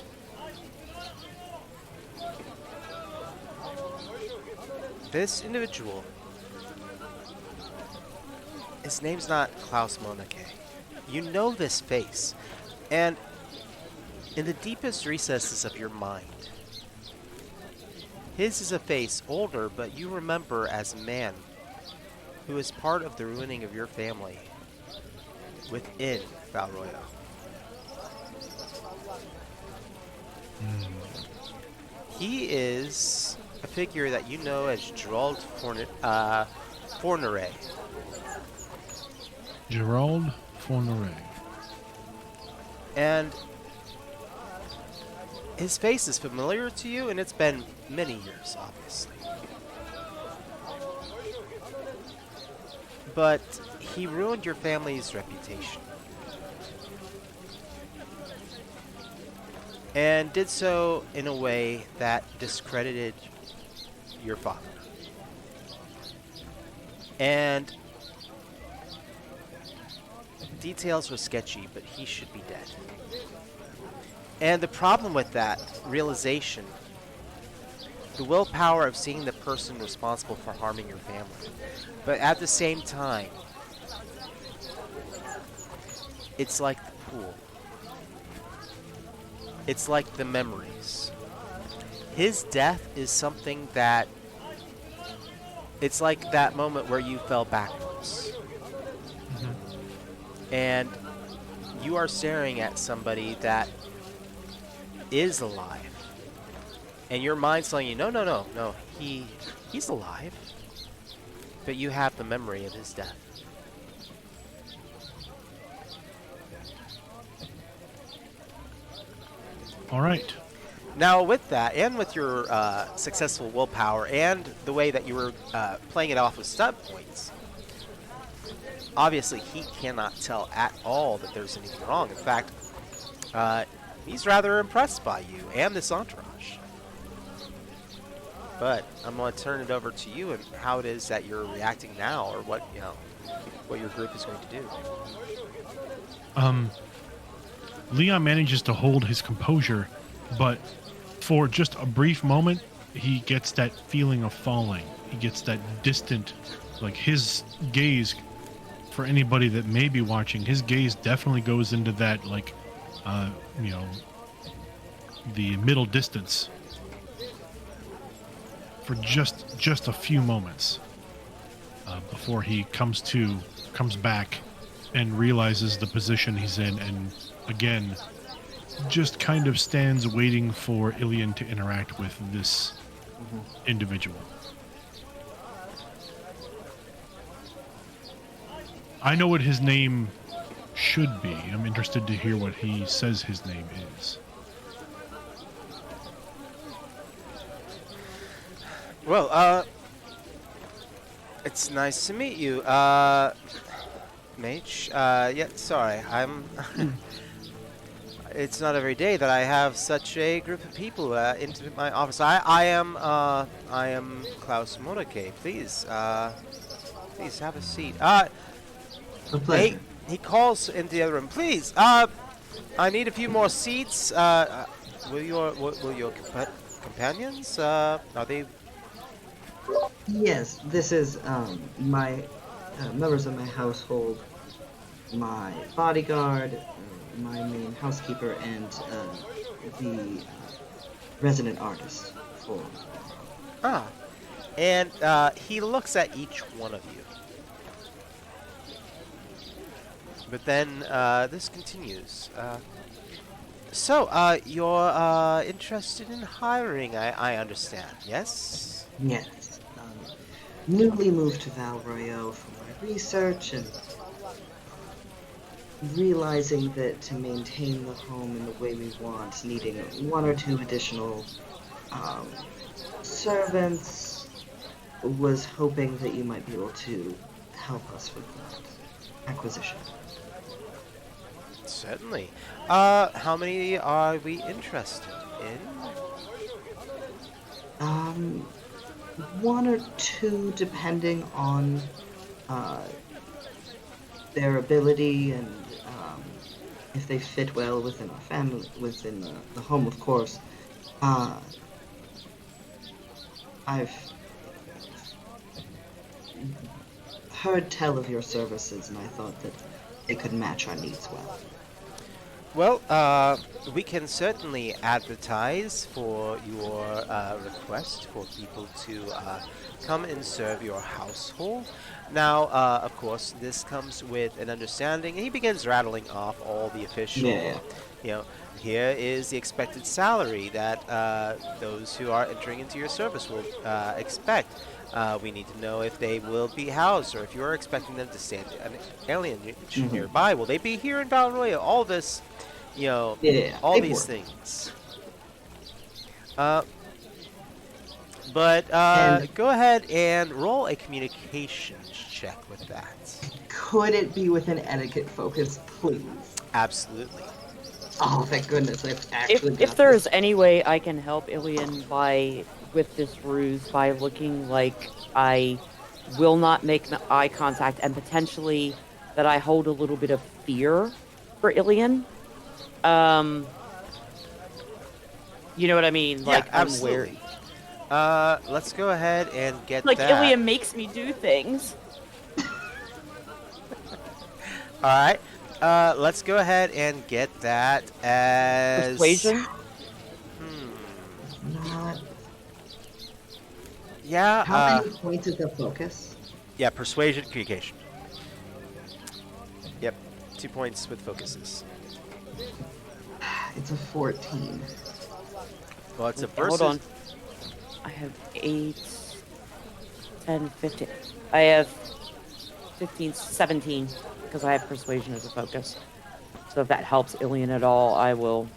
Speaker 1: This individual, his name's not Klaus Monake. You know this face, and In the deepest recesses of your mind, his is a face older, but you remember as a man who is part of the ruining of your family within Valroyo. He is a figure that you know as Gerald Forneret.
Speaker 2: Gerald Forneret.
Speaker 1: And his face is familiar to you, and it's been many years, obviously. But he ruined your family's reputation. And did so in a way that discredited your father. And details were sketchy, but he should be dead. And the problem with that realization, the willpower of seeing the person responsible for harming your family, but at the same time, it's like the pool. It's like the memories. His death is something that, it's like that moment where you fell backwards. And you are staring at somebody that is alive. And your mind's telling you, no, he's alive. But you have the memory of his death.
Speaker 2: All right.
Speaker 1: Now, with that, and with your successful willpower, and the way that you were playing it off with stud points, obviously he cannot tell at all that there's anything wrong. In fact, he's rather impressed by you and this entourage. But I'm going to turn it over to you and how it is that you're reacting now, or what your group is going to do.
Speaker 2: Leon manages to hold his composure, but for just a brief moment, he gets that feeling of falling. He gets that distant, like his gaze, for anybody that may be watching, his gaze definitely goes into that, like, the middle distance for just a few moments before he comes back and realizes the position he's in, and again just kind of stands waiting for Ilian to interact with this individual. I know what his name should be. I'm interested to hear what he says his name is.
Speaker 1: Well, it's nice to meet you, Mage. Yeah, sorry, I'm... It's not every day that I have such a group of people into my office. I am Klaus Monake. Please have a seat.
Speaker 5: A pleasure.
Speaker 1: He calls into the other room. Please, I need a few more seats. Will your companions? Are they?
Speaker 5: Yes, this is my members of my household, my bodyguard, my main housekeeper, and the resident artist for.
Speaker 1: And he looks at each one of you. But then this continues. So, you're interested in hiring, I understand, yes?
Speaker 5: Yes. Newly moved to Valroyo for my research, and realizing that to maintain the home in the way we want, needing one or two additional servants, was hoping that you might be able to help us with that acquisition.
Speaker 1: Certainly. How many are we interested in?
Speaker 5: One or two, depending on their ability and if they fit well within our family, within the home, of course. I've heard tell of your services, and I thought that they could match our needs well.
Speaker 1: Well, we can certainly advertise for your request for people to come and serve your household. Now, of course, this comes with an understanding. And he begins rattling off all the
Speaker 5: Yeah.
Speaker 1: official, you know, here is the expected salary that those who are entering into your service will expect. We need to know if they will be housed or if you're expecting them to stay an alien
Speaker 5: Mhm.
Speaker 1: nearby. Will they be here in Battle Royale? All this, you know,
Speaker 5: Yeah.
Speaker 1: all these
Speaker 5: Paperwork.
Speaker 1: things. Uh, but
Speaker 5: And
Speaker 1: go ahead and roll a communications check with that.
Speaker 5: could it be with an etiquette focus, please?
Speaker 1: Absolutely.
Speaker 5: Oh, thank goodness, I've
Speaker 4: If
Speaker 5: actually
Speaker 4: if
Speaker 5: got
Speaker 4: there
Speaker 5: this.
Speaker 4: is any way I can help Ilian by with this ruse by looking like I will not make eye contact and potentially that I hold a little bit of fear for Ilian, um, you know what I mean?
Speaker 1: Yeah,
Speaker 4: Like I'm
Speaker 1: absolutely.
Speaker 4: wary.
Speaker 1: Let's go ahead and get
Speaker 4: Like
Speaker 1: that.
Speaker 4: Ilian makes me do things.
Speaker 1: All right. Let's go ahead and get that as.
Speaker 4: Persuasion.
Speaker 1: Hmm.
Speaker 5: Not.
Speaker 1: Yeah.
Speaker 5: How many points is the focus?
Speaker 1: Yeah. Persuasion, communication. Yep. 2 points with focuses.
Speaker 5: It's a 14.
Speaker 1: Well, it's a
Speaker 4: Okay,
Speaker 1: versus.
Speaker 4: hold on. I have 8, 10, 15. I have 15, 17 because I have persuasion as a focus. So if that helps Ilian at all, I will.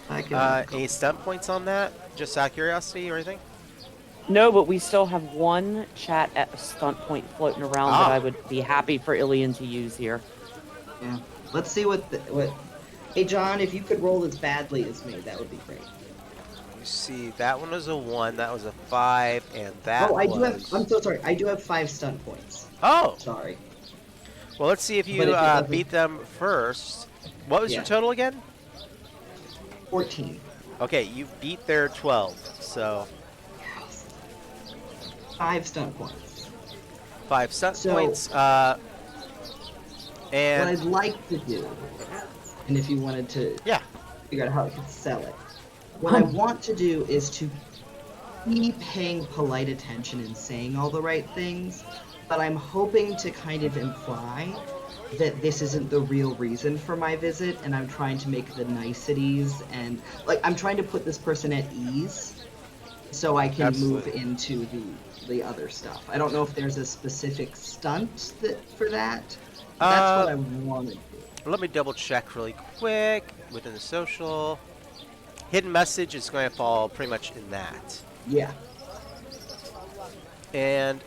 Speaker 5: I can.
Speaker 1: Any stunt points on that? Just out of curiosity or anything?
Speaker 4: No, but we still have one chat at a stunt point floating around that
Speaker 1: Ah.
Speaker 4: I would be happy for Ilian to use here.
Speaker 5: Yeah. Let's see what. Hey, John, if you could roll as badly as me, that would be great.
Speaker 1: You see, that one was a 1, that was a 5, and that
Speaker 5: Oh, I
Speaker 1: was.
Speaker 5: do have. I'm so sorry. I do have 5 stunt points.
Speaker 1: Oh!
Speaker 5: Sorry.
Speaker 1: Well, let's see if
Speaker 5: But
Speaker 1: you
Speaker 5: if it doesn't-
Speaker 1: beat them first. What was your
Speaker 5: Yeah.
Speaker 1: total again?
Speaker 5: 14.
Speaker 1: Okay, you beat their 12, so
Speaker 5: 5 stunt points.
Speaker 1: 5 stunt
Speaker 5: So-
Speaker 1: points.
Speaker 5: What
Speaker 1: And
Speaker 5: I'd like to do, and if you wanted to
Speaker 1: yeah,
Speaker 5: figure out how I could sell it, what I want to do is to be paying polite attention and saying all the right things, but I'm hoping to kind of imply that this isn't the real reason for my visit, and I'm trying to make the niceties and like I'm trying to put this person at ease so I can
Speaker 1: Absolutely.
Speaker 5: move into the other stuff. I don't know if there's a specific stunt for that. But that's what I want to do.
Speaker 1: let me double check really quick within the social. Hidden message is going to fall pretty much in that.
Speaker 5: Yeah.
Speaker 1: And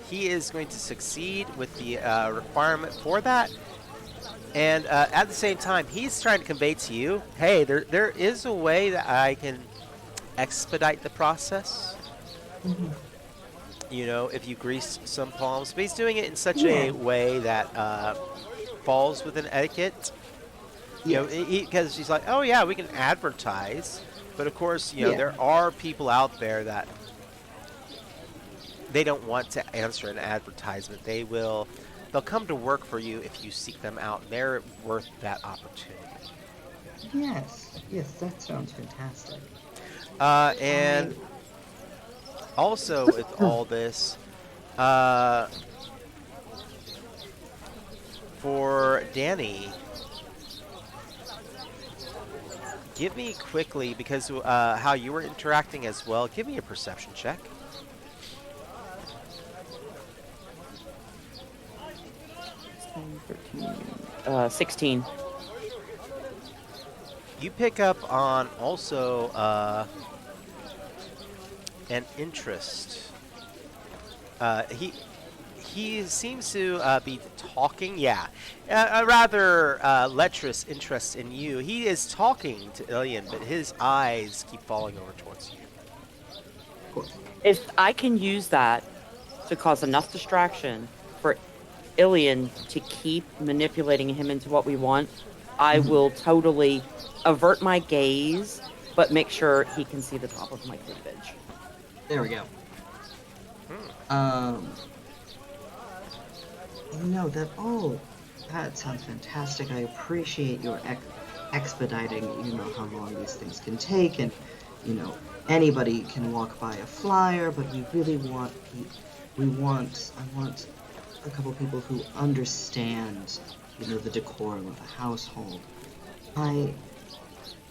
Speaker 1: he is going to succeed with the requirement for that. And at the same time, he's trying to convey to you, hey, there is a way that I can expedite the process. You know, if you grease some palms. But he's doing it in such a way that falls within etiquette. You know, because he's like, oh yeah, we can advertise. But of course, you know, there are people out there that they don't want to answer an advertisement. They'll come to work for you if you seek them out. They're worth that opportunity.
Speaker 5: Yes, that sounds fantastic.
Speaker 1: And also with all this, for Danny, give me quickly, because how you were interacting as well, give me a perception check.
Speaker 4: 16.
Speaker 1: You pick up on also an interest. He seems to be talking. Yeah, a rather lecherous interest in you. He is talking to Ilian, but his eyes keep falling over towards you.
Speaker 5: Of course.
Speaker 4: If I can use that to cause enough distraction for Ilian to keep manipulating him into what we want, I will totally avert my gaze, but make sure he can see the top of my cleavage.
Speaker 5: There we go. No, that That sounds fantastic. I appreciate your expediting. You know how long these things can take, and you know anybody can walk by a flyer, but we really want I want a couple people who understand, you know, the decorum of a household. I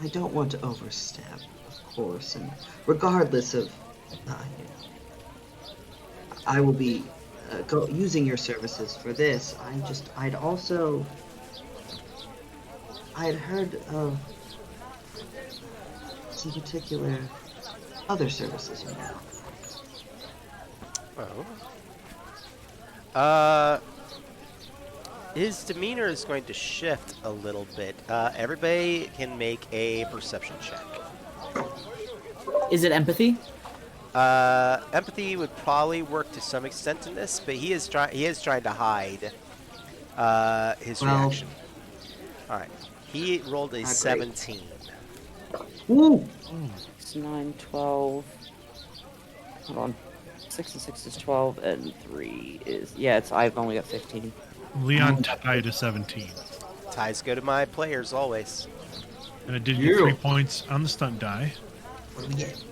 Speaker 5: I don't want to overstep, of course, and regardless of, you know, I will be using your services for this. I'd heard of some particular other services you know.
Speaker 1: Oh. His demeanor is going to shift a little bit. Everybody can make a perception check.
Speaker 3: Is it empathy?
Speaker 1: Empathy would probably work to some extent in this, but he is trying to hide his reaction. All right, he rolled a 17.
Speaker 5: Woo!
Speaker 4: 6, 9, 12. Hold on. 6 and 6 is 12, and 3 is... Yeah, I've only got 15.
Speaker 2: Leon tied to 17.
Speaker 1: Ties go to my players always.
Speaker 2: And it did get 3 points on the stunt die.
Speaker 5: What do we get?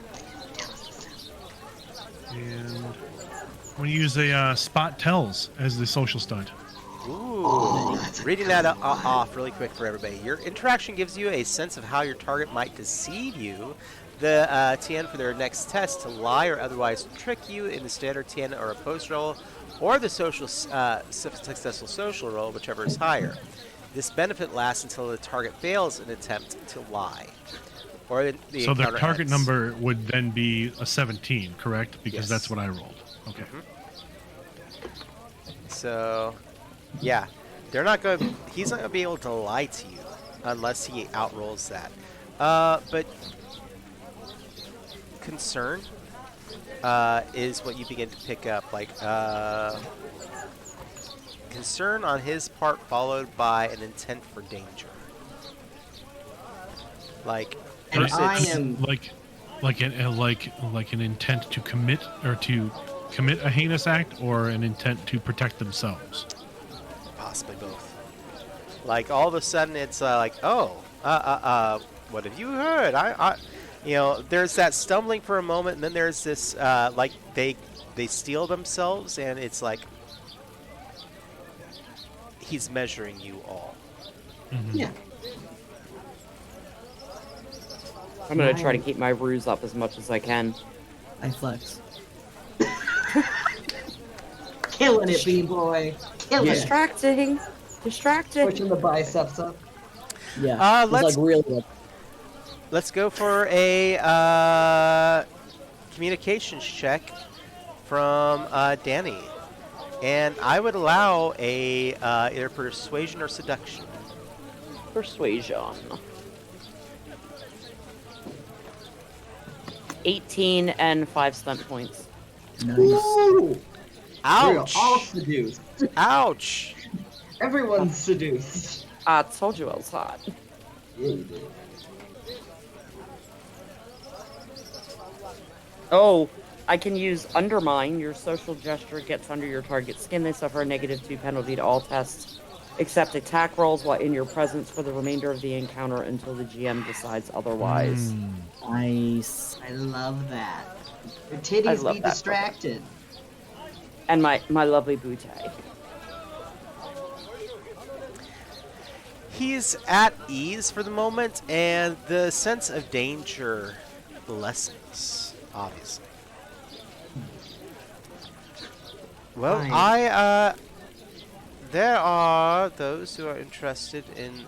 Speaker 2: And I'm going to use a spot tells as the social stunt.
Speaker 1: Ooh. Reading that off really quick for everybody. Your interaction gives you a sense of how your target might deceive you. The TN for their next test to lie or otherwise trick you in the standard TN or a post roll, or the successful social roll, whichever is higher. This benefit lasts until the target fails an attempt to lie. Or the
Speaker 2: so their
Speaker 1: encounter
Speaker 2: target
Speaker 1: ends.
Speaker 2: number would then be a 17, correct? Because
Speaker 1: Yes.
Speaker 2: that's what I rolled. Okay.
Speaker 1: So, yeah, they're not going. He's not going to be able to lie to you unless he outrolls that. But concern is what you begin to pick up. Like concern on his part, followed by an intent for danger. Like,
Speaker 5: And
Speaker 1: versus-
Speaker 5: I am
Speaker 2: like an intent to commit a heinous act, or an intent to protect themselves.
Speaker 1: possibly both. Like all of a sudden, it's like, oh, what have you heard? You know, there's that stumbling for a moment, and then there's this, like they steal themselves, and it's like he's measuring you all.
Speaker 5: yeah.
Speaker 4: I'm going to try to keep my ruse up as much as I can.
Speaker 3: I flex.
Speaker 5: Killing it, B-boy. Killing it.
Speaker 4: Distracting.
Speaker 5: Pushing the biceps up.
Speaker 3: Yeah. It's
Speaker 1: let's-
Speaker 3: like really.
Speaker 1: Let's go for a communications check from Danny, and I would allow a either persuasion or seduction.
Speaker 4: Persuasion. 18 and 5 stunt points.
Speaker 3: Nice.
Speaker 5: Ooh!
Speaker 1: Ouch!
Speaker 5: We're all seduced.
Speaker 1: Ouch!
Speaker 5: Everyone's seduced.
Speaker 4: I told you I was hot.
Speaker 5: Yeah, you did.
Speaker 4: Oh, I can use Undermine. Your social gesture gets under your target's skin. They suffer a -2 penalty to all tests except attack rolls while in your presence for the remainder of the encounter until the GM decides otherwise.
Speaker 3: Nice.
Speaker 5: I love that. Your
Speaker 4: I
Speaker 5: titties
Speaker 4: love
Speaker 5: be
Speaker 4: that.
Speaker 5: distracted.
Speaker 4: And my lovely bootay.
Speaker 1: He's at ease for the moment, and the sense of danger lessens, obviously. Well,
Speaker 5: Fine.
Speaker 1: there are those who are interested in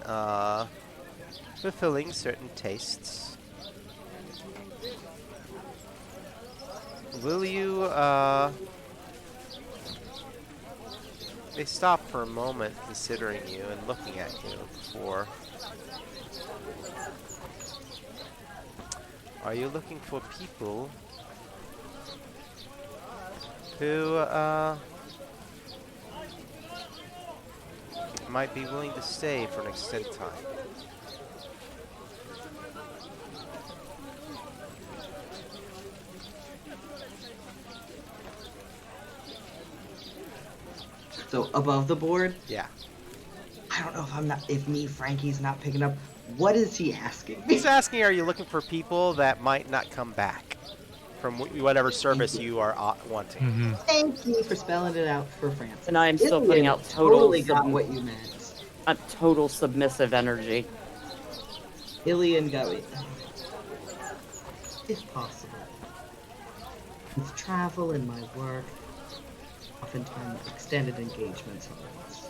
Speaker 1: fulfilling certain tastes. Will you, they stop for a moment considering you and looking at you before. Are you looking for people who might be willing to stay for an extended time?
Speaker 5: So above the board,
Speaker 1: Yeah.
Speaker 5: don't know if Frankie's not picking up. What is he asking?
Speaker 1: He's asking, are you looking for people that might not come back from whatever service
Speaker 5: you.
Speaker 1: you are wanting?
Speaker 2: Mm-hmm.
Speaker 5: Thank you for spelling it out for Francis.
Speaker 4: And I am still putting out
Speaker 5: totally got what you meant.
Speaker 4: a total submissive energy.
Speaker 5: Ilian got it. If possible. With travel and my work, oftentimes extended engagements are lost.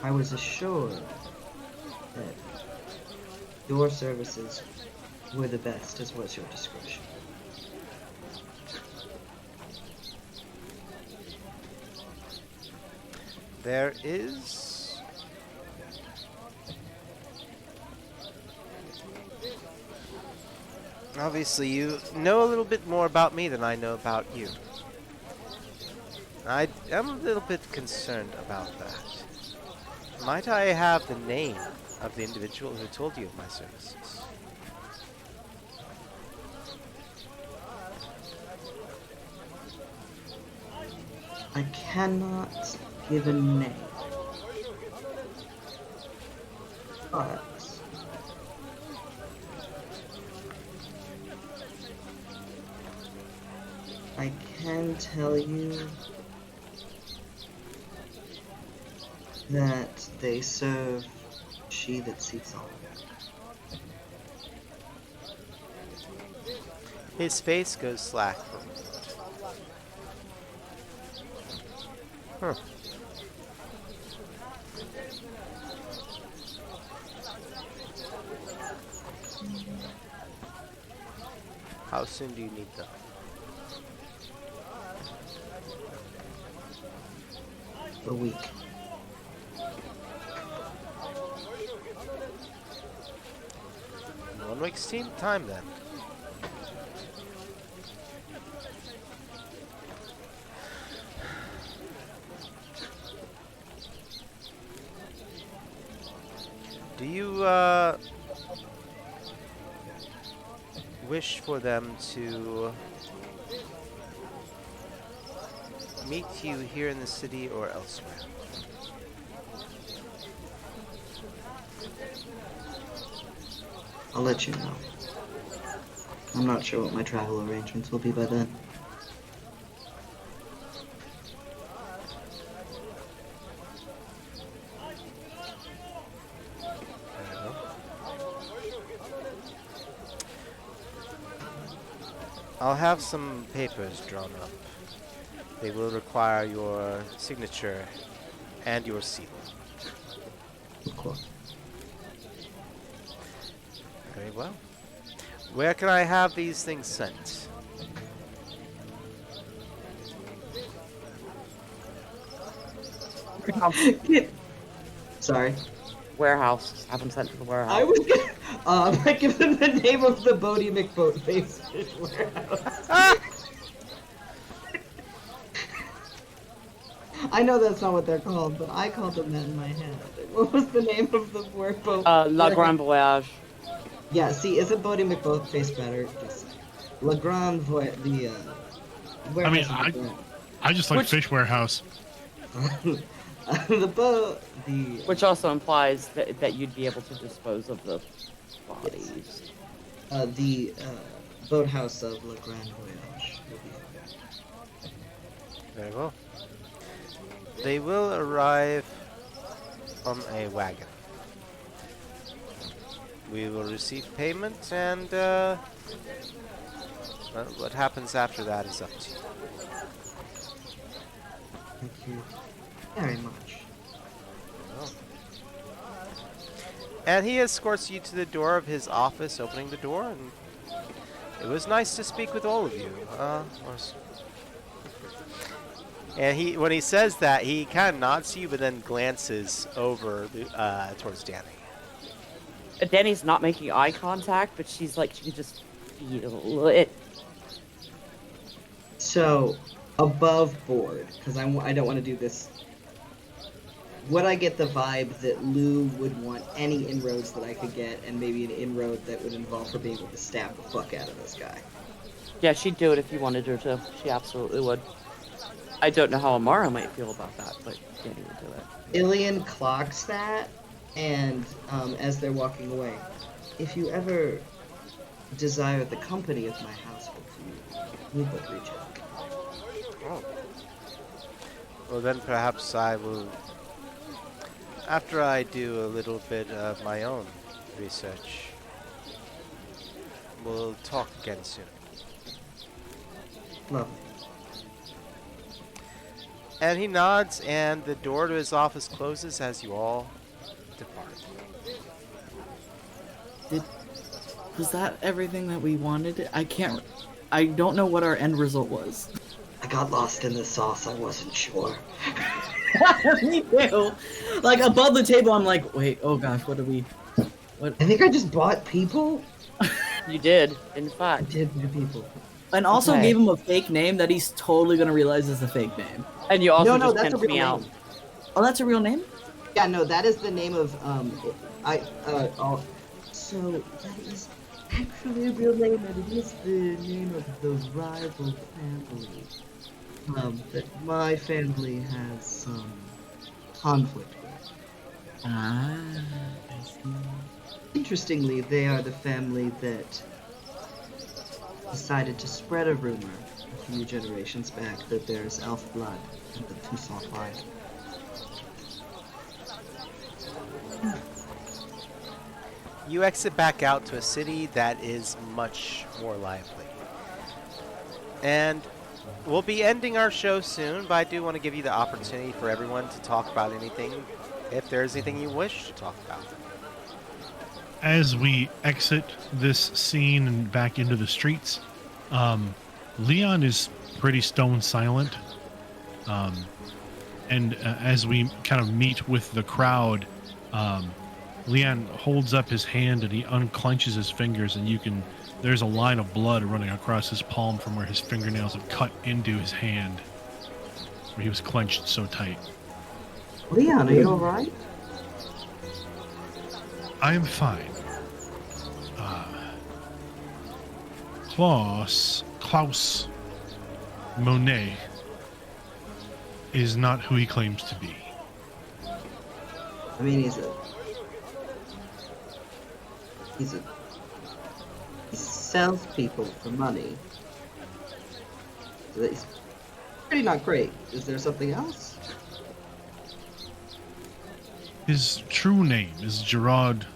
Speaker 5: I was assured that your services were the best, as was your discretion.
Speaker 1: There is... Obviously, you know a little bit more about me than I know about you. I am a little bit concerned about that. Might I have the name of the individual who told you of my services?
Speaker 5: I cannot give a name. But I can tell you that they serve she that seeks all.
Speaker 1: His face goes slack for a moment. Huh. How soon do you need them?
Speaker 5: A week.
Speaker 1: In 1 week's time then. Do you wish for them to meet you here in the city or elsewhere?
Speaker 5: I'll let you know. I'm not sure what my travel arrangements will be by then.
Speaker 1: I'll have some papers drawn up. They will require your signature and your seal.
Speaker 5: Of course.
Speaker 1: Very well. Where can I have these things sent? Sorry.
Speaker 4: Warehouse. Have them sent to the warehouse.
Speaker 5: I was gonna give them the name of the Bodie McBoatface fish warehouse. I know that's not what they're called, but I called them that in my head. What was the name of the boat?
Speaker 4: La Grande Voyage.
Speaker 5: Yeah, see, isn't Bodie McBoatface better? Just La Grande Voyage, the warehouse.
Speaker 2: I just like fish warehouse.
Speaker 5: The boat,
Speaker 4: Which also implies that you'd be able to dispose of the bodies.
Speaker 5: the boathouse of La Grande Voyage.
Speaker 1: Very well. They will arrive on a wagon. We will receive payment, and well, what happens after that is up to you.
Speaker 5: Thank you very much.
Speaker 1: And he escorts you to the door of his office, opening the door, and it was nice to speak with all of you. And when he says that, he kind of nods to you, but then glances over towards Danny.
Speaker 4: Danny's not making eye contact, but she's like, she can just feel it.
Speaker 5: So, above board, because I don't want to do this. Would I get the vibe that Lou would want any inroads that I could get, and maybe an inroad that would involve her being able to stab the fuck out of this guy?
Speaker 4: Yeah, she'd do it if you wanted her to. She absolutely would. I don't know how Amara might feel about that, but Danny would do it.
Speaker 5: Ilian clocks that, and as they're walking away, if you ever desire the company of my household, you would reach out.
Speaker 1: Oh. Well, then perhaps I will, after I do a little bit of my own research, we'll talk again soon.
Speaker 5: Lovely.
Speaker 1: And he nods, and the door to his office closes as you all depart.
Speaker 3: Was that everything that we wanted? I don't know what our end result was.
Speaker 5: I got lost in the sauce. I wasn't sure.
Speaker 3: Me too. Like, above the table, I'm like, wait, oh gosh, what?
Speaker 5: I think I just bought people.
Speaker 4: You did, in
Speaker 5: I
Speaker 4: fact.
Speaker 5: did buy people.
Speaker 3: And also
Speaker 4: Okay.
Speaker 3: gave him a fake name that he's totally gonna realize is a fake name.
Speaker 4: And you also
Speaker 5: No,
Speaker 4: just
Speaker 5: that's a
Speaker 4: pimped
Speaker 5: real
Speaker 4: me out.
Speaker 5: name.
Speaker 3: Oh, that's a real name?
Speaker 5: Yeah, no, that is the name of So that is actually a real name, and it is the name of the rival family. That my family has some conflict with.
Speaker 3: Ah, I see.
Speaker 5: Interestingly, they are the family that decided to spread a rumor a few generations back that there's elf blood in the Toussaint line.
Speaker 1: You exit back out to a city that is much more lively. And we'll be ending our show soon, but I do want to give you the opportunity for everyone to talk about anything, if there's anything you wish to talk about.
Speaker 2: As we exit this scene and back into the streets, Leon is pretty stone silent. And as we kind of meet with the crowd, Leon holds up his hand and he unclenches his fingers, and there's a line of blood running across his palm from where his fingernails have cut into his hand, where he was clenched so tight.
Speaker 5: Leon, are you alright?
Speaker 2: I am fine. Klaus Monet is not who he claims to be.
Speaker 5: I mean, he sells people for money. So he's pretty not great. Is there something else?
Speaker 2: His true name is Gerard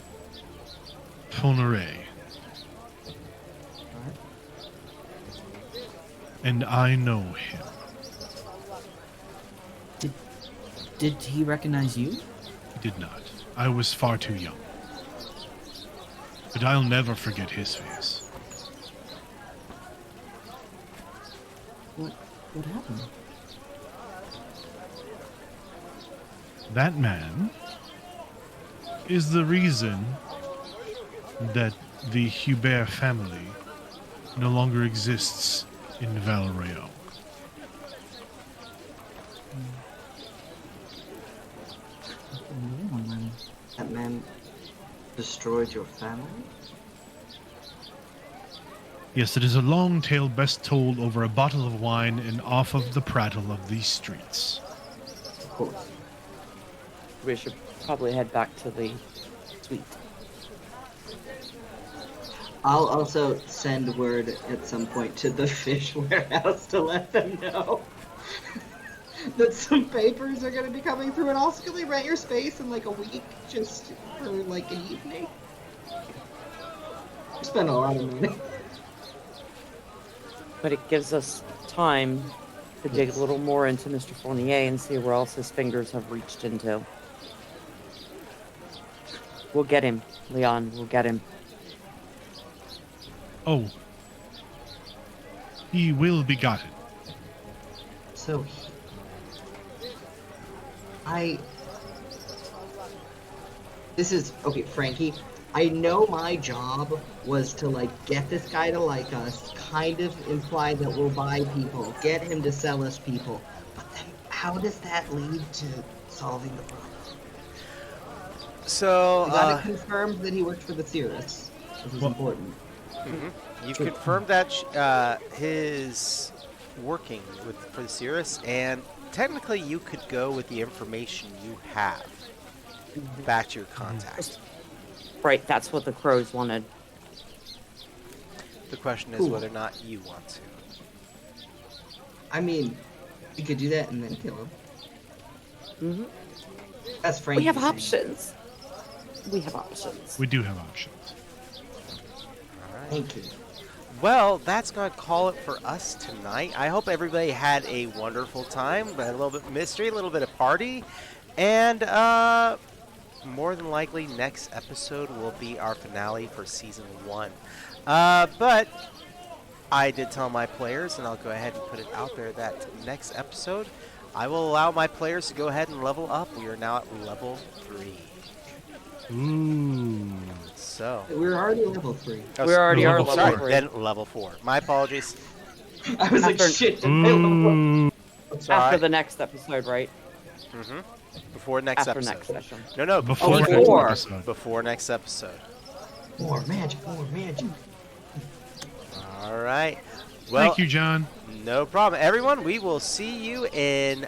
Speaker 2: Fourneret, and I know him.
Speaker 3: Did he recognize you?
Speaker 2: He did not. I was far too young. But I'll never forget his face.
Speaker 3: What happened?
Speaker 2: That man is the reason that the Hubert family no longer exists in Val Royale.
Speaker 5: That man destroyed your family?
Speaker 2: Yes, it is a long tale best told over a bottle of wine and off of the prattle of these streets.
Speaker 5: Of course.
Speaker 4: We should probably head back to the suite.
Speaker 5: I'll also send word at some point to the fish warehouse to let them know that some papers are going to be coming through, and also can we rent your space in like a week just for like an evening? We spend a lot of money.
Speaker 4: But it gives us time to dig a little more into Mr. Fournier and see where else his fingers have reached into. We'll get him, Leon. We'll get him.
Speaker 2: Oh. He will be gotten.
Speaker 5: So, this is, okay, Frankie, I know my job was to, like, get this guy to like us, kind of imply that we'll buy people, get him to sell us people, but then how does that lead to solving the problem?
Speaker 1: So,
Speaker 5: We got it confirmed that he worked for the Cirrus, which is
Speaker 2: Well-
Speaker 5: important.
Speaker 1: mhm. You confirmed that his working for the Cirrus, and technically you could go with the information you have back to your contact.
Speaker 4: Right, that's what the crows wanted.
Speaker 1: The question is
Speaker 5: Cool.
Speaker 1: whether or not you want to.
Speaker 5: I mean, we could do that and then kill him.
Speaker 4: Mm-hmm.
Speaker 5: That's Frankie.
Speaker 4: We have
Speaker 5: saying.
Speaker 4: options. We have options.
Speaker 2: We do have options.
Speaker 1: All right.
Speaker 5: Thank you.
Speaker 1: Well, that's going to call it for us tonight. I hope everybody had a wonderful time. A little bit of mystery, a little bit of party. And more than likely, next episode will be our finale for Season 1. But I did tell my players, and I'll go ahead and put it out there, that next episode, I will allow my players to go ahead and level up. We are now at level 3.
Speaker 2: Ooh.
Speaker 1: So,
Speaker 5: We're already level 3.
Speaker 1: oh,
Speaker 4: We already are
Speaker 2: level
Speaker 4: level
Speaker 2: four.
Speaker 4: 3.
Speaker 1: Then level 4. My apologies.
Speaker 5: I was like,
Speaker 4: After-
Speaker 5: shit.
Speaker 2: Ooh.
Speaker 1: It's
Speaker 4: After
Speaker 1: alright.
Speaker 4: the next episode, right?
Speaker 1: Mm-hmm. Before next
Speaker 4: After
Speaker 1: episode.
Speaker 4: next session.
Speaker 1: No,
Speaker 2: Before next
Speaker 4: before.
Speaker 2: episode.
Speaker 1: Before next episode.
Speaker 5: More magic, more magic.
Speaker 1: All right. Well,
Speaker 2: Thank you, John.
Speaker 1: no problem. Everyone, we will see you in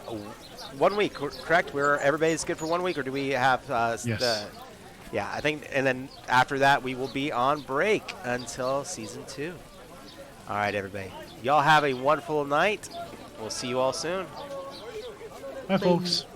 Speaker 1: 1 week, correct? Where everybody's good for 1 week, or do we have
Speaker 2: Yes.
Speaker 1: Yeah, I think, and then after that, we will be on break until Season 2. All right, everybody. Y'all have a wonderful night. We'll see you all soon.
Speaker 2: Bye, folks.